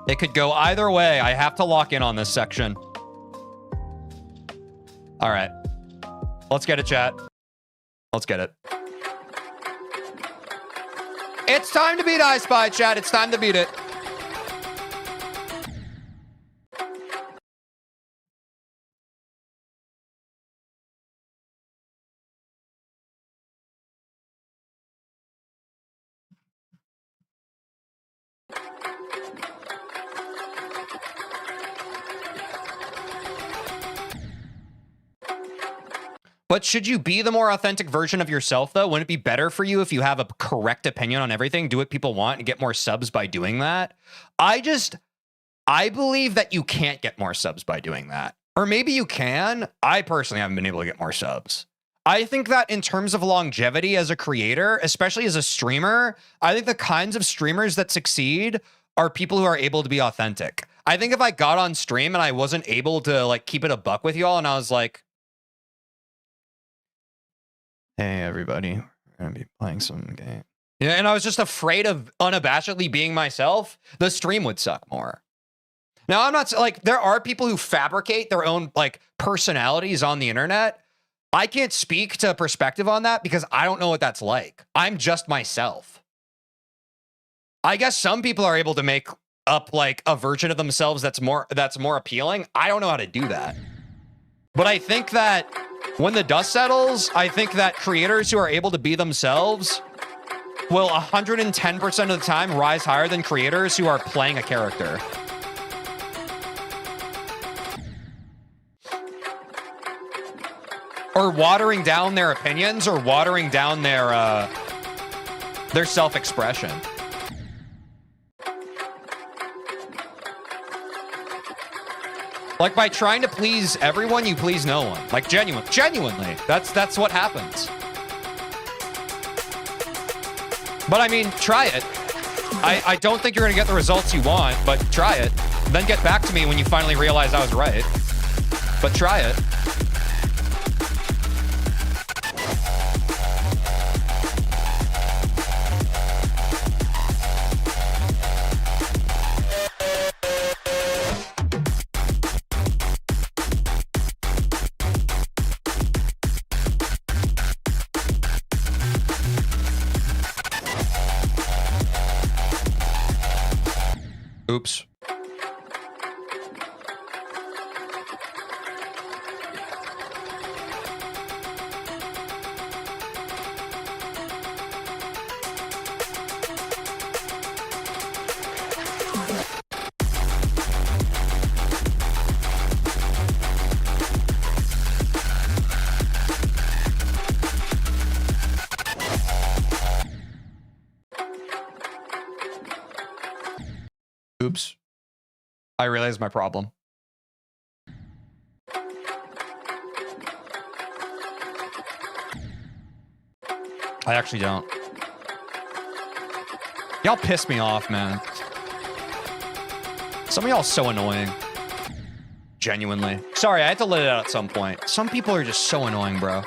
It could go either way. I have to lock in on this section. All right. Let's get it, chat. Let's get it. It's time to beat I Spy, chat. It's time to beat it. But should you be the more authentic version of yourself, though? Wouldn't it be better for you if you have a correct opinion on everything, do what people want, and get more subs by doing that? I believe that you can't get more subs by doing that. Or maybe you can. I personally haven't been able to get more subs. I think that in terms of longevity as a creator, especially as a streamer, I think the kinds of streamers that succeed are people who are able to be authentic. I think if I got on stream and I wasn't able to like keep it a buck with y'all and I was like, hey, everybody, we're going to be playing some game. Yeah, and I was just afraid of unabashedly being myself, the stream would suck more. Now, I'm not like, there are people who fabricate their own like personalities on the internet. I can't speak to perspective on that because I don't know what that's like. I'm just myself. I guess some people are able to make up like a version of themselves that's more appealing. I don't know how to do that. But I think that when the dust settles, I think that creators who are able to be themselves will 110% of the time rise higher than creators who are playing a character. Or watering down their opinions or watering down their self-expression. Like by trying to please everyone, you please no one. Like genuinely, that's what happens. But I mean, try it. I don't think you're gonna get the results you want, but try it. Then get back to me when you finally realize I was right. But try it. Oops. Oops. I realized my problem. I actually don't. Y'all piss me off, man. Some of y'all so annoying. Genuinely. Sorry, I had to let it out at some point. Some people are just so annoying, bro.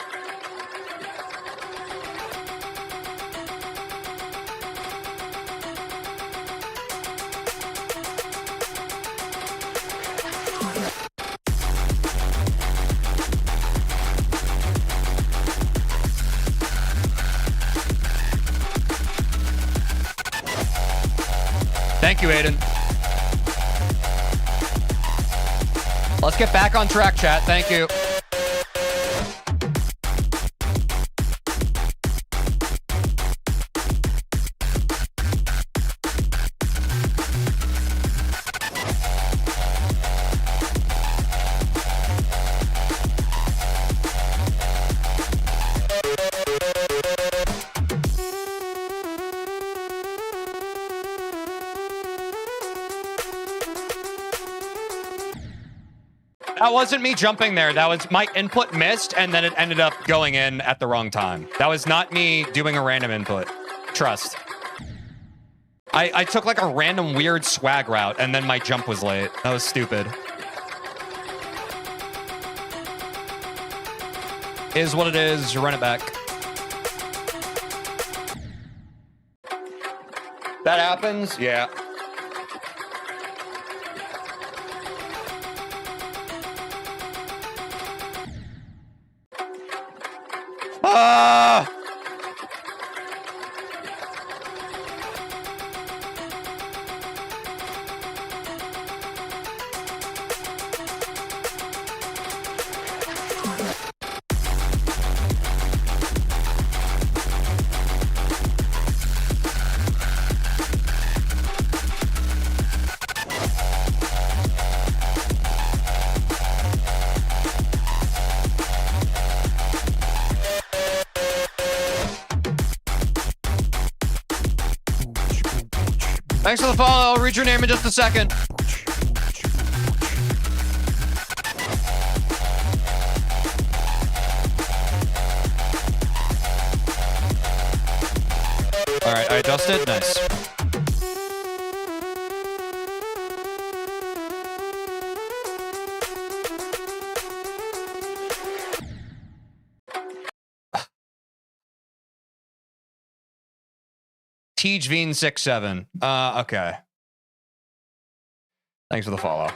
Thank you, Aiden. Let's get back on track, chat. Thank you. That wasn't me jumping there. That was my input missed, and then it ended up going in at the wrong time. That was not me doing a random input. Trust. I took like a random weird swag route, and then my jump was late. That was stupid. Is what it is. Run it back. That happens? Yeah. Thanks for the follow. I'll read your name in just a second. All right, I dusted. Nice. TeejVeen 67. Okay. Thanks for the follow.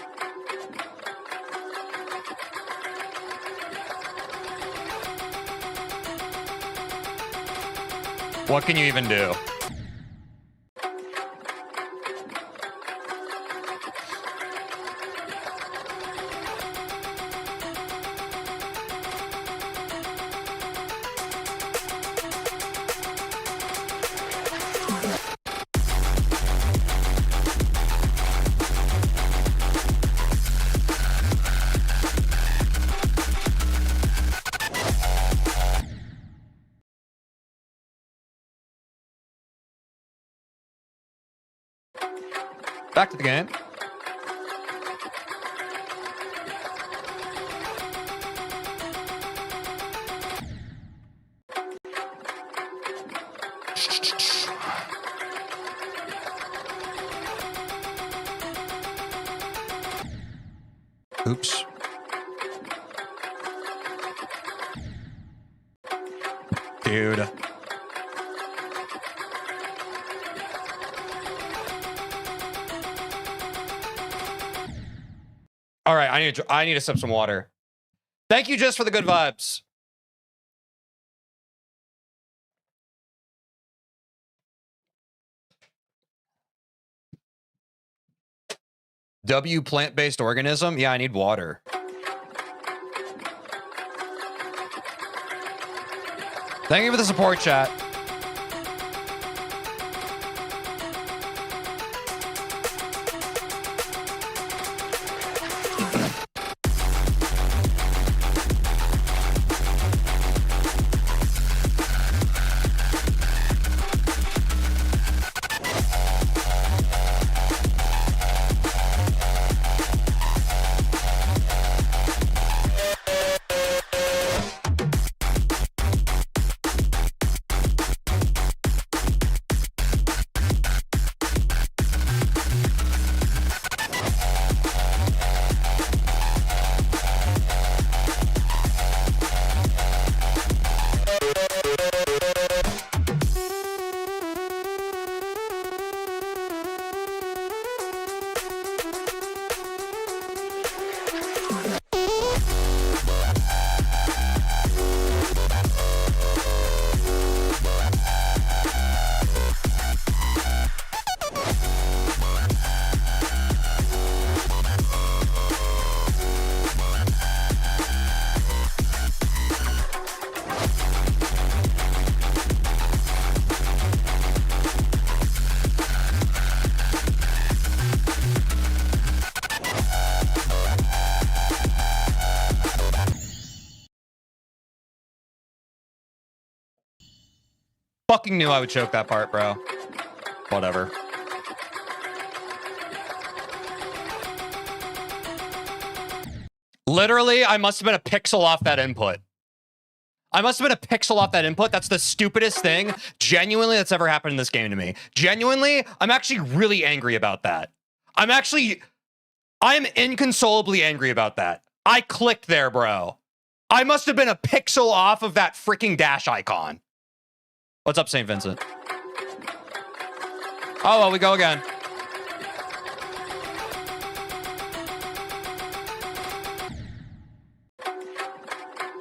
What can you even do? Back to the game. Oops. Dude. All right, I need to sip some water. Thank you, just for the good vibes. W plant-based organism? Yeah, I need water. Thank you for the support, chat. Fucking knew I would choke that part, bro. Whatever. Literally, I must have been a pixel off that input. I must have been a pixel off that input. That's the stupidest thing, genuinely, that's ever happened in this game to me. Genuinely, I'm actually really angry about that. I'm inconsolably angry about that. I clicked there, bro. I must have been a pixel off of that freaking dash icon. What's up, St. Vincent? Oh, well, we go again.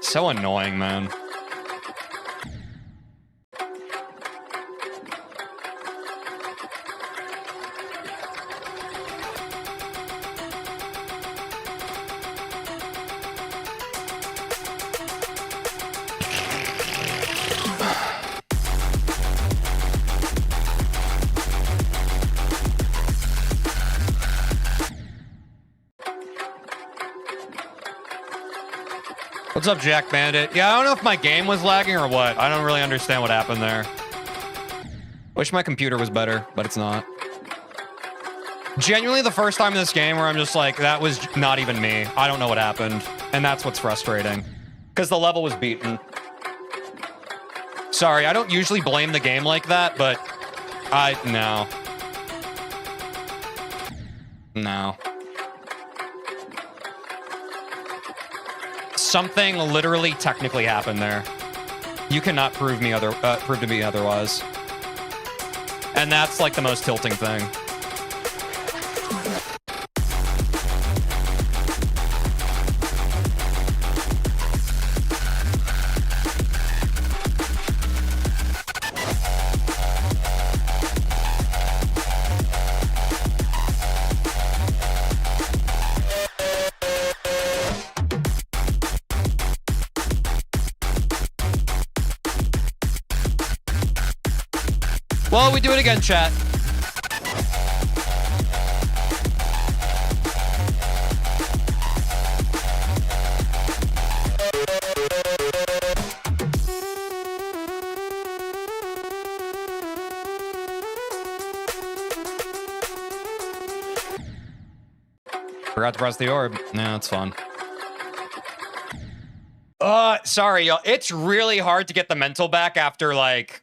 So annoying, man. What's up, Jack Bandit? Yeah, I don't know if my game was lagging or what. I don't really understand what happened there. Wish my computer was better, but it's not. Genuinely the first time in this game where I'm just like, that was not even me. I don't know what happened. And that's what's frustrating. Because the level was beaten. Sorry, I don't usually blame the game like that, but no. No. Something literally technically happened there. You cannot prove to me otherwise. And that's like the most tilting thing. Well, we do it again, chat. Forgot to press the orb. No, it's fun. Sorry, y'all. It's really hard to get the mental back after, like,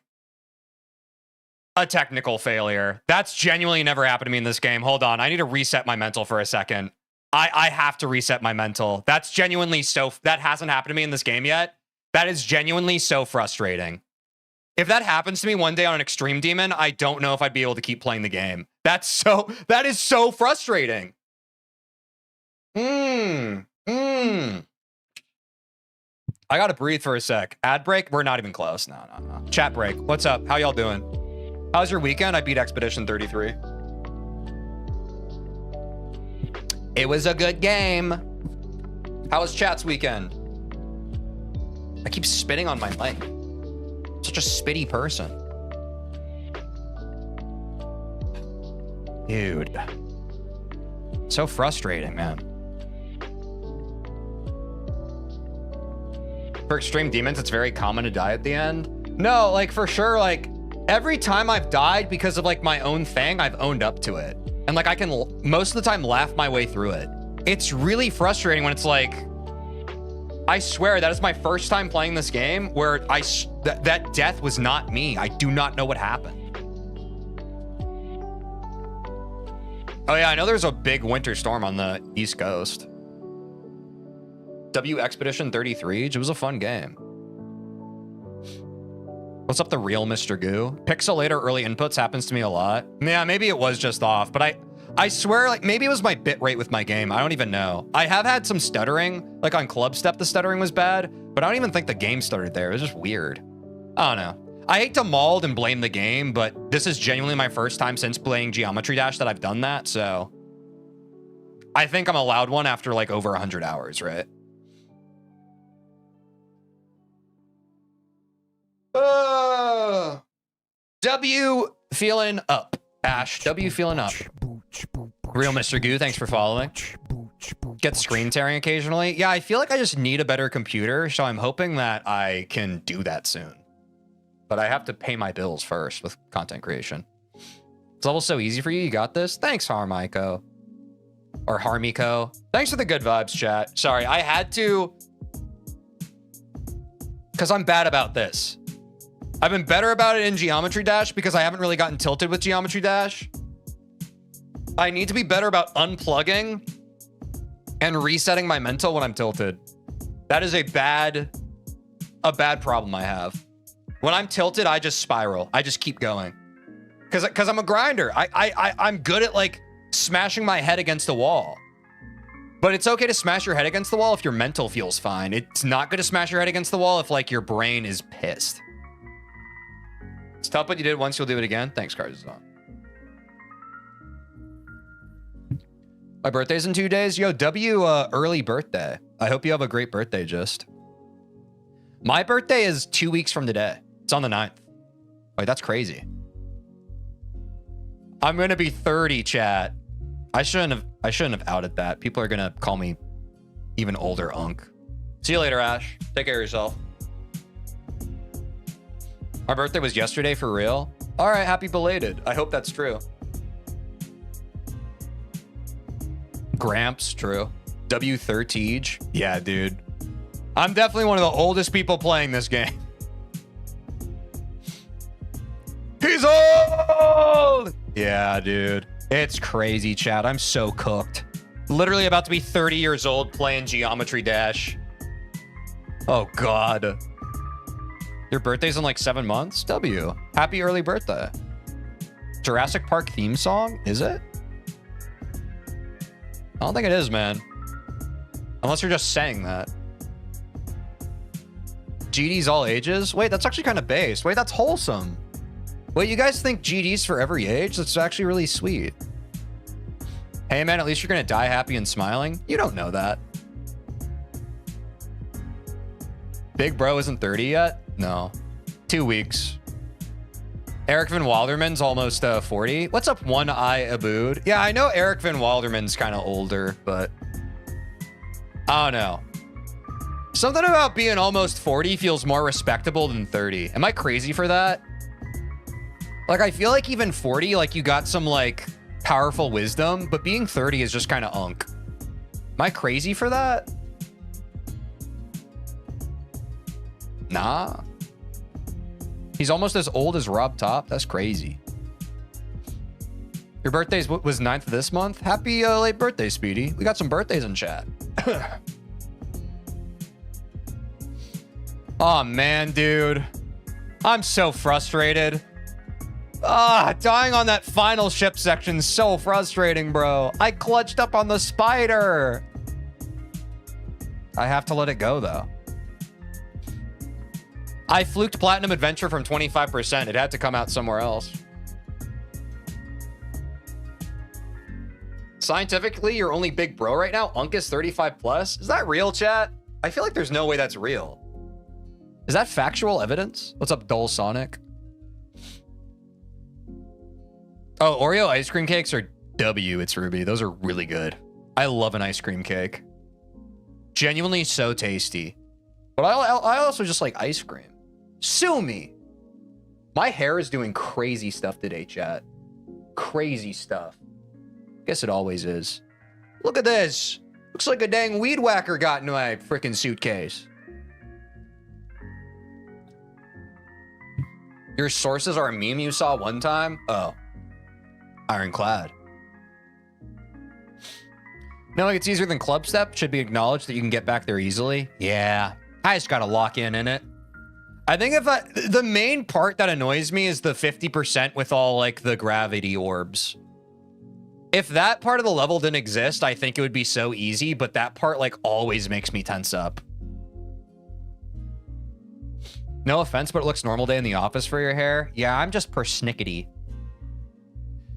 a technical failure. That's genuinely never happened to me in this game. Hold on. I need to reset my mental for a second. I have to reset my mental. That's genuinely that hasn't happened to me in this game yet. That is genuinely so frustrating. If that happens to me one day on an Extreme Demon, I don't know if I'd be able to keep playing the game. That is so frustrating. I gotta breathe for a sec. Ad break? We're not even close. No. Chat break. What's up? How y'all doing? How's your weekend? I beat Expedition 33. It was a good game. How was chat's weekend? I keep spitting on my mic. I'm such a spitty person. Dude. So frustrating, man. For Extreme Demons, it's very common to die at the end. No, like for sure, like every time I've died because of like my own thing, I've owned up to it. And like I can most of the time laugh my way through it. It's really frustrating when it's like, I swear that is my first time playing this game where that death was not me. I do not know what happened. Oh yeah, I know there's a big winter storm on the East Coast. W Expedition 33, it was a fun game. What's up, the real Mr. Goo? Pixelator early inputs happens to me a lot. Yeah, maybe it was just off, but I swear, like, maybe it was my bit rate with my game. I don't even know. I have had some stuttering. Like on Club Step, the stuttering was bad, but I don't even think the game stuttered there. It was just weird. I don't know. I hate to maul and blame the game, but this is genuinely my first time since playing Geometry Dash that I've done that, so I think I'm allowed one after like over 100 hours, right? W feeling up. Ash, W feeling up. Real Mr. Goo, thanks for following. Get screen tearing occasionally. Yeah, I feel like I just need a better computer, so I'm hoping that I can do that soon. But I have to pay my bills first with content creation. It's level so easy for you. You got this. Thanks, Harmiko. Or Harmiko. Thanks for the good vibes, chat. Sorry, I had to. Because I'm bad about this. I've been better about it in Geometry Dash because I haven't really gotten tilted with Geometry Dash. I need to be better about unplugging and resetting my mental when I'm tilted. That is a bad problem I have. When I'm tilted, I just spiral. I just keep going. Because I'm a grinder. I'm good at like smashing my head against the wall. But it's okay to smash your head against the wall if your mental feels fine. It's not good to smash your head against the wall if like your brain is pissed. It's tough what you did once, you'll do it again. Thanks, Carzon. My birthday's in 2 days. Yo, W, early birthday. I hope you have a great birthday, just. My birthday is 2 weeks from today. It's on the 9th. Wait, that's crazy. I'm gonna be 30, chat. I shouldn't have outed that. People are gonna call me even older unk. See you later, Ash. Take care of yourself. My birthday was yesterday for real. All right, happy belated. I hope that's true. Gramps, true. W13. Yeah, dude. I'm definitely one of the oldest people playing this game. He's old! Yeah, dude. It's crazy, chat. I'm so cooked. Literally about to be 30 years old playing Geometry Dash. Oh, God. Your birthday's in like 7 months? W. Happy early birthday. Jurassic Park theme song? Is it? I don't think it is, man. Unless you're just saying that. GD's all ages? Wait, that's actually kind of based. Wait, that's wholesome. Wait, you guys think GD's for every age? That's actually really sweet. Hey, man, at least you're going to die happy and smiling. You don't know that. Big bro isn't 30 yet? No. 2 weeks. Eric Van Wilderman's almost 40. What's up, One Eye Abood? Yeah, I know Eric Van Wilderman's kind of older, but I don't know. Something about being almost 40 feels more respectable than 30. Am I crazy for that? Like, I feel like even 40, like, you got some, like, powerful wisdom, but being 30 is just kind of unk. Am I crazy for that? Nah. He's almost as old as Rob Top. That's crazy. Your birthday was 9th of this month? Happy late birthday, Speedy. We got some birthdays in chat. Oh, man, dude. I'm so frustrated. Dying on that final ship section is so frustrating, bro. I clutched up on the spider. I have to let it go, though. I fluked Platinum Adventure from 25%. It had to come out somewhere else. Scientifically, you're only big bro right now? Unk is 35 plus? Is that real, chat? I feel like there's no way that's real. Is that factual evidence? What's up, Dull Sonic? Oh, Oreo ice cream cakes are W. It's Ruby. Those are really good. I love an ice cream cake. Genuinely so tasty. But I also just like ice cream. Sue me. My hair is doing crazy stuff today, chat. Crazy stuff. Guess it always is. Look at this. Looks like a dang weed whacker got into my freaking suitcase. Your sources are a meme you saw one time? Oh. Ironclad. No, like it's easier than club step. Should be acknowledged that you can get back there easily. Yeah. I just gotta lock in it. I think the main part that annoys me is the 50% with all like the gravity orbs. If that part of the level didn't exist, I think it would be so easy, but that part like always makes me tense up. No offense, but it looks normal day in the office for your hair. Yeah, I'm just persnickety.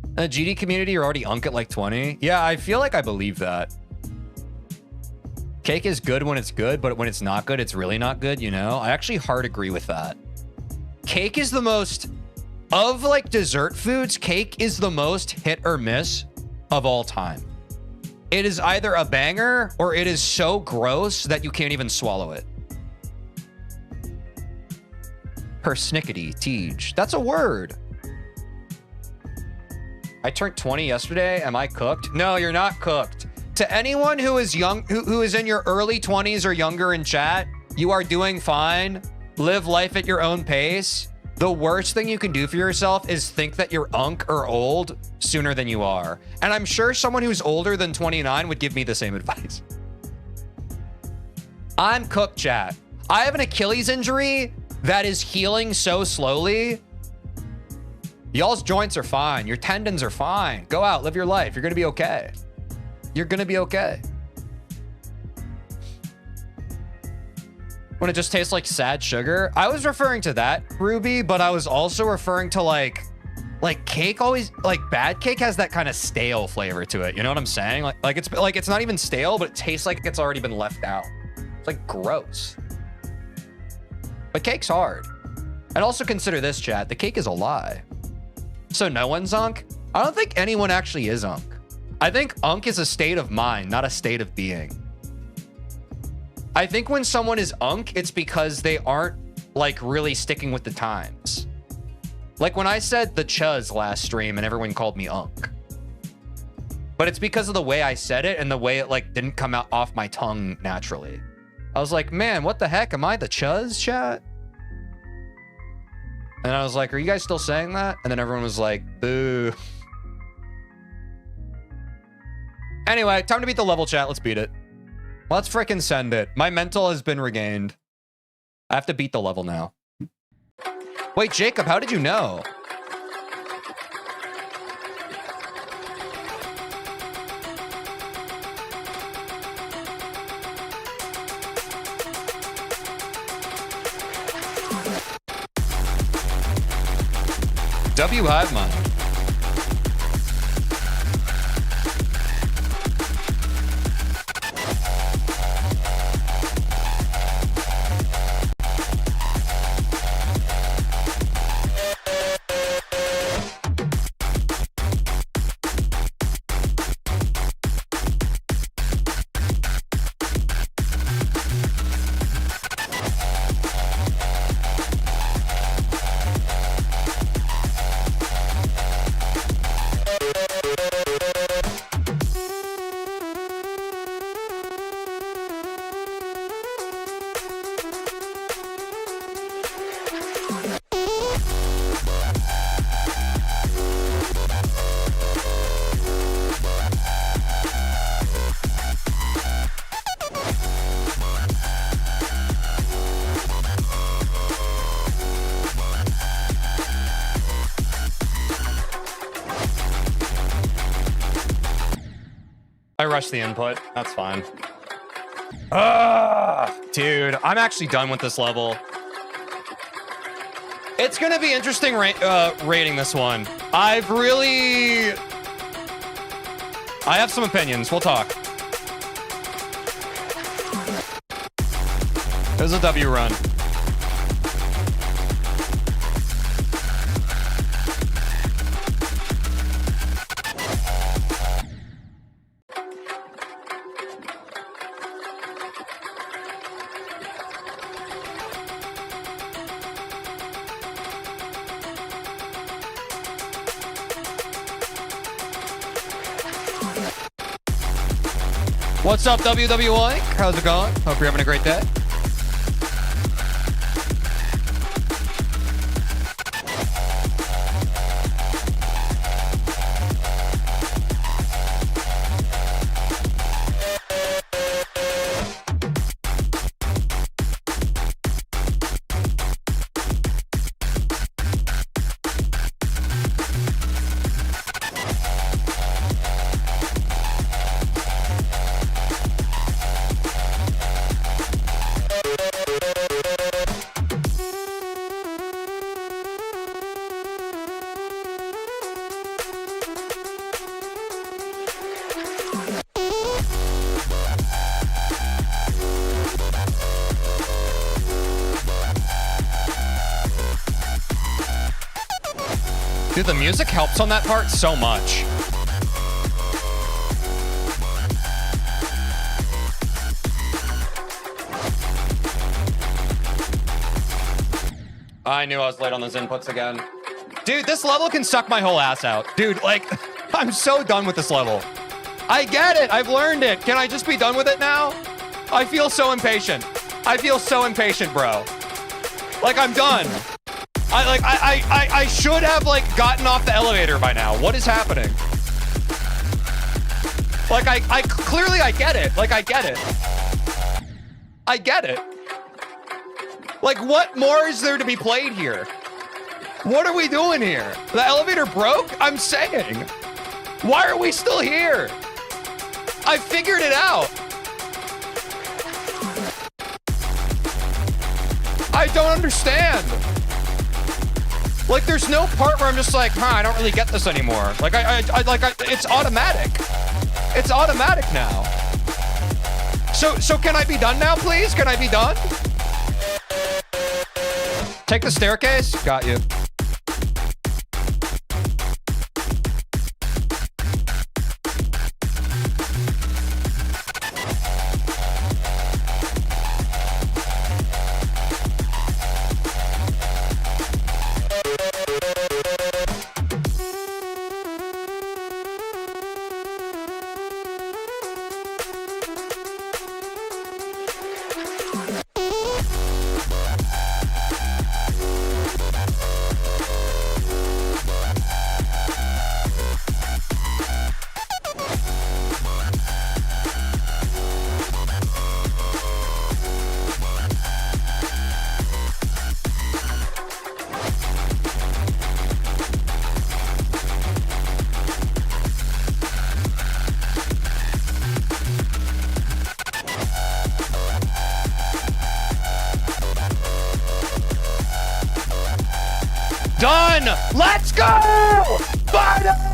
In the GD community, you're already unk at like 20. Yeah, I feel like I believe that. Cake is good when it's good, but when it's not good, it's really not good, you know? I actually hard agree with that. Cake is the most, of like dessert foods, cake is the most hit or miss of all time. It is either a banger or it is so gross that you can't even swallow it. Persnickety, Tej. That's a word. I turned 20 yesterday. Am I cooked? No, you're not cooked. To anyone who is young, who is in your early 20s or younger in chat, you are doing fine. Live life at your own pace. The worst thing you can do for yourself is think that you're unk or old sooner than you are. And I'm sure someone who's older than 29 would give me the same advice. I'm cooked, chat. I have an Achilles injury that is healing so slowly. Y'all's joints are fine. Your tendons are fine. Go out, live your life. You're gonna be okay. You're gonna be okay. When it just tastes like sad sugar. I was referring to that, Ruby, but I was also referring to like cake always, like bad cake has that kind of stale flavor to it. You know what I'm saying? Like it's not even stale, but it tastes like it's already been left out. It's like gross. But cake's hard. And also consider this, chat. The cake is a lie. So no one's unk? I don't think anyone actually is unk. I think unk is a state of mind, not a state of being. I think when someone is unk, it's because they aren't like really sticking with the times. Like when I said the chuz last stream and everyone called me unk. But it's because of the way I said it and the way it like didn't come out off my tongue naturally. I was like, man, what the heck? Am I the chuzz, chat? And I was like, are you guys still saying that? And then everyone was like, boo. Anyway, time to beat the level, chat. Let's beat it. Let's freaking send it. My mental has been regained. I have to beat the level now. Wait, Jacob, how did you know? W Hive Mind. I rushed the input. That's fine. Dude, I'm actually done with this level. It's gonna be interesting rating this one. I have some opinions. We'll talk. It was a W run. What's up, WWE? How's it going? Hope you're having a great day. Dude, the music helps on that part so much. I knew I was late on those inputs again. Dude, this level can suck my whole ass out. Dude, like, I'm so done with this level. I get it. I've learned it. Can I just be done with it now? I feel so impatient. I feel so impatient, bro. Like, I'm done. I should have, like, gotten off the elevator by now. What is happening? Like, clearly I get it. Like, I get it. I get it. Like, what more is there to be played here? What are we doing here? The elevator broke? I'm saying. Why are we still here? I figured it out. I don't understand. Like, there's no part where I'm just like, I don't really get this anymore. Like, it's automatic. It's automatic now. So can I be done now, please? Can I be done? Take the staircase. Got you. Done! Let's go! Finally!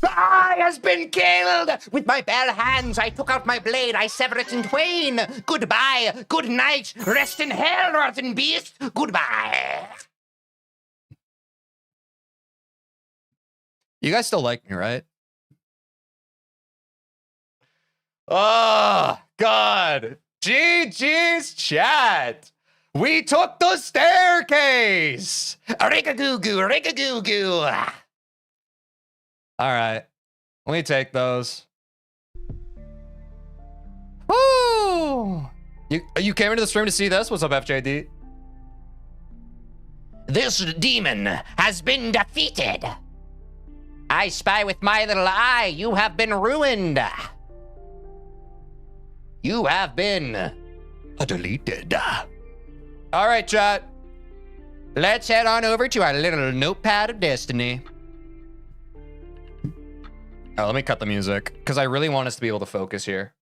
The eye has been killed! With my bare hands, I took out my blade, I sever it in twain. Goodbye, good night, rest in hell, rotten beast. Goodbye. You guys still like me, right? Oh, God. GG's chat. We took the staircase. Rick-a-goo-goo, rick-a-goo-goo. All right. Let me take those. Woo! You came into the stream to see this? What's up, FJD? This demon has been defeated. I spy with my little eye. You have been ruined. You have been deleted. All right, chat. Let's head on over to our little notepad of destiny. Oh, let me cut the music because I really want us to be able to focus here.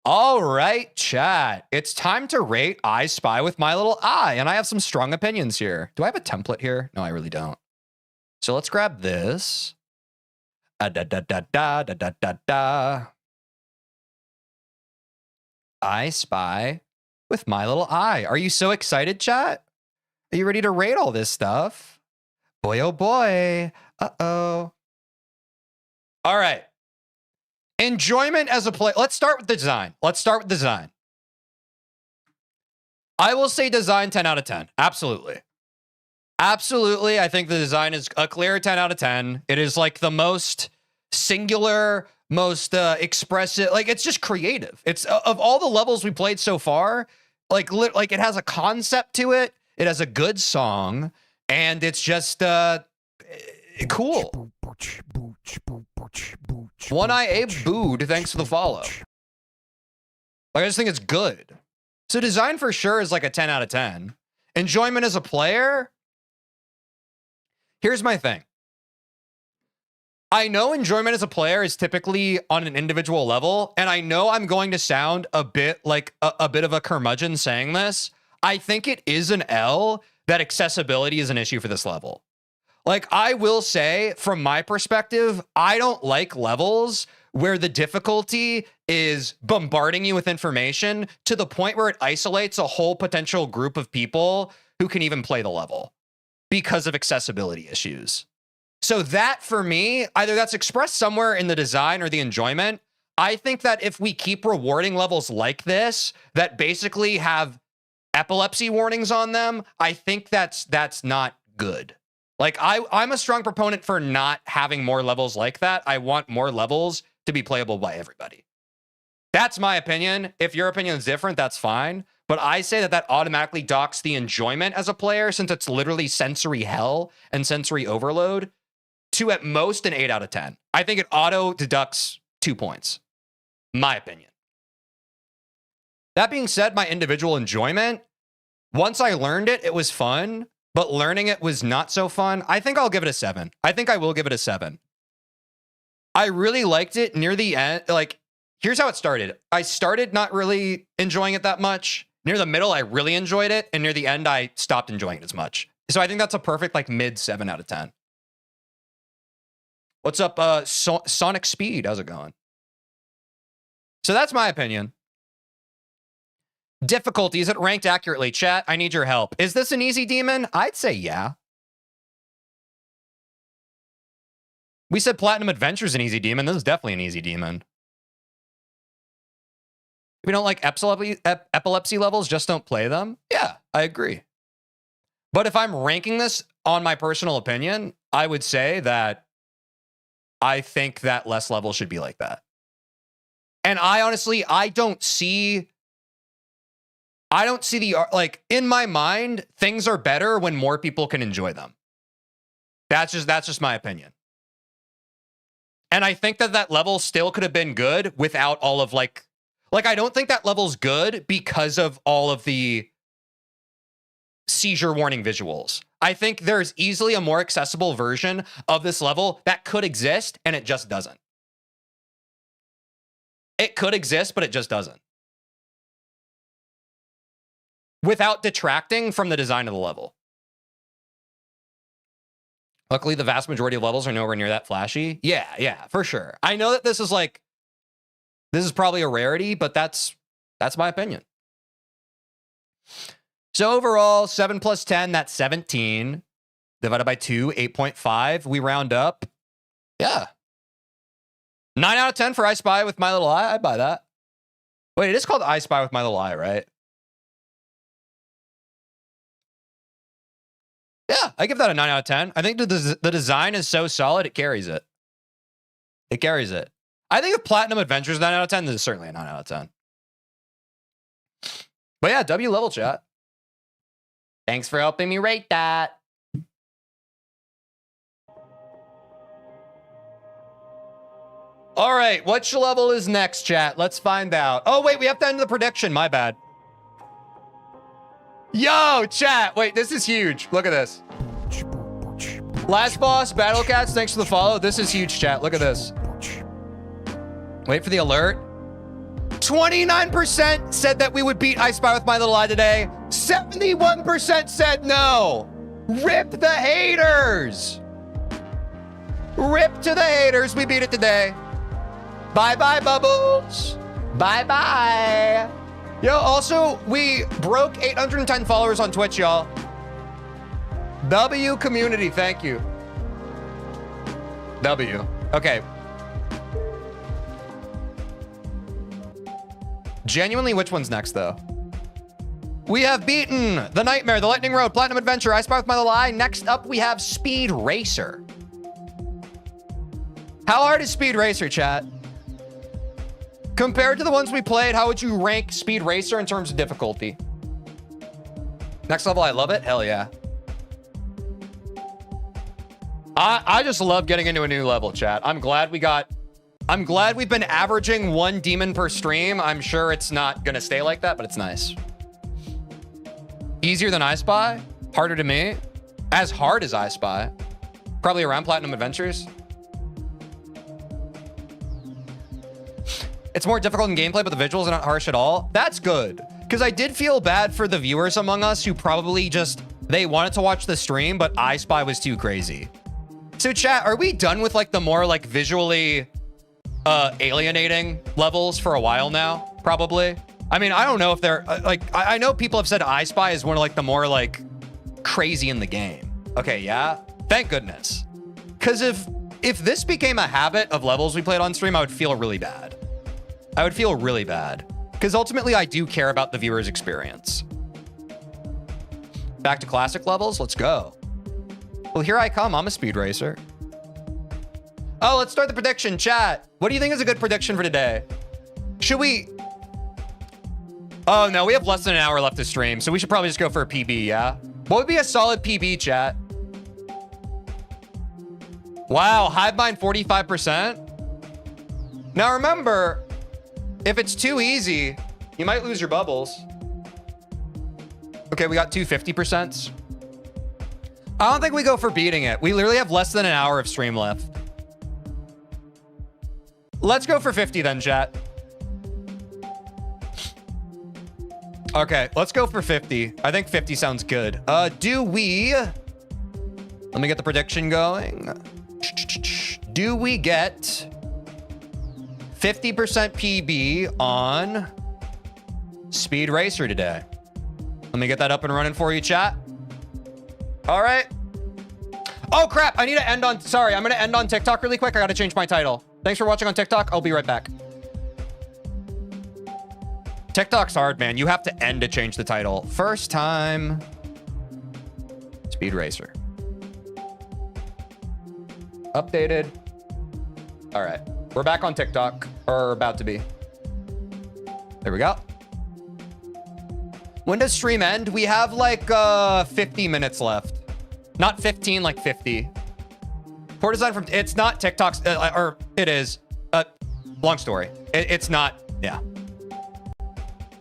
All right, chat. It's time to rate I Spy with my little eye, and I have some strong opinions here. Do I have a template here? No, I really don't. So let's grab this. Da da da da da da da da. I Spy with my little eye. Are you so excited, chat? Are you ready to rate all this stuff? Boy, oh boy. Uh-oh. All right. Enjoyment as a play. Let's start with the design. I will say design 10 out of 10. Absolutely. Absolutely. I think the design is a clear 10 out of 10. It is like the most singular, most expressive. Like, it's just creative. It's of all the levels we played so far, like it has a concept to it. It has a good song, and it's just cool. One Eye Abe booed, thanks for the follow. Like, I just think it's good. So design for sure is like a 10 out of 10. Enjoyment as a player. Here's my thing. I know enjoyment as a player is typically on an individual level, and I know I'm going to sound a bit like a bit of a curmudgeon saying this. I think it is an L that accessibility is an issue for this level. Like, I will say, from my perspective, I don't like levels where the difficulty is bombarding you with information to the point where it isolates a whole potential group of people who can even play the level because of accessibility issues. So that, for me, either that's expressed somewhere in the design or the enjoyment. I think that if we keep rewarding levels like this that basically have epilepsy warnings on them, I think that's not good. Like, I'm a strong proponent for not having more levels like that. I want more levels to be playable by everybody. That's my opinion. If your opinion is different, that's fine. But I say that automatically docks the enjoyment as a player, since it's literally sensory hell and sensory overload, to at most an 8 out of 10. I think it auto deducts 2 points. My opinion. That being said, my individual enjoyment, once I learned it, it was fun. But learning it was not so fun. I think I'll give it a 7. I think I will give it a 7. I really liked it near the end. Like, here's how it started. I started not really enjoying it that much. Near the middle, I really enjoyed it. And near the end, I stopped enjoying it as much. So I think that's a perfect, like, mid 7 out of 10. What's up, Sonic Speed? How's it going? So that's my opinion. Difficulty, is it ranked accurately? Chat, I need your help. Is this an easy demon? I'd say yeah. We said Platinum Adventure's an easy demon. This is definitely an easy demon. If we don't like epilepsy levels, just don't play them. Yeah, I agree. But if I'm ranking this on my personal opinion, I would say that I think that less levels should be like that. And I honestly, I don't see the, like, in my mind, things are better when more people can enjoy them. That's just my opinion. And I think that level still could have been good without all of like I don't think that level's good because of all of the seizure warning visuals. I think there's easily a more accessible version of this level that could exist, and it just doesn't. It could exist, but it just doesn't. Without detracting from the design of the level. Luckily, the vast majority of levels are nowhere near that flashy. Yeah, for sure. I know that this is like, this is probably a rarity, but that's my opinion. So overall, 7 plus 10, that's 17. Divided by 2, 8.5. We round up. Yeah. 9 out of 10 for I Spy with My Little Eye. I'd buy that. Wait, it is called I Spy with My Little Eye, right? Yeah, I give that a 9 out of 10. I think the design is so solid, it carries it. It carries it. I think if Platinum Adventures 9 out of 10, this is certainly a 9 out of 10. But yeah, W level chat. Thanks for helping me rate that. All right, which level is next, chat? Let's find out. Oh, wait, we have to end the prediction. My bad. Yo, chat. Wait, this is huge. Look at this. Last boss, Battle Cats, thanks for the follow. This is huge, chat. Look at this. Wait for the alert. 29% said that we would beat I Spy with My Little Eye today. 71% said no. Rip the haters. Rip to the haters. We beat it today. Bye-bye, Bubbles. Bye-bye. Yo, also, we broke 810 followers on Twitch, y'all. W community, thank you. W. Okay. Genuinely, which one's next, though? We have beaten The Nightmare, The Lightning Road, Platinum Adventure, I Spy with My Little Eye. Next up, we have Speed Racer. How hard is Speed Racer, chat? Compared to the ones we played, how would you rank Speed Racer in terms of difficulty? Next level, I love it. Hell yeah. I just love getting into a new level, chat. I'm glad we've been averaging 1 demon per stream. I'm sure it's not gonna stay like that, but it's nice. Easier than I Spy? Harder to me? As hard as I Spy? Probably around Platinum Adventures? It's more difficult in gameplay, but the visuals are not harsh at all. That's good. Because I did feel bad for the viewers among us who probably just, they wanted to watch the stream, but I Spy was too crazy. So chat, are we done with like the more like visually alienating levels for a while now? Probably. I mean, I don't know if they're like, I know people have said I Spy is one of like the more like crazy in the game. Okay, yeah. Thank goodness. Because if this became a habit of levels we played on stream, I would feel really bad. I would feel really bad. Because ultimately, I do care about the viewer's experience. Back to classic levels? Let's go. Well, here I come. I'm a speed racer. Oh, let's start the prediction. Chat, what do you think is a good prediction for today? Should we... Oh, no, we have less than an hour left to stream, so we should probably just go for a PB, yeah? What would be a solid PB, chat? Wow, Hivemind 45%? Now remember... If it's too easy, you might lose your bubbles. Okay, we got 2 50%. I don't think we go for beating it. We literally have less than an hour of stream left. Let's go for 50 then, chat. Okay, let's go for 50. I think 50 sounds good. Do we... Let me get the prediction going. Do we get... 50% PB on Speed Racer today? Let me get that up and running for you, chat. All right. Oh, crap. I need to end on... Sorry, I'm going to end on TikTok really quick. I got to change my title. Thanks for watching on TikTok. I'll be right back. TikTok's hard, man. You have to end to change the title. First time. Speed Racer. Updated. All right. We're back on TikTok, or about to be. There we go. When does stream end? We have like 50 minutes left. Not 15, like 50. Poor design from, it's not TikTok's, or it is. Long story. It's not, yeah.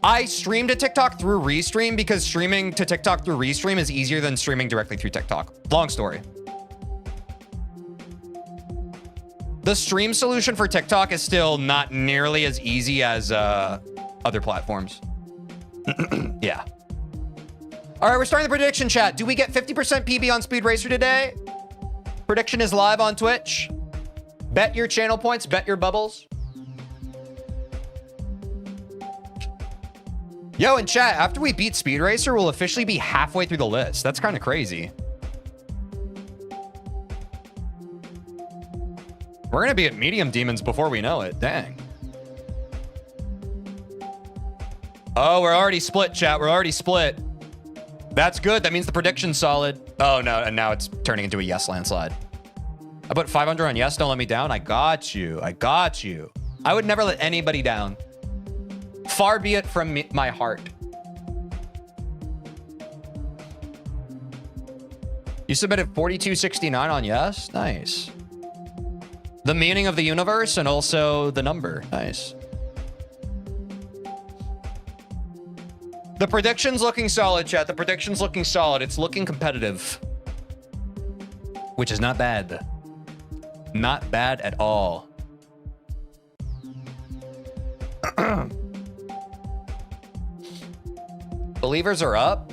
I streamed to TikTok through Restream because streaming to TikTok through Restream is easier than streaming directly through TikTok. Long story. The stream solution for TikTok is still not nearly as easy as other platforms. Yeah. All right, we're starting the prediction chat. Do we get 50% PB on Speed Racer today? Prediction is live on Twitch. Bet your channel points, bet your bubbles. Yo, in chat, after we beat Speed Racer, we'll officially be halfway through the list. That's kind of crazy. We're going to be at medium demons before we know it. Dang. Oh, we're already split, chat. We're already split. That's good. That means the prediction's solid. Oh, no. And now it's turning into a yes landslide. I put 500 on yes. Don't let me down. I got you. I got you. I would never let anybody down. Far be it from me, my heart. You submitted 4269 on yes. Nice. The meaning of the universe and also the number. Nice. The prediction's looking solid, chat. The prediction's looking solid. It's looking competitive. Which is not bad. Not bad at all. Believers are up.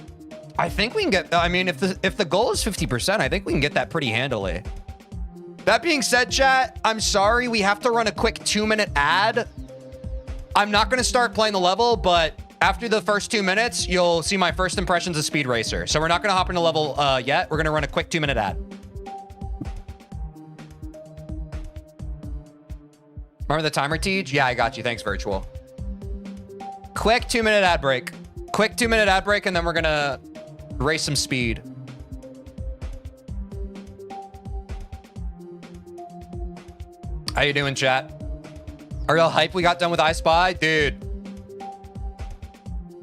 I think we can get, I mean, if the goal is 50%, I think we can get that pretty handily. That being said, chat, I'm sorry. We have to run a quick 2-minute ad. I'm not going to start playing the level, but after the first 2 minutes, you'll see my first impressions of Speed Racer. So we're not going to hop into level yet. We're going to run a quick 2-minute ad. Remember the timer, Teej? Yeah, I got you. Thanks, Virtual. Quick 2-minute ad break. Quick 2-minute ad break, and then we're going to race some speed. How you doing, chat? Are y'all hype we got done with I Spy? Dude.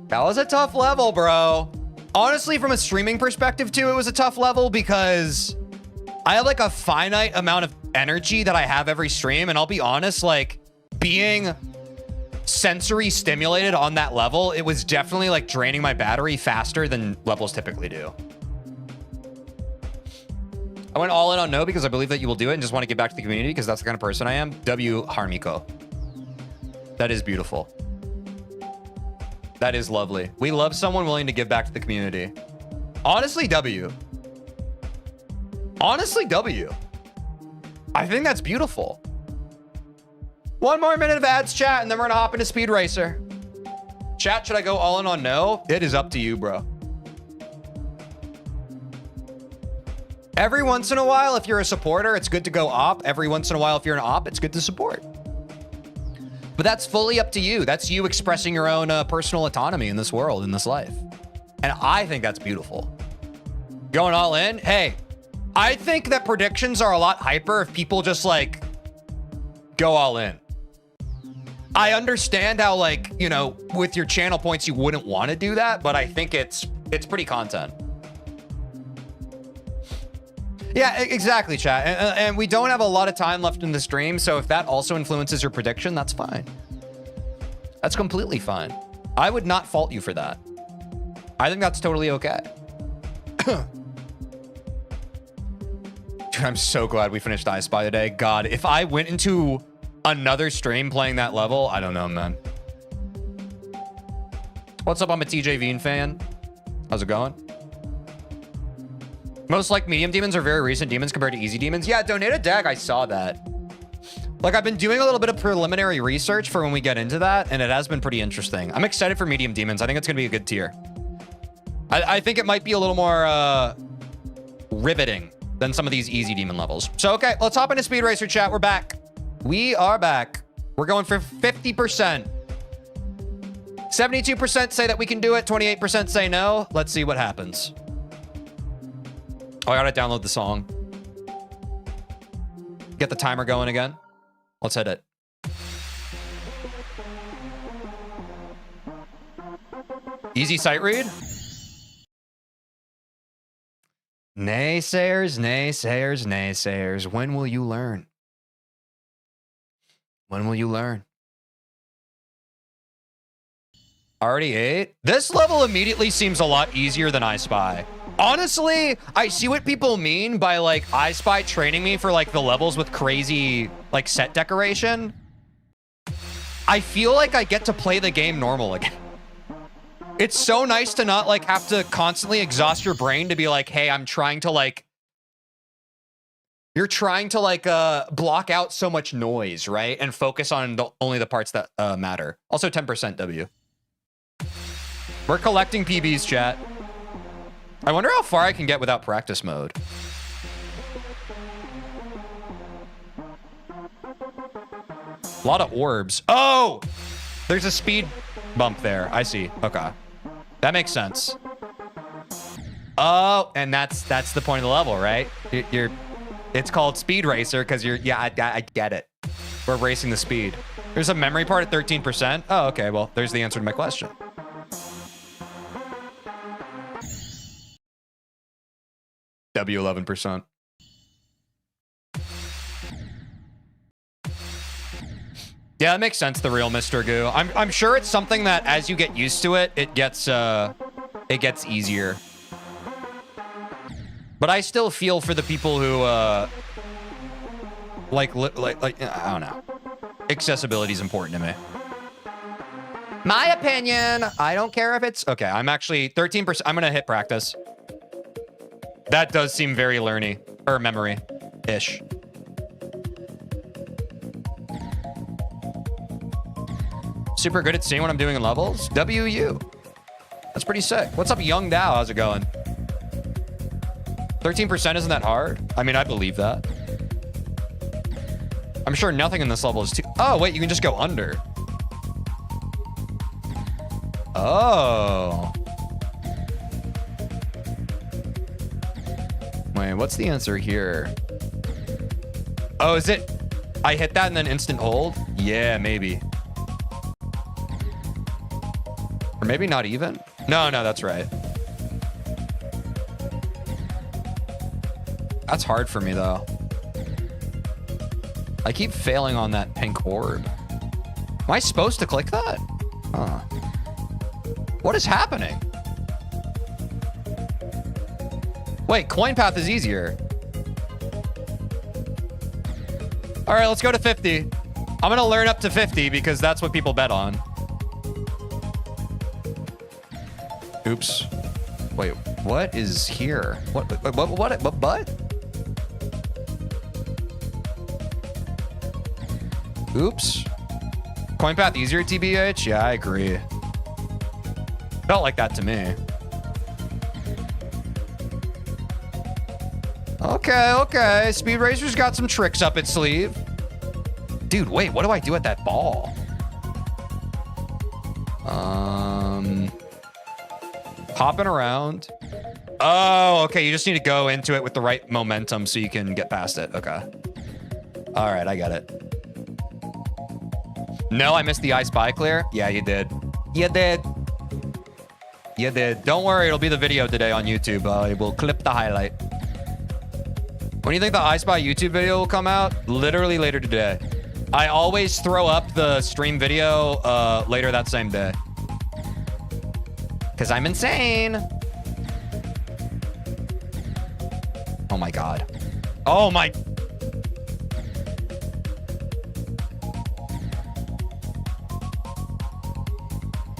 That was a tough level, bro. Honestly, from a streaming perspective, too, it was a tough level because I have like a finite amount of energy that I have every stream. And I'll be honest, like being sensory stimulated on that level, it was definitely like draining my battery faster than levels typically do. I went all in on no because I believe that you will do it and just want to give back to the community because that's the kind of person I am. W. Harmiko. That is beautiful. That is lovely. We love someone willing to give back to the community. Honestly, W. Honestly, W. I think that's beautiful. 1 more minute of ads, chat, and then we're going to hop into Speed Racer. Chat, should I go all in on no? It is up to you, bro. Every once in a while, if you're a supporter, it's good to go op. Every once in a while, if you're an op, it's good to support. But that's fully up to you. That's you expressing your own personal autonomy in this world, in this life. And I think that's beautiful. Going all in? Hey, I think that predictions are a lot hyper if people just like go all in. I understand how, like, you know, with your channel points, you wouldn't want to do that, but I think it's pretty content. Yeah, exactly, chat. And we don't have a lot of time left in the stream, so if that also influences your prediction, that's fine. That's completely fine. I would not fault you for that. I think that's totally okay. Dude, I'm so glad we finished I Spy today. God, if I went into another stream playing that level, I don't know, man. What's up? I'm a TeejVeen fan. How's it going? Most like medium demons are very recent demons compared to easy demons. Yeah, donate a dag. I saw that. Like, I've been doing a little bit of preliminary research for when we get into that, and it has been pretty interesting. I'm excited for medium demons. I think it's going to be a good tier. I think it might be a little more riveting than some of these easy demon levels. So, okay, let's hop into Speed Racer, chat. We're back. We are back. We're going for 50%. 72% say that we can do it. 28% say no. Let's see what happens. Oh, I gotta download the song. Get the timer going again. Let's hit it. Easy sight read. Naysayers, naysayers, naysayers. When will you learn? When will you learn? Already 8? This level immediately seems a lot easier than I Spy. Honestly, I see what people mean by like I Spy training me for like the levels with crazy like set decoration. I feel like I get to play the game normal again. It's so nice to not like have to constantly exhaust your brain to be like, hey, I'm trying to like You're trying to like block out so much noise, right? And focus on only the parts that matter. Also 10% W. We're collecting PBs, chat. I wonder how far I can get without practice mode. A lot of orbs. Oh! There's a speed bump there. I see. Okay. That makes sense. Oh, and that's the point of the level, right? It's called Speed Racer because yeah, I get it. We're racing the speed. There's a memory part at 13%. Oh, okay. Well, there's the answer to my question. W 11%. Yeah, that makes sense. The real Mr. Goo. I'm sure it's something that as you get used to it, it gets easier. But I still feel for the people who like I don't know. Accessibility is important to me. My opinion. I don't care if it's okay. I'm actually 13%. I'm gonna hit practice. That does seem very learny or memory-ish. Super good at seeing what I'm doing in levels. WU. That's pretty sick. What's up, Young Dao? How's it going? 13% isn't that hard? I mean, I believe that. I'm sure nothing in this level is too... Oh, wait, you can just go under. Oh. Wait, what's the answer here? Oh, is it... I hit that and then instant hold? Yeah, maybe. Or maybe not even? No, that's right. That's hard for me, though. I keep failing on that pink orb. Am I supposed to click that? Huh. What is happening? Wait, coin path is easier. All right, let's go to 50. I'm going to learn up to 50 because that's what people bet on. Oops. Wait, what is here? What? Oops. Coin path easier, TBH? Yeah, I agree. Felt like that to me. Okay. Speed Racer's got some tricks up its sleeve. Dude, wait, what do I do at that ball? Hopping around. Oh, okay. You just need to go into it with the right momentum so you can get past it. Okay. All right, I get it. No, I missed the I Spy clear. Yeah, you did. You did. Don't worry, it'll be the video today on YouTube. We'll clip the highlight. When do you think the I Spy YouTube video will come out? Literally later today. I always throw up the stream video later that same day. Because I'm insane. Oh my god. Oh my...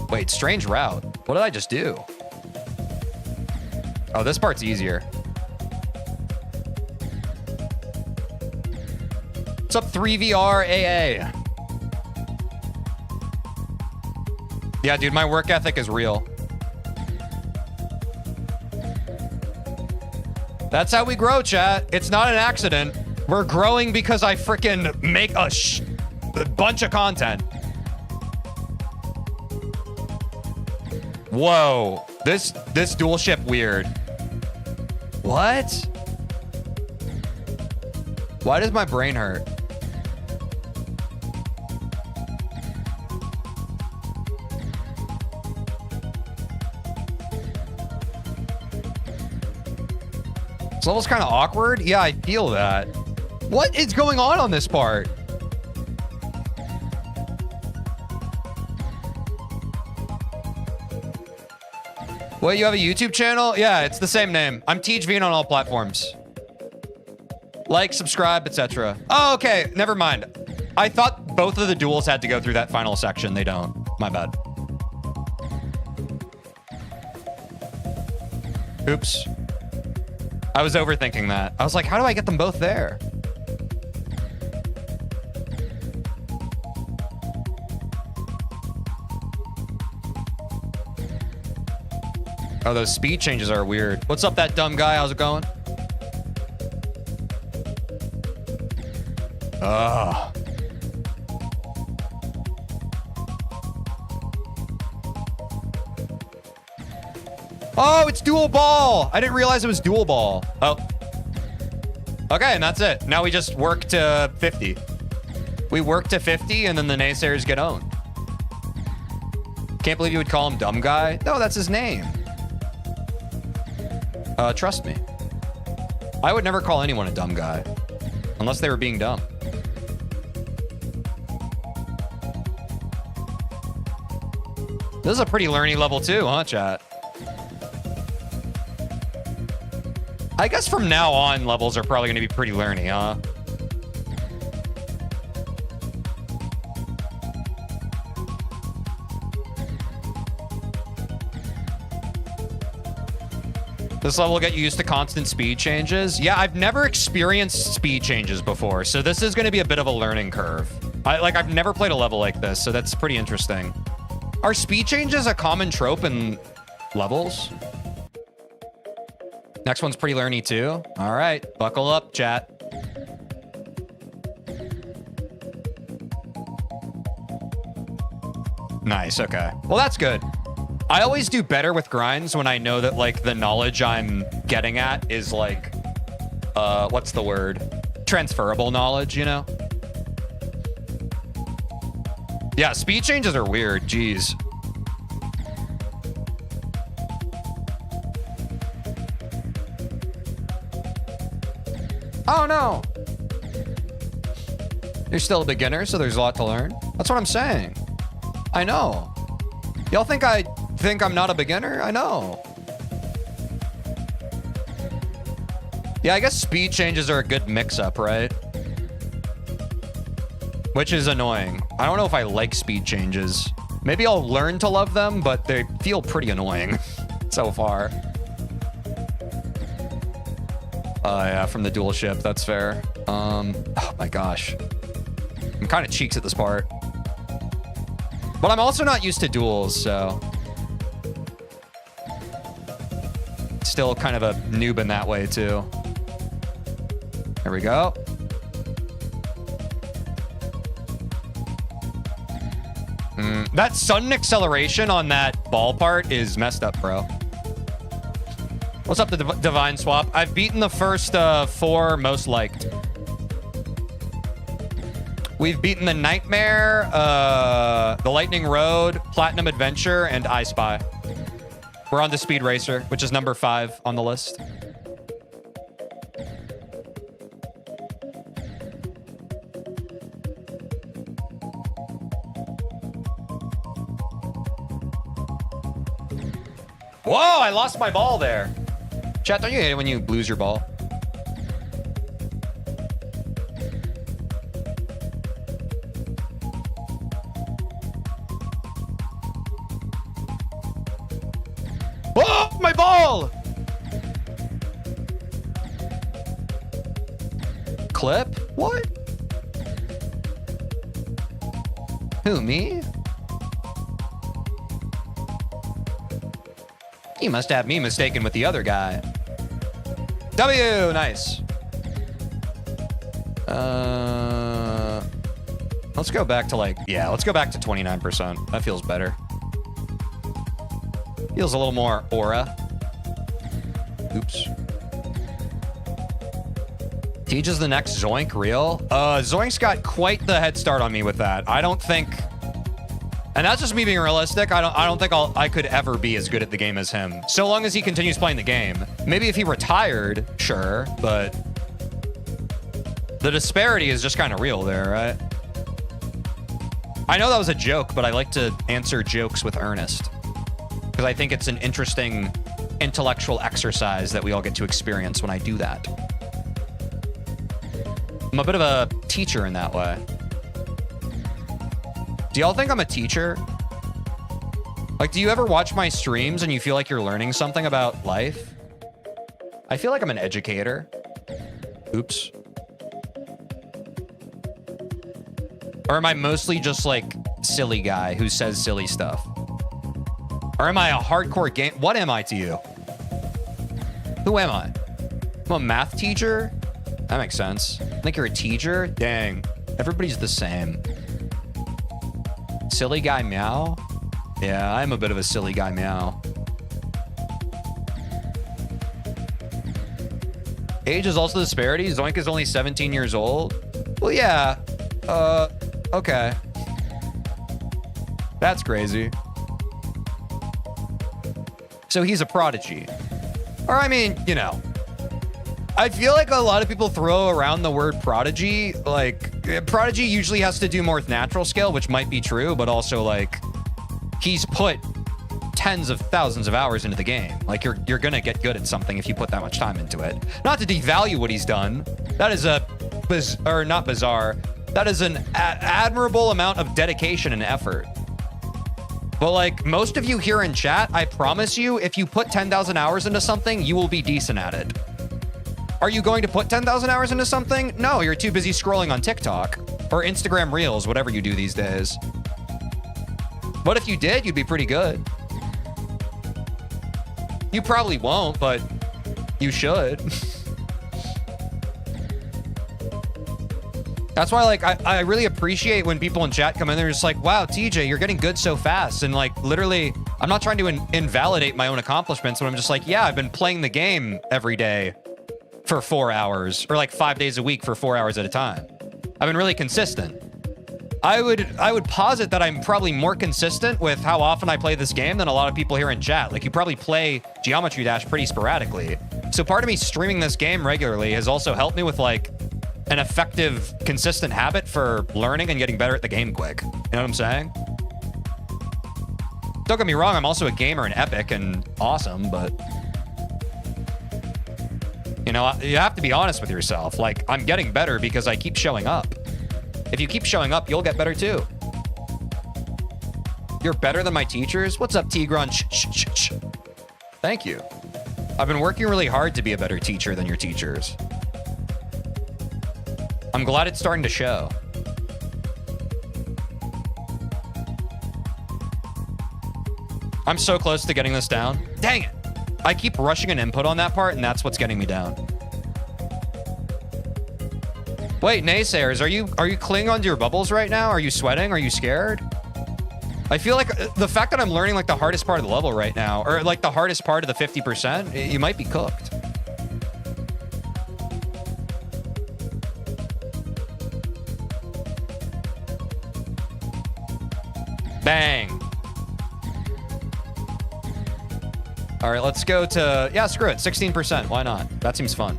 Wait, strange route. What did I just do? Oh, this part's easier. What's up, 3VR AA? Yeah, dude, my work ethic is real. That's how we grow, chat. It's not an accident. We're growing because I freaking make a bunch of content. Whoa, this dual ship weird. What? Why does my brain hurt? This level's kind of awkward. Yeah, I feel that. What is going on this part? Wait, you have a YouTube channel? Yeah, it's the same name. I'm TeejVeen on all platforms. Like, subscribe, etc. Oh, okay. Never mind. I thought both of the duels had to go through that final section. They don't. My bad. Oops. I was overthinking that. I was like, how do I get them both there? Oh, those speed changes are weird. What's up, that dumb guy? How's it going? Ugh. Oh, it's dual ball. I didn't realize it was dual ball. Oh. Okay, and that's it. Now we just work to 50. We work to 50, and then the naysayers get owned. Can't believe you would call him dumb guy. No, that's his name. Trust me. I would never call anyone a dumb guy. Unless they were being dumb. This is a pretty learning level too, huh, chat? I guess from now on, levels are probably going to be pretty learny, huh? This level will get you used to constant speed changes. Yeah, I've never experienced speed changes before, so this is going to be a bit of a learning curve. I've never played a level like this, so that's pretty interesting. Are speed changes a common trope in levels? Next one's pretty learny too. All right, buckle up, chat. Nice, okay. Well, that's good. I always do better with grinds when I know that, like, the knowledge I'm getting at is, like, what's the word? Transferable knowledge, you know? Yeah, speed changes are weird, jeez. Oh, no. You're still a beginner, so there's a lot to learn. That's what I'm saying. I know. Y'all think I'm not a beginner? I know. Yeah, I guess speed changes are a good mix-up, right? Which is annoying. I don't know if I like speed changes. Maybe I'll learn to love them, but they feel pretty annoying so far. Yeah, from the dual ship, that's fair. Oh my gosh. I'm kind of cheeks at this part. But I'm also not used to duels, so... Still kind of a noob in that way, too. There we go. That sudden acceleration on that ball part is messed up, bro. What's up, the Divine Swap? I've beaten the first 4 most liked. We've beaten the Nightmare, the Lightning Road, Platinum Adventure, and I Spy. We're on to Speed Racer, which is number 5 on the list. Whoa, I lost my ball there. Chat, don't you hate it when you lose your ball? Oh, my ball! Clip? What? Who, me? You must have me mistaken with the other guy. W, nice. Let's go back to let's go back to 29%. That feels better. Feels a little more aura. Oops. Teej is the next Zoink real? Zoink's got quite the head start on me with that. I don't think... And that's just me being realistic. I don't think I could ever be as good at the game as him. So long as he continues playing the game. Maybe if he retired, sure, but... The disparity is just kind of real there, right? I know that was a joke, but I like to answer jokes with earnest. Because I think it's an interesting intellectual exercise that we all get to experience when I do that. I'm a bit of a teacher in that way. Do y'all think I'm a teacher? Like, do you ever watch my streams and you feel like you're learning something about life? I feel like I'm an educator. Oops. Or am I mostly just like silly guy who says silly stuff? Or am I a hardcore game? What am I to you? Who am I? I'm a math teacher? That makes sense. I think you're a teacher? Dang. Everybody's the same. Silly guy meow? Yeah, I'm a bit of a silly guy meow. Age is also disparity. Zoink is only 17 years old. Well, yeah. Okay. That's crazy. So he's a prodigy. Or I mean, you know, I feel like a lot of people throw around the word prodigy. Like, prodigy usually has to do more with natural skill, which might be true, but also like he's put tens of thousands of hours into the game. Like you're gonna get good at something if you put that much time into it. Not to devalue what he's done. That is not bizarre. That is an admirable amount of dedication and effort. But like most of you here in chat, I promise you, if you put 10,000 hours into something, you will be decent at it. Are you going to put 10,000 hours into something? No, you're too busy scrolling on TikTok or Instagram Reels, whatever you do these days. But if you did, you'd be pretty good. You probably won't, but you should. That's why, like, I really appreciate when people in chat come in, they're just like, wow, TJ, you're getting good so fast. And like, literally, I'm not trying to invalidate my own accomplishments, but I'm just like, yeah, I've been playing the game every day for 4 hours, or like 5 days a week for 4 hours at a time. I've been really consistent. I would posit that I'm probably more consistent with how often I play this game than a lot of people here in chat. Like, you probably play Geometry Dash pretty sporadically. So part of me streaming this game regularly has also helped me with like an effective, consistent habit for learning and getting better at the game quick. You know what I'm saying? Don't get me wrong, I'm also a gamer and epic and awesome, but you know, you have to be honest with yourself. Like, I'm getting better because I keep showing up. If you keep showing up, you'll get better too. You're better than my teachers? What's up, Tigron? Thank you. I've been working really hard to be a better teacher than your teachers. I'm glad it's starting to show. I'm so close to getting this down. Dang it. I keep rushing an input on that part, and that's what's getting me down. Wait, naysayers, are you clinging onto your bubbles right now? Are you sweating? Are you scared? I feel like the fact that I'm learning like the hardest part of the level right now, or like the hardest part of the 50%, you might be cooked. Bang. All right, let's go to, yeah, screw it, 16%. Why not? That seems fun.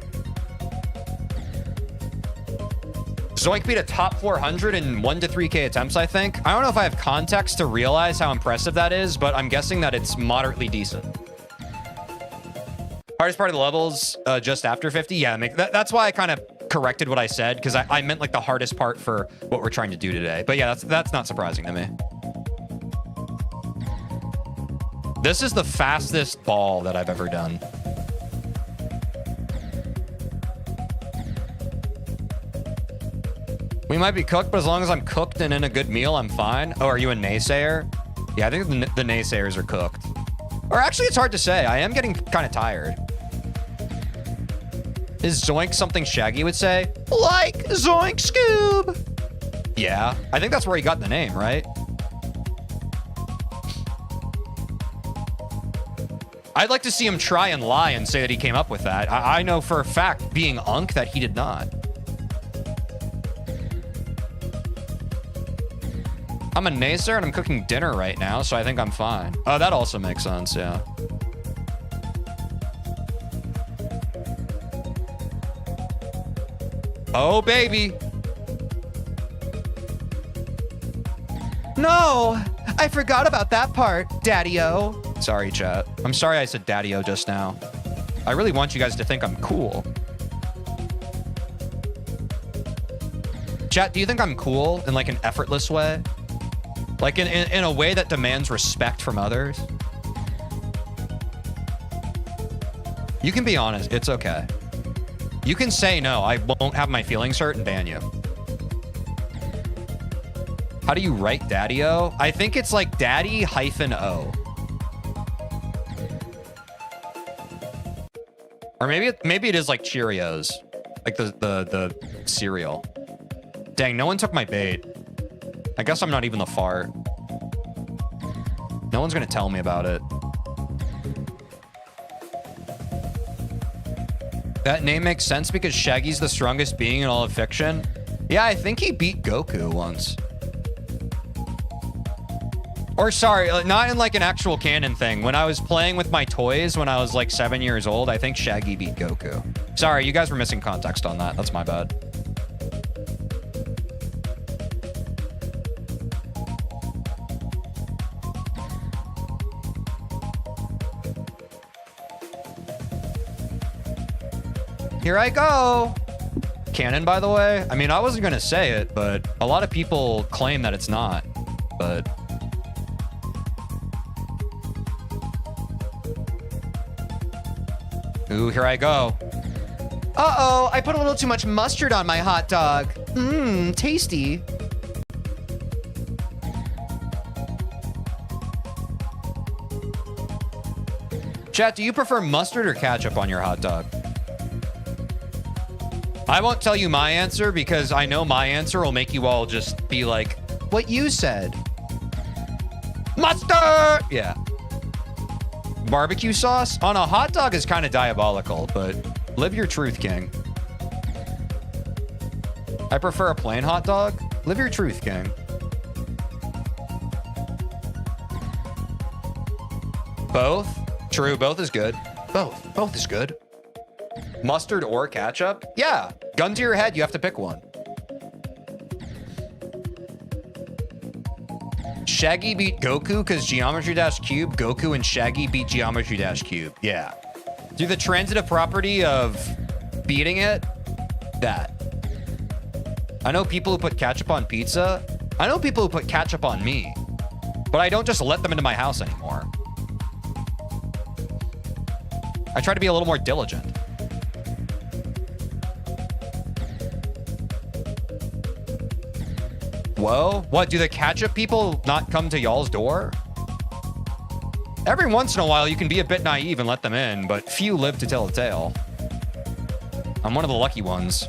Zoink beat a top 400 in 1 to 3K attempts, I think. I don't know if I have context to realize how impressive that is, but I'm guessing that it's moderately decent. Hardest part of the levels just after 50? Yeah, that's why I kind of corrected what I said, because I meant like the hardest part for what we're trying to do today. But yeah, that's not surprising to me. This is the fastest ball that I've ever done. We might be cooked, but as long as I'm cooked and in a good meal, I'm fine. Oh, are you a naysayer? Yeah, I think the naysayers are cooked. Or actually, it's hard to say. I am getting kind of tired. Is Zoink something Shaggy would say? Like Zoink Scoob. Yeah, I think that's where he got the name, right? I'd like to see him try and lie and say that he came up with that. I know for a fact, being Unk, that he did not. I'm a naysayer and I'm cooking dinner right now, so I think I'm fine. Oh, that also makes sense, yeah. Oh, baby. No, I forgot about that part, Daddy-O. Sorry, chat. I'm sorry I said Daddy-O just now. I really want you guys to think I'm cool. Chat, do you think I'm cool in like an effortless way? Like in a way that demands respect from others? You can be honest. It's okay. You can say no. I won't have my feelings hurt and ban you. How do you write Daddy-O? I think it's like Daddy-O. Or maybe it is like Cheerios. Like the cereal. Dang, no one took my bait. I guess I'm not even the fart. No one's gonna tell me about it. That name makes sense because Shaggy's the strongest being in all of fiction. Yeah, I think he beat Goku once. Or sorry, not in like an actual canon thing. When I was playing with my toys when I was like 7 years old, I think Shaggy beat Goku. Sorry, you guys were missing context on that. That's my bad. Here I go. Canon, by the way. I mean, I wasn't going to say it, but a lot of people claim that it's not. But ooh, here I go. Uh-oh, I put a little too much mustard on my hot dog. Mmm, tasty. Chat, do you prefer mustard or ketchup on your hot dog? I won't tell you my answer because I know my answer will make you all just be like, what you said. Mustard! Yeah. Barbecue sauce on a hot dog is kind of diabolical, but live your truth, King. I prefer a plain hot dog. Live your truth, King. Both? True, both is good. Both is good. Mustard or ketchup? Yeah. Gun to your head, you have to pick one. Shaggy beat Goku because Geometry Dash Cube. Goku and Shaggy beat Geometry Dash Cube. Yeah. Do the transitive property of beating it? That. I know people who put ketchup on pizza. I know people who put ketchup on me. But I don't just let them into my house anymore. I try to be a little more diligent. Whoa, what, do the ketchup people not come to y'all's door? Every once in a while, you can be a bit naive and let them in, but few live to tell a tale. I'm one of the lucky ones.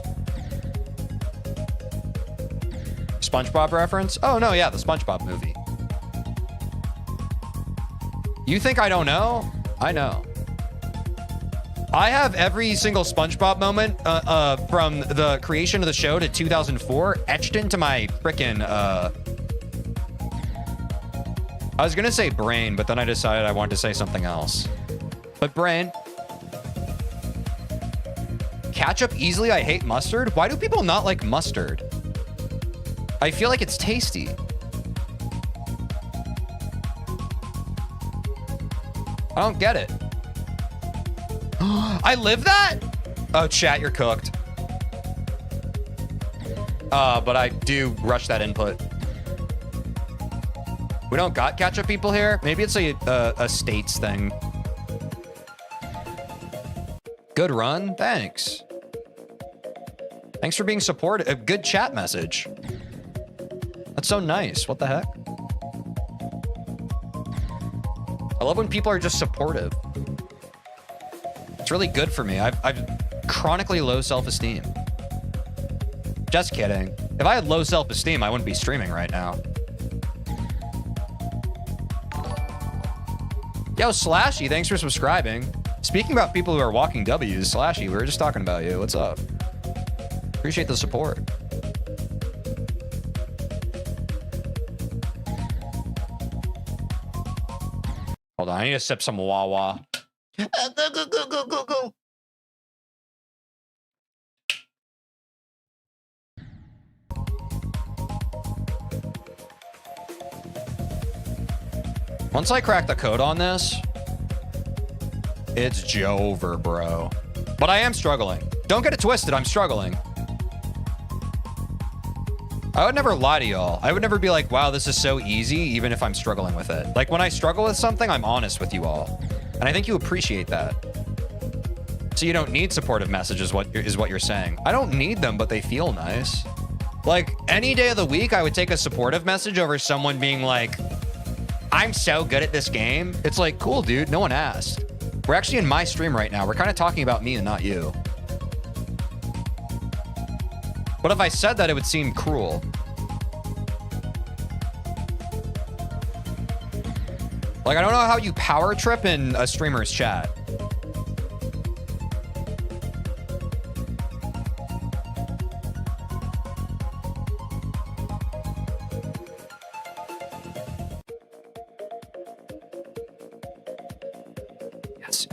SpongeBob reference? Oh, no, yeah, the SpongeBob movie. You think I don't know? I know. I have every single SpongeBob moment from the creation of the show to 2004 etched into my frickin' I was gonna say brain, but then I decided I wanted to say something else. But brain. Ketchup easily, I hate mustard. Why do people not like mustard? I feel like it's tasty. I don't get it. I live that? Oh, chat, you're cooked. But I do rush that input. We don't got ketchup people here? Maybe it's a states thing. Good run. Thanks. Thanks for being supportive. A good chat message. That's so nice. What the heck? I love when people are just supportive. It's really good for me. I've chronically low self-esteem. Just kidding. If I had low self-esteem, I wouldn't be streaming right now. Yo, Slashy, thanks for subscribing. Speaking about people who are walking W's, Slashy, we were just talking about you. What's up? Appreciate the support. Hold on, I need to sip some Wawa. Go. Once I crack the code on this, it's Jover, bro. But I am struggling. Don't get it twisted, I'm struggling. I would never lie to y'all. I would never be like, wow, this is so easy, even if I'm struggling with it. Like, when I struggle with something, I'm honest with you all. And I think you appreciate that. So you don't need supportive messages, is what you're saying. I don't need them, but they feel nice. Like, any day of the week, I would take a supportive message over someone being like, I'm so good at this game. It's like, cool, dude. No one asked. We're actually in my stream right now. We're kind of talking about me and not you. But if I said that, it would seem cruel. Like, I don't know how you power trip in a streamer's chat.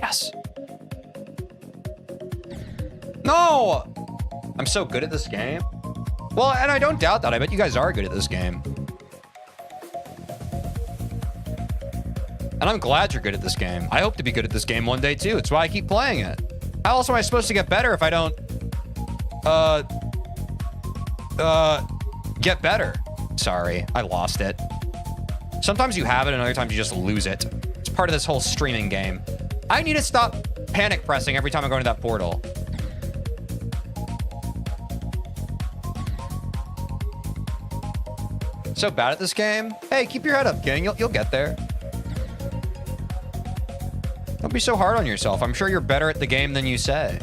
Yes. No! I'm so good at this game. Well, and I don't doubt that. I bet you guys are good at this game. And I'm glad you're good at this game. I hope to be good at this game one day too. It's why I keep playing it. How else am I supposed to get better if I don't get better? Sorry, I lost it. Sometimes you have it and other times you just lose it. It's part of this whole streaming game. I need to stop panic pressing every time I go into that portal. So bad at this game. Hey, keep your head up, King. You'll get there. Don't be so hard on yourself. I'm sure you're better at the game than you say.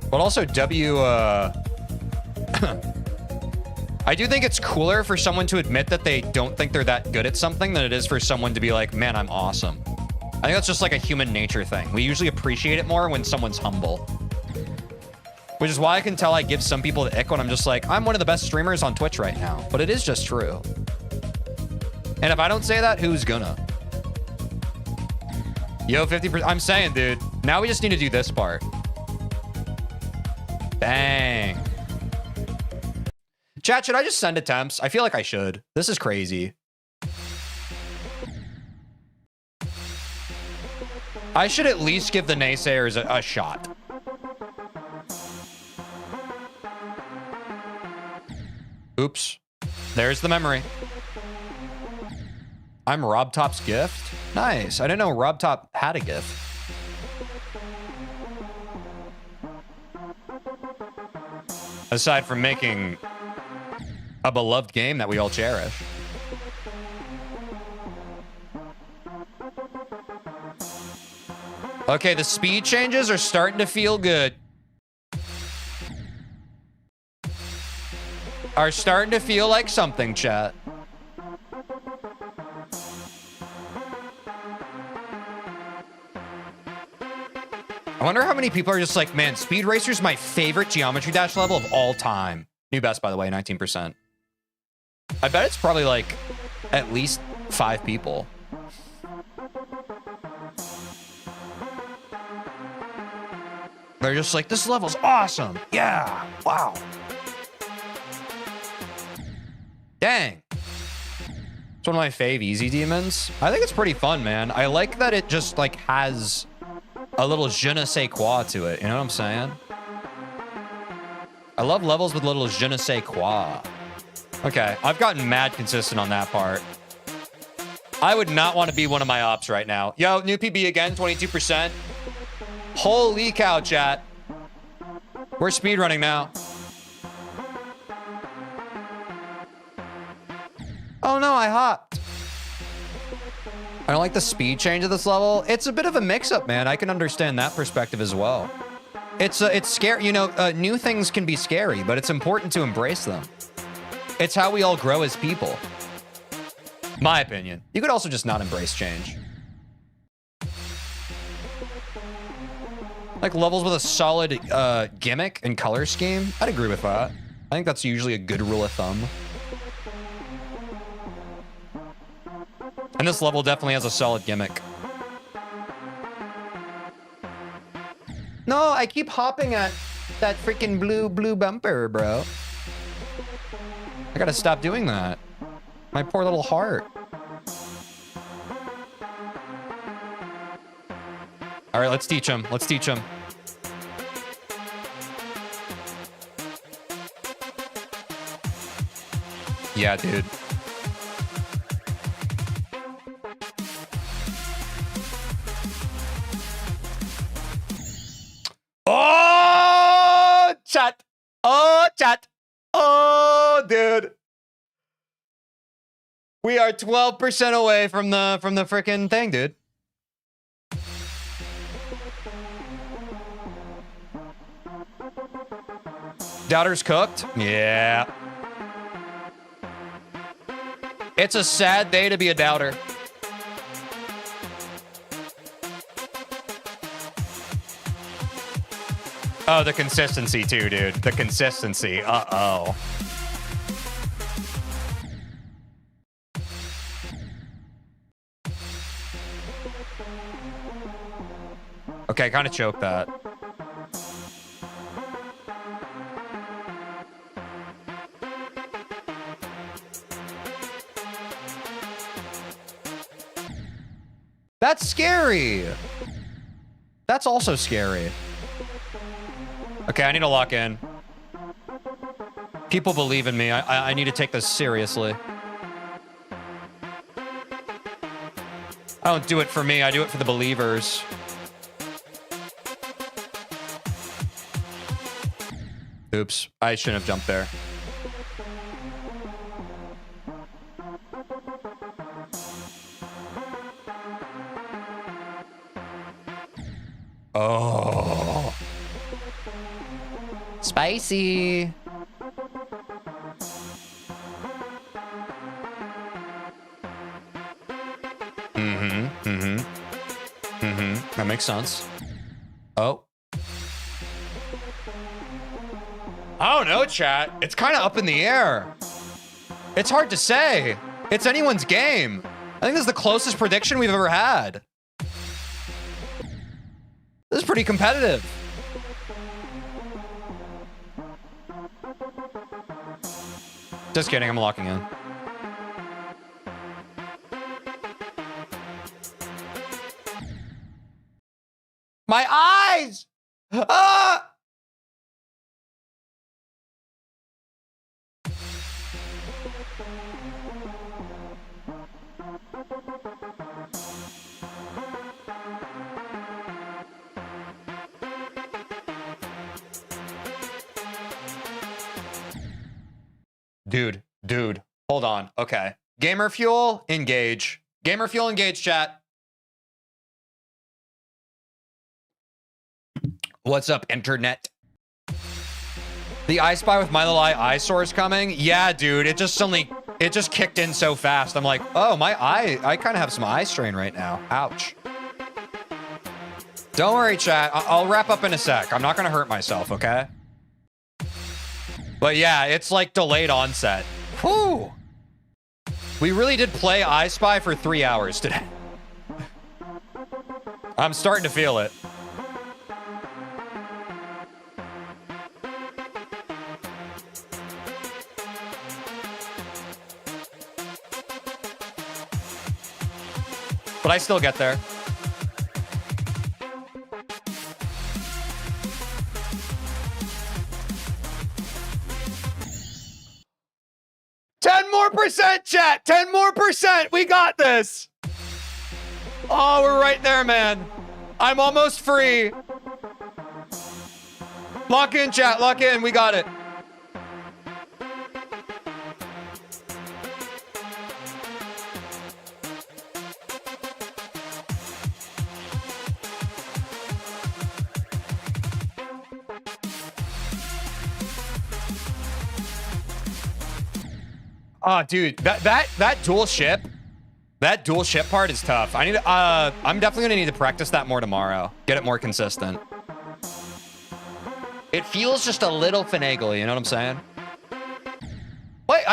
But also, I do think it's cooler for someone to admit that they don't think they're that good at something than it is for someone to be like, man, I'm awesome. I think that's just like a human nature thing. We usually appreciate it more when someone's humble. Which is why I can tell I give some people the ick when I'm just like, I'm one of the best streamers on Twitch right now. But it is just true. And if I don't say that, who's gonna? Yo, 50%. I'm saying, dude. Now we just need to do this part. Bang. Chat, should I just send attempts? I feel like I should. This is crazy. I should at least give the naysayers a shot. Oops. There's the memory. I'm Rob Top's gift? Nice. I didn't know Rob Top had a gift. Aside from making a beloved game that we all cherish. Okay, the speed changes are starting to feel good. Are starting to feel like something, chat. I wonder how many people are just like, man, Speed Racer's my favorite Geometry Dash level of all time. New best, by the way, 19%. I bet it's probably like at least 5 people. They're just like, this level's awesome. Yeah, wow. Dang. It's one of my fave easy demons. I think it's pretty fun, man. I like that it just like has a little je ne sais quoi to it. You know what I'm saying? I love levels with little je ne sais quoi. Okay, I've gotten mad consistent on that part. I would not want to be one of my ops right now. Yo, new PB again, 22%. Holy cow, chat. We're speedrunning now. Oh no, I hopped. I don't like the speed change of this level. It's a bit of a mix-up, man. I can understand that perspective as well. It's scary. You know, new things can be scary, but it's important to embrace them. It's how we all grow as people. My opinion. You could also just not embrace change. Like levels with a solid gimmick and color scheme. I'd agree with that. I think that's usually a good rule of thumb. And this level definitely has a solid gimmick. No, I keep hopping at that freaking blue bumper, bro. I gotta stop doing that. My poor little heart. All right, let's teach him. Let's teach him. Yeah, dude. chat. Oh, chat. Oh, dude. We are 12% away from the freaking thing, dude. Doubter's cooked? Yeah. It's a sad day to be a doubter. Oh, the consistency too, dude. The consistency. Uh-oh. Okay, I kind of choked that. That's scary. That's also scary. Okay, I need to lock in. People believe in me. I need to take this seriously. I don't do it for me. I do it for the believers. Oops. I shouldn't have jumped there. Oh. Spicy. That makes sense. Oh. I don't know, chat. It's kind of up in the air. It's hard to say. It's anyone's game. I think this is the closest prediction we've ever had. This is pretty competitive. Just kidding, I'm locking in. My eyes! Ah! Dude, hold on. Okay. Gamer fuel, engage. Gamer fuel, engage, chat. What's up, internet? The I Spy with my little eye source coming? Yeah, dude, it just kicked in so fast. I'm like, oh, my eye, I kind of have some eye strain right now. Ouch. Don't worry, chat. I'll wrap up in a sec. I'm not going to hurt myself, okay? But yeah, it's like delayed onset. Whew. We really did play I Spy for 3 hours today. I'm starting to feel it. But I still get there. %, chat. 10 more %. We got this. Oh, we're right there, man. I'm almost free. Lock in, chat. Lock in. We got it. Oh, dude, that dual ship part is tough. I need to, I'm definitely gonna need to practice that more tomorrow. Get it more consistent. It feels just a little finagly, you know what I'm saying? Wait,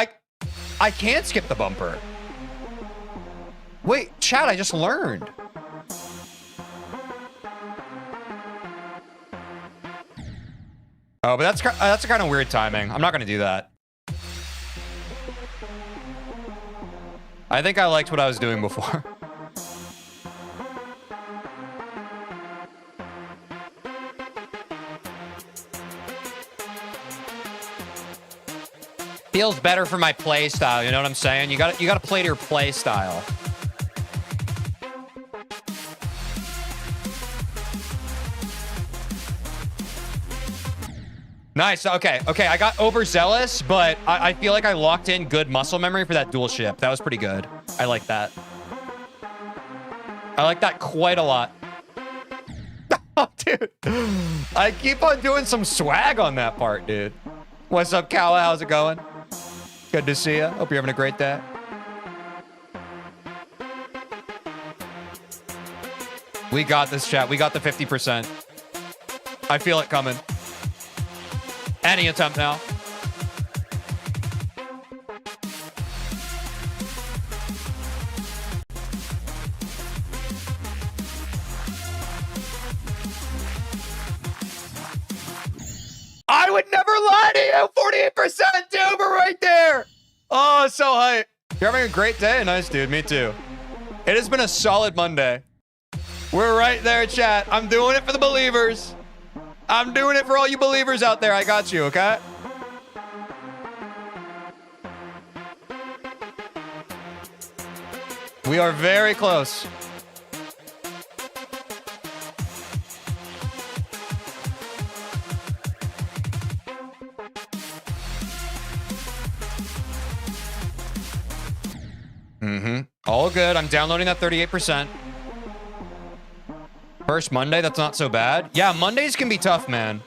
I can't skip the bumper. Wait, chat, I just learned. Oh, but that's a kind of weird timing. I'm not gonna do that. I think I liked what I was doing before. Feels better for my play style, you know what I'm saying? You gotta play to your play style. Nice. Okay. Okay. I got overzealous, but I feel like I locked in good muscle memory for that dual ship. That was pretty good. I like that. I like that quite a lot. Oh, dude. I keep on doing some swag on that part, dude. What's up, Kala? How's it going? Good to see you. Hope you're having a great day. We got this, chat. We got the 50%. I feel it coming. Any attempt now. I would never lie to you. 48% tuber right there. Oh, so hype. You're having a great day? Nice, dude. Me too. It has been a solid Monday. We're right there, chat. I'm doing it for the believers. I'm doing it for all you believers out there. I got you, okay? We are very close. All good. I'm downloading that 38%. First Monday, that's not so bad. Yeah, Mondays can be tough, man.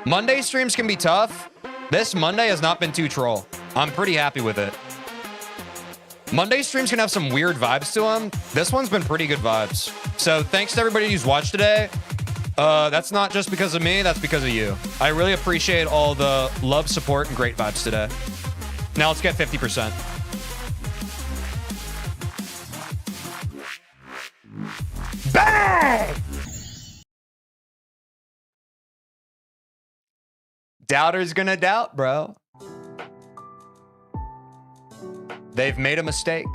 Monday streams can be tough. This Monday has not been too troll. I'm pretty happy with it. Monday streams can have some weird vibes to them. This one's been pretty good vibes. So thanks to everybody who's watched today. That's not just because of me, that's because of you. I really appreciate all the love, support, and great vibes today. Now let's get 50%. Bang! Doubter's gonna doubt, bro. They've made a mistake.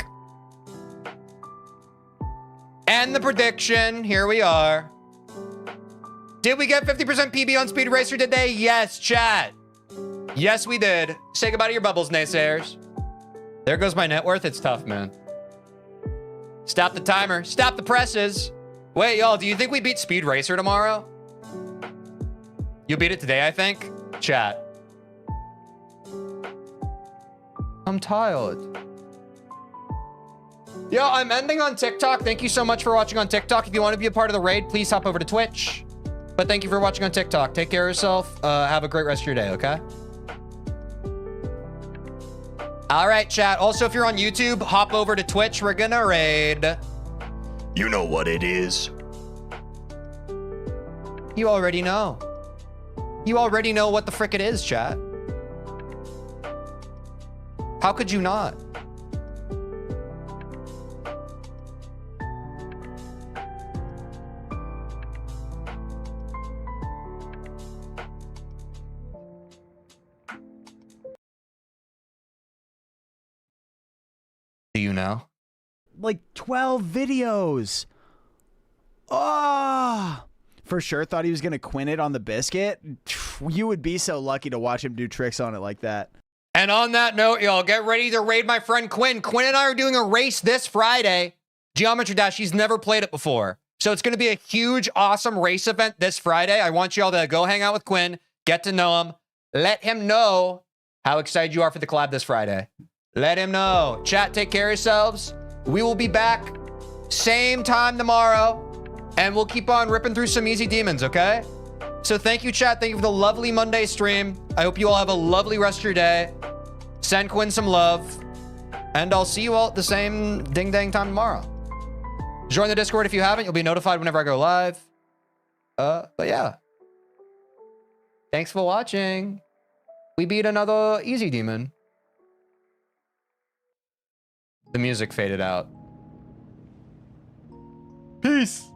And the prediction, here we are. Did we get 50% PB on Speed Racer today? Yes, chat. Yes, we did. Say goodbye to your bubbles, naysayers. There goes my net worth. It's tough, man. Stop the timer. Stop the presses. Wait, y'all, do you think we beat Speed Racer tomorrow? You beat it today, I think? Chat. I'm tired. Yo, I'm ending on TikTok. Thank you so much for watching on TikTok. If you want to be a part of the raid, please hop over to Twitch. But thank you for watching on TikTok. Take care of yourself. Have a great rest of your day, okay? All right, chat. Also, if you're on YouTube, hop over to Twitch. We're gonna raid. You know what it is. You already know. You already know what the frick it is, chat. How could you not? Do you know? Like 12 videos. Oh, for sure thought he was going to quin it on the biscuit. You would be so lucky to watch him do tricks on it like that. And on that note, y'all, get ready to raid my friend Quinn. Quinn and I are doing a race this Friday. Geometry Dash, he's never played it before. So it's going to be a huge, awesome race event this Friday. I want y'all to go hang out with Quinn, get to know him, let him know how excited you are for the collab this Friday. Let him know. Chat, take care of yourselves. We will be back same time tomorrow, and we'll keep on ripping through some easy demons, okay? So thank you, chat. Thank you for the lovely Monday stream. I hope you all have a lovely rest of your day. Send Quinn some love, and I'll see you all at the same ding-dang time tomorrow. Join the Discord if you haven't. You'll be notified whenever I go live. But yeah. Thanks for watching. We beat another easy demon. The music faded out. Peace.